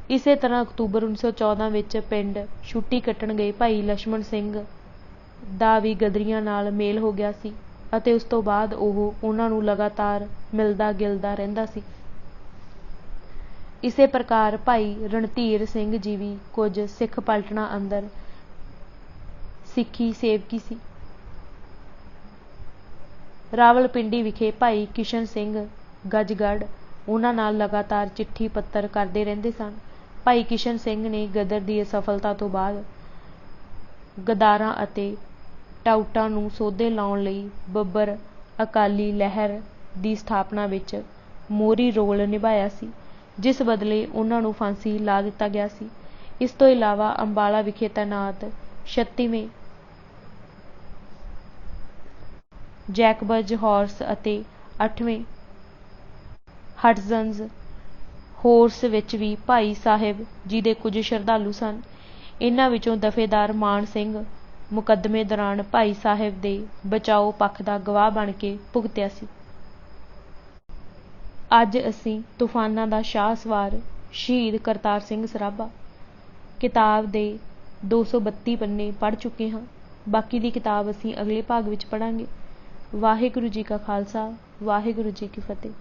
ਇਸੇ ਤਰ੍ਹਾਂ ਅਕਤੂਬਰ 1914 ਵਿੱਚ ਪਿੰਡ ਛੁੱਟੀ ਕੱਟਣ ਗਏ ਭਾਈ ਲਛਮਣ ਸਿੰਘ ਦਾ ਵੀ ਗਦਰੀਆਂ ਨਾਲ ਮੇਲ ਹੋ ਗਿਆ ਸੀ ਅਤੇ ਉਸ ਤੋਂ ਬਾਅਦ ਉਹ ਉਹਨਾਂ ਨੂੰ ਲਗਾਤਾਰ ਮਿਲਦਾ ਗਿਲਦਾ ਰਹਿੰਦਾ ਸੀ। ਇਸੇ ਪ੍ਰਕਾਰ ਭਾਈ ਰਣਧੀਰ ਸਿੰਘ ਜੀ ਵੀ ਕੁਝ ਸਿੱਖ ਪਲਟਨਾਂ ਅੰਦਰ ਸਿੱਖੀ ਸੇਵਕੀ ਸੀ। ਰਾਵਲਪਿੰਡੀ ਵਿਖੇ ਭਾਈ ਕਿਸ਼ਨ ਸਿੰਘ ਗੱਜਗੜ੍ਹ ਉਹਨਾਂ ਨਾਲ ਲਗਾਤਾਰ ਚਿੱਠੀ ਪੱਤਰ ਕਰਦੇ ਰਹਿੰਦੇ ਸਨ। ਭਾਈ ਕਿਸ਼ਨ ਸਿੰਘ ਨੇ ਗਦਰ ਦੀ ਅਸਫਲਤਾ ਤੋਂ ਬਾਅਦ ਗਦਾਰਾਂ ਅਤੇ ਟਾਊਟਾਂ ਨੂੰ ਸੋਧੇ ਲਾਉਣ ਲਈ ਬੱਬਰ ਅਕਾਲੀ ਲਹਿਰ ਦੀ ਸਥਾਪਨਾ ਵਿੱਚ ਮੋਹਰੀ ਰੋਲ ਨਿਭਾਇਆ ਸੀ, ਜਿਸ ਬਦਲੇ ਉਹਨਾਂ ਨੂੰ ਫਾਂਸੀ ਲਾ ਦਿੱਤਾ ਗਿਆ ਸੀ। ਇਸ ਤੋਂ ਇਲਾਵਾ ਅੰਬਾਲਾ ਵਿਖੇ ਤੈਨਾਤ 36ਵੇਂ ਜੈਕਬਜ਼ ਹਾਰਸ ਅਤੇ 8ਵੇਂ ਹਟਜ਼ਨਜ਼ ਹੋਰਸ ਵਿੱਚ ਵੀ ਭਾਈ ਸਾਹਿਬ ਜੀ ਦੇ ਕੁਝ ਸ਼ਰਧਾਲੂ ਸਨ। ਇਹਨਾਂ ਵਿੱਚੋਂ ਦਫੇਦਾਰ ਮਾਨ ਸਿੰਘ ਮੁਕੱਦਮੇ ਦੌਰਾਨ ਭਾਈ ਸਾਹਿਬ ਦੇ ਬਚਾਓ ਪੱਖ ਦਾ ਗਵਾਹ ਬਣ ਕੇ ਭੁਗਤਿਆ ਸੀ। ਅੱਜ ਅਸੀਂ ਤੂਫਾਨਾਂ ਦਾ ਸ਼ਾਹ ਸਵਾਰ ਸ਼ਹੀਦ ਕਰਤਾਰ ਸਿੰਘ ਸਰਾਭਾ ਕਿਤਾਬ ਦੇ 232 ਪੰਨੇ ਪੜ੍ਹ ਚੁੱਕੇ ਹਾਂ। ਬਾਕੀ ਦੀ ਕਿਤਾਬ ਅਸੀਂ ਅਗਲੇ ਭਾਗ ਵਿੱਚ ਪੜ੍ਹਾਂਗੇ। ਵਾਹਿਗੁਰੂ ਜੀ ਕਾ ਖਾਲਸਾ, ਵਾਹਿਗੁਰੂ ਜੀ ਕੀ ਫਤਿਹ।